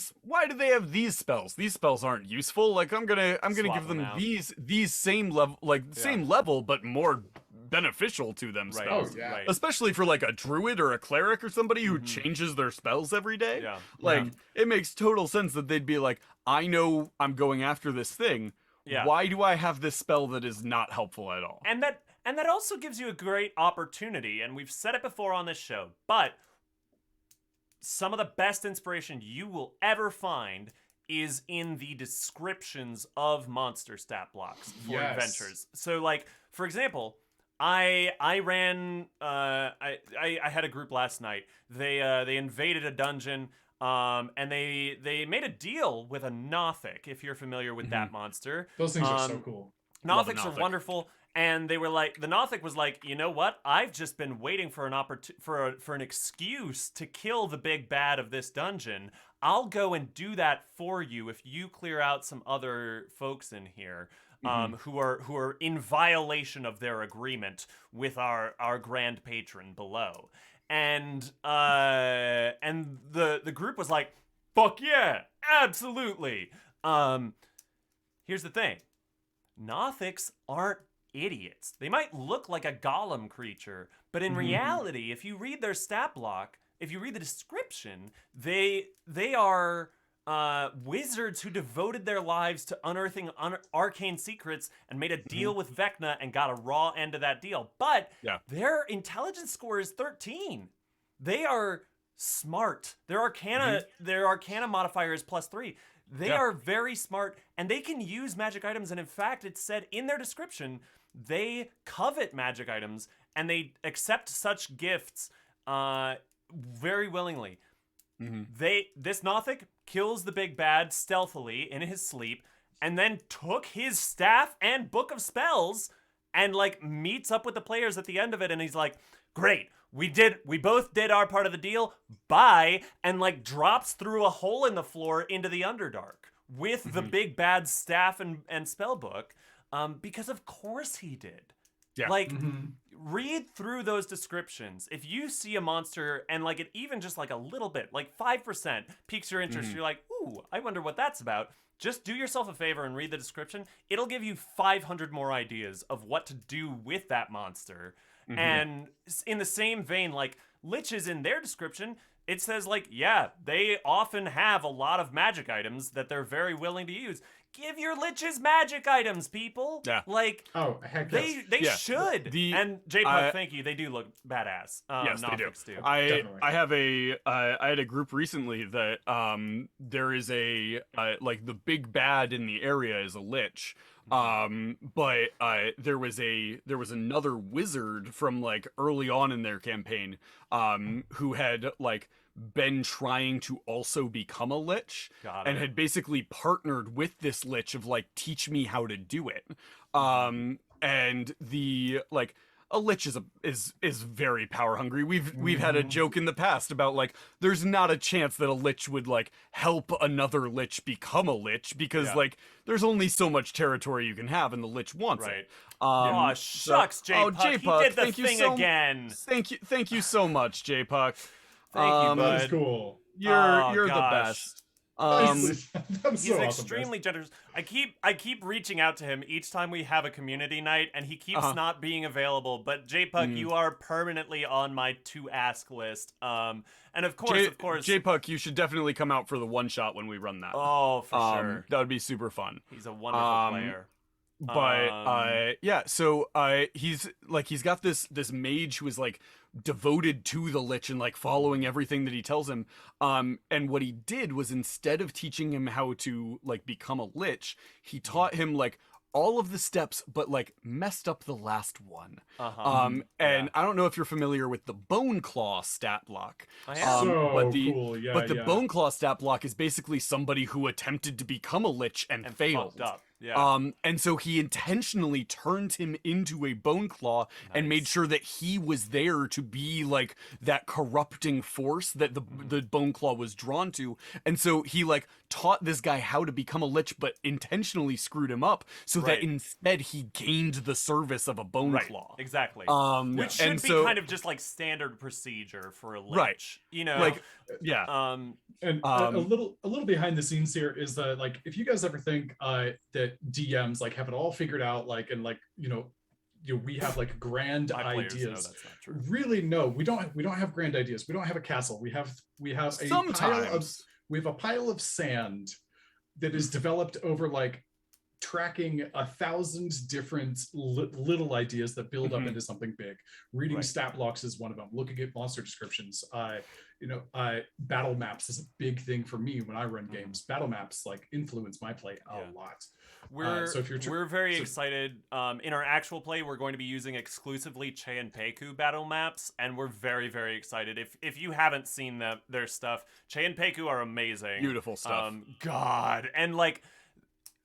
S2: they have these spells? These spells aren't useful. Like I'm gonna
S1: Swap
S2: give them
S1: them out.
S2: these same level, like same level, but more beneficial to them
S1: Right.
S2: spells.
S3: Oh, yeah.
S1: Right.
S2: Especially for like a druid or a cleric or somebody who changes their spells every day.
S1: Yeah.
S2: Like it makes total sense that they'd be like, I know I'm going after this thing.
S1: Yeah.
S2: Why do I have this spell that is not helpful at all?
S1: And that also gives you a great opportunity, and we've said it before on this show, but some of the best inspiration you will ever find is in the descriptions of monster stat blocks for
S3: Yes.
S1: adventures. So like, for example, I ran I had a group last night. They invaded a dungeon. And they made a deal with a Nothic, if you're familiar with that monster.
S3: Those things are so cool.
S2: Love a
S1: Nothics are
S2: Nothic.
S1: wonderful, and they were like, the Nothic was like, you know what? I've just been waiting for an for an excuse to kill the big bad of this dungeon. I'll go and do that for you if you clear out some other folks in here. Who are in violation of their agreement with our grand patron below. And the group was like, fuck yeah, absolutely. Here's the thing. Nothics aren't idiots. They might look like a golem creature, but in reality, if you read their stat block, if you read the description, they are wizards who devoted their lives to unearthing arcane secrets and made a deal with Vecna and got a raw end of that deal. But their intelligence score is 13. They are smart. Their arcana modifier is +3. They are very smart, and they can use magic items. And in fact, it said in their description, they covet magic items and they accept such gifts very willingly. This Nothic kills the big bad stealthily in his sleep, and then took his staff and book of spells and like meets up with the players at the end of it, and he's like, great, we both did our part of the deal, bye, and like drops through a hole in the floor into the Underdark with the big bad staff and spell book, because of course he did. Like, read through those descriptions. If you see a monster and like it even just like a little bit, like 5% piques your interest, you're like, ooh, I wonder what that's about. Just do yourself a favor and read the description. It'll give you 500 more ideas of what to do with that monster. And in the same vein, like liches in their description, it says like, yeah, they often have a lot of magic items that they're very willing to use. Give your liches magic items, people. Yeah. Like,
S3: oh, heck
S1: they
S3: yes.
S1: should. And J-Pug, thank you. They do look badass.
S2: Yes, they do.
S1: Too.
S2: I have I had a group recently that there is a like the big bad in the area is a lich. But there was another wizard from like early on in their campaign who had like been trying to also become a lich and had basically partnered with this lich of like, teach me how to do it. And the like a lich is very power hungry. We've had a joke in the past about like there's not a chance that a lich would like help another lich become a lich because like there's only so much territory you can have and the lich wants it.
S1: Oh shucks, J-Puck. He did the thing again.
S2: Thank you so much, J-Puck.
S1: Thank you, bud.
S3: That's cool.
S2: You're the best.
S3: He's
S1: so extremely generous. I keep reaching out to him each time we have a community night, and he keeps not being available. But J-Puck, you are permanently on my to ask list. And of course,
S2: J-Puck, you should definitely come out for the one shot when we run that.
S1: Oh, for sure.
S2: That would be super fun.
S1: He's a wonderful player.
S2: But yeah, so he's got this mage who is like devoted to the lich and like following everything that he tells him. And what he did was, instead of teaching him how to like become a lich, he taught him like all of the steps, but like messed up the last one. And I don't know if you're familiar with the Bone Claw stat block.
S1: I am.
S3: But the
S2: Bone Claw stat block is basically somebody who attempted to become a lich and failed.
S1: Fucked up. Yeah.
S2: And so he intentionally turned him into a Bone Claw and made sure that he was there to be like that corrupting force that the Bone Claw was drawn to. And so he like taught this guy how to become a lich, but intentionally screwed him up so that instead he gained the service of a Bone Claw.
S1: Exactly. Which should be kind of just like standard procedure for a lich.
S2: Right.
S1: You know,
S2: like, yeah.
S3: And a little behind the scenes here is that, like, if you guys ever think that DMs like have it all figured out, like, and like, we have like grand ideas.
S1: No, that's not true.
S3: Really, no, we don't have grand ideas. We don't have a castle. We have a pile of sand that is developed over like tracking 1,000 different little ideas that build up into something big. Reading stat blocks is one of them. Looking at monster descriptions. Battle maps is a big thing for me when I run games. Battle maps like influence my play a lot.
S1: We're very excited. In our actual play, we're going to be using exclusively Cheinpeiku battle maps, and we're very, very excited. If you haven't seen their stuff, Cheinpeiku are amazing.
S2: Beautiful stuff.
S1: God. And like,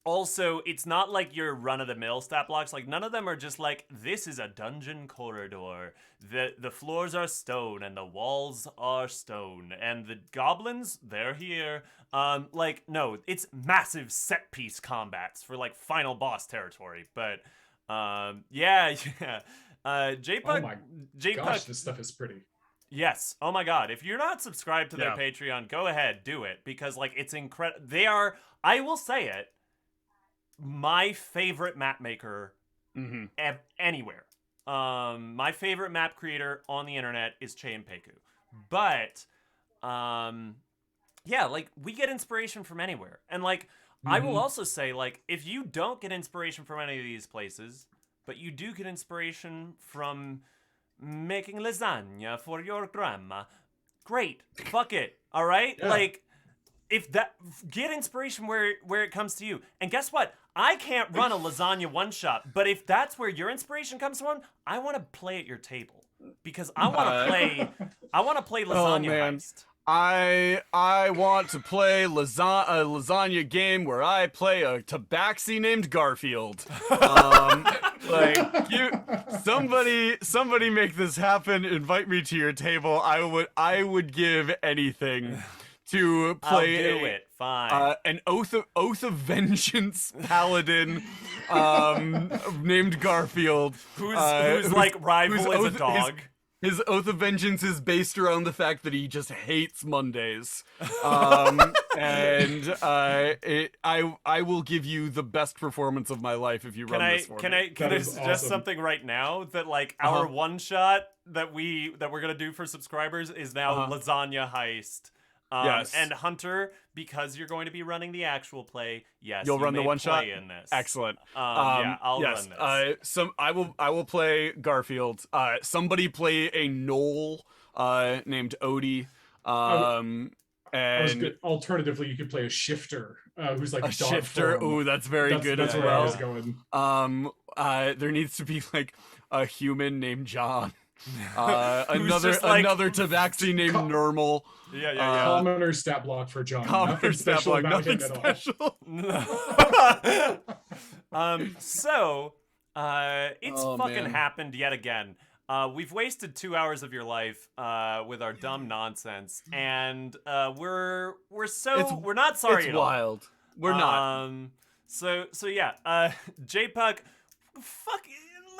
S1: also, it's not like your run-of-the-mill stat blocks. Like, none of them are just like, this is a dungeon corridor. The floors are stone, and the walls are stone. And the goblins, they're here. Like, no, it's massive set-piece combats for, like, final boss territory. But, yeah.
S3: JPUG, gosh, this stuff is pretty.
S1: Yes. Oh, my God. If you're not subscribed to their Patreon, go ahead, do it. Because, like, it's incredible. They are, I will say it, my favorite map maker anywhere. My favorite map creator on the internet is Cheinpeiku. But, yeah, like, we get inspiration from anywhere. And, like, I will also say, like, if you don't get inspiration from any of these places, but you do get inspiration from making lasagna for your grandma, great. Fuck it. All right? Yeah. Like, get inspiration where it comes to you. And guess what? I can't run a lasagna one-shot, but if that's where your inspiration comes from, I want to play at your table. Because I want to play lasagna heist.
S2: I want to play a lasagna game where I play a tabaxi named Garfield. Somebody make this happen. Invite me to your table. I would give anything to play.
S1: I'll do it. Fine.
S2: An oath of vengeance paladin named Garfield,
S1: whose like rival is a dog.
S2: His oath of vengeance is based around the fact that he just hates Mondays. And I will give you the best performance of my life if you run this for me.
S1: Can I suggest something right now that like our one shot that we're gonna do for subscribers is now lasagna heist.
S2: Yes.
S1: And Hunter, because you're going to be running the actual play, yes,
S2: you'll run the one shot
S1: in this.
S2: Excellent.
S1: Yeah, I'll run this.
S2: I will play Garfield. Somebody play a gnoll named Odie. And
S3: alternatively, you could play a shifter who's like
S2: a shifter. Ooh, that's very good as well.
S3: I was going.
S2: There needs to be like a human named John. Another tabaxi named Normal.
S1: Yeah.
S3: Commoner stat block for John.
S2: Commoner stat block, nothing special.
S1: So it's happened yet again. We've wasted 2 hours of your life with our dumb nonsense, and we're not sorry at all.
S2: It's wild. We're not.
S1: So yeah. JPUG, fuck.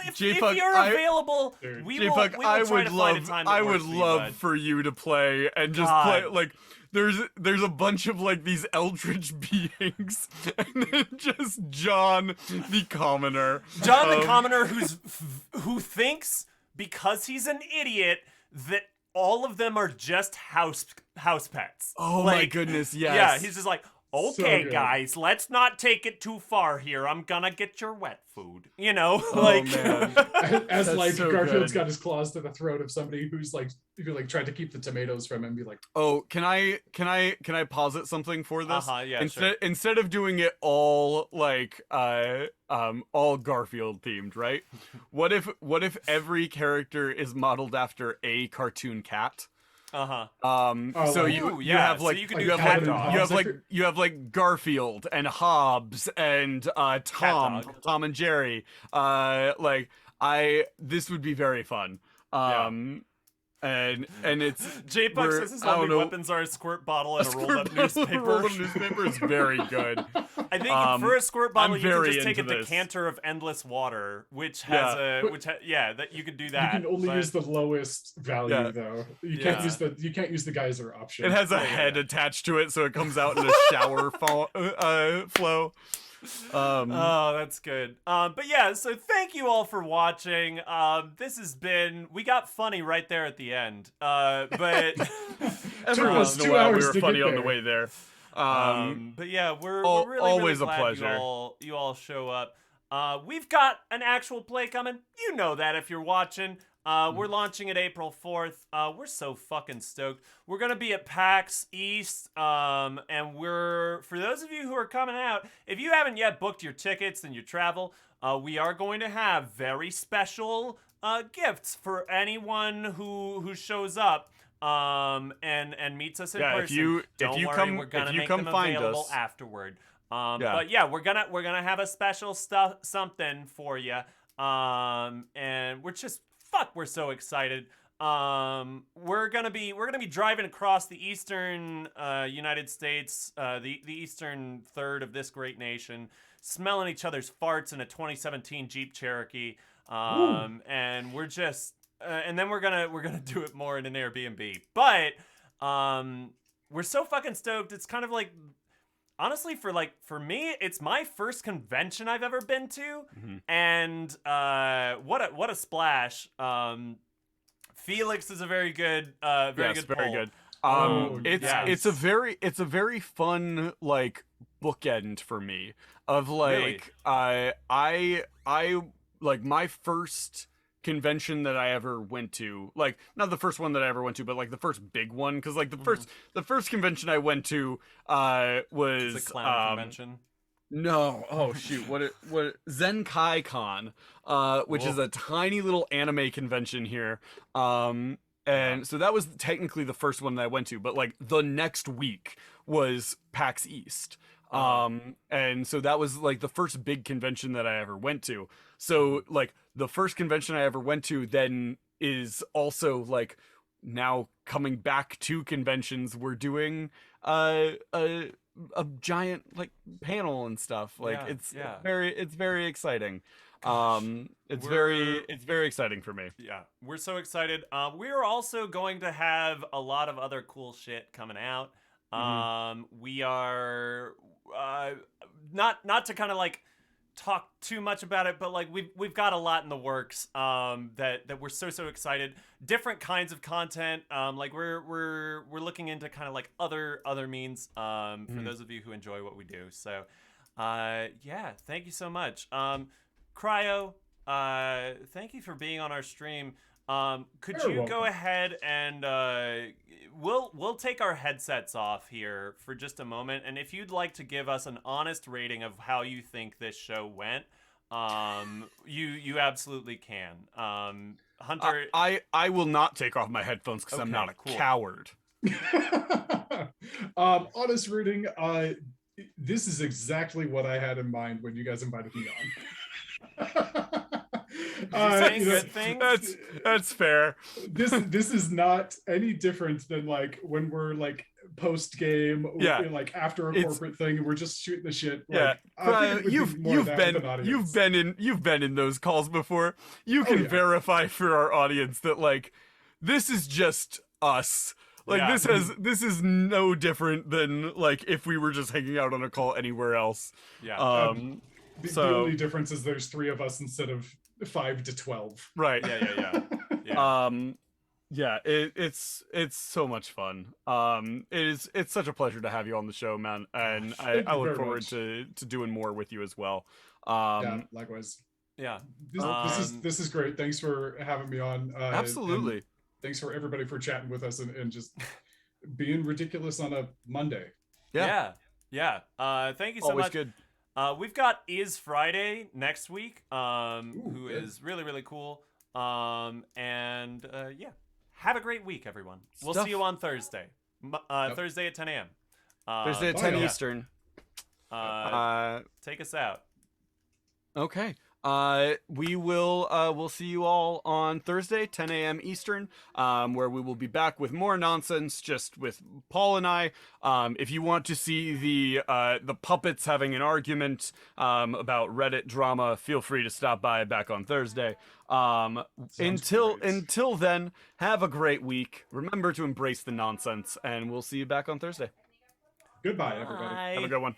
S1: If you're available, we will try to find a time that
S2: I
S1: works
S2: would
S1: for you,
S2: love
S1: bud.
S2: for you to play and just play like there's a bunch of like these eldritch beings and then just John the commoner.
S1: John the commoner who thinks because he's an idiot that all of them are just house pets.
S2: Oh
S1: like,
S2: my goodness, yes.
S1: Yeah, he's just like, okay,
S3: good.
S1: guys, let's not take it too far here. I'm gonna get your wet food. You know,
S2: Oh,
S1: like
S2: man.
S3: As
S2: That's
S3: like
S2: so
S3: Garfield's
S2: good.
S3: got his claws to the throat of somebody who like tried to keep the tomatoes from him and be like,
S2: Oh, can I posit something for this?
S1: Yeah, sure.
S2: Instead of doing it all like all Garfield themed, right? What if every character is modeled after a cartoon cat?
S1: Oh,
S2: So
S3: like-
S2: you
S1: yeah,
S2: have
S1: so
S2: like
S1: you could
S3: do
S2: you have
S3: Cat
S2: like
S3: and
S2: you
S3: Hobbs.
S2: have like you have like Garfield and Hobbs and Tom
S1: dog.
S2: Tom and Jerry. This would be very fun. And it's
S1: J-Puck says his
S2: I don't
S1: only
S2: know,
S1: weapons are a squirt bottle and a rolled up
S2: squirt
S1: newspaper.
S2: rolled up newspaper is very good.
S1: I think for a squirt bottle,
S2: I'm
S1: you can
S2: very
S1: just take a
S2: into this.
S1: decanter of endless water, which has that you could do that.
S3: you can only
S1: but-
S3: use the lowest value
S2: Yeah.
S3: though. You
S1: Yeah.
S3: can't use the geyser option.
S2: It has a
S1: Yeah.
S2: head attached to it, so it comes out in a shower flow.
S1: Oh, that's good. But yeah, so thank you all for watching. This has been, we got funny right there at the end. But
S2: Every
S3: Took
S2: once
S3: us
S2: in a
S3: 2
S2: while, we
S3: hours
S2: were
S3: to
S2: funny
S3: get
S2: on the
S3: there.
S2: way there.
S1: but yeah, we're really,
S2: always
S1: really
S2: a
S1: glad
S2: pleasure.
S1: you all show up. We've got an actual play coming. You know that if you're watching. We're launching it April 4th. We're so fucking stoked. We're gonna be at PAX East, and for those of you who are coming out, if you haven't yet booked your tickets and your travel, we are going to have very special gifts for anyone who shows up and meets us in
S2: Yeah,
S1: person.
S2: if
S1: Don't
S2: you
S1: worry,
S2: come-
S1: we're gonna
S2: if you
S1: make
S2: come
S1: them
S2: find
S1: available
S2: us-
S1: afterward.
S2: Yeah.
S1: But yeah, we're gonna have a special something for you. And we're so excited. We're gonna be driving across the eastern United States, the eastern third of this great nation, smelling each other's farts in a 2017 Jeep Cherokee. And we're just and then we're gonna do it more in an Airbnb. But we're so fucking stoked. It's kind of like, honestly, for me, it's my first convention I've ever been to, and what a splash. Felix is a very good, very
S2: yes,
S1: good
S2: very
S1: poll.
S2: good.
S1: Yes.
S2: It's a very fun like bookend for me of like I like my first convention that I ever went to, like not the first one that I ever went to, but like the first big one, because like the first convention I went to was
S1: It's a clown convention.
S2: No, oh shoot, what Zenkai Con, which is a tiny little anime convention here. And so that was technically the first one that I went to, but like the next week was PAX East. And so that was like the first big convention that I ever went to. So like the first convention I ever went to then is also like now coming back to conventions. We're doing a giant like panel and stuff. Like it's very exciting. It's very exciting for me.
S1: Yeah, we're so excited. We're also going to have a lot of other cool shit coming out. We are not to kind of like talk too much about it, but like we've got a lot in the works that we're so excited. Different kinds of content. Like we're looking into kind of like other means for those of you who enjoy what we do. So yeah, thank you so much. Cryo, thank you for being on our stream. Could
S3: You're
S1: you
S3: welcome.
S1: go ahead and we'll take our headsets off here for just a moment, and if you'd like to give us an honest rating of how you think this show went, you absolutely can. Hunter,
S2: I will not take off my headphones because I'm
S1: Okay,
S2: not a
S1: cool.
S2: coward.
S3: Honest rooting, this is exactly what I had in mind when you guys invited me on.
S1: saying
S3: you know,
S1: good things?
S2: That's fair.
S3: this is not any different than like when we're like post game,
S2: Yeah.
S3: like after a
S2: It's-
S3: corporate thing, and we're just shooting the shit.
S2: Yeah,
S3: Like, I think it would be more of that with an audience.
S2: you've been in those calls before. You can
S3: yeah.
S2: verify for our audience that like this is just us. Like
S1: Yeah.
S2: this is no different than like if we were just hanging out on a call anywhere else.
S1: yeah.
S3: The
S2: so-
S3: only difference is there's 3 of us instead of 5 to 12.
S2: Right.
S1: Yeah.
S2: Yeah, it's so much fun. It's such a pleasure to have you on the show, man, and
S3: Thank
S2: I
S3: you
S2: look
S3: very
S2: forward
S3: much.
S2: to doing more with you as well.
S3: Yeah,
S2: Um,
S3: likewise.
S1: Yeah.
S3: This is great. Thanks for having me on. And
S2: Absolutely.
S3: thanks for everybody for chatting with us and just being ridiculous on a Monday.
S2: Yeah,
S1: Yeah. Thank you so
S2: always
S1: much.
S2: good.
S1: We've got Is Friday next week,
S3: Ooh,
S1: who
S3: good.
S1: is really, really cool. And yeah, have a great week, everyone. We'll
S2: Stuff.
S1: see you on Thursday.
S3: Yep.
S1: Thursday at 10 a.m.
S2: Thursday at
S3: Bye,
S2: 10
S3: y'all.
S2: Eastern.
S1: Uh, take us out.
S2: Okay. We'll see you all on Thursday, 10 a.m. Eastern, where we will be back with more nonsense, just with Paul and I. If you want to see the puppets having an argument about Reddit drama, feel free to stop by back on Thursday. Until
S3: Great.
S2: then, have a great week. Remember to embrace the nonsense, and we'll see you back on Thursday.
S3: Goodbye, everybody.
S2: Have a good one.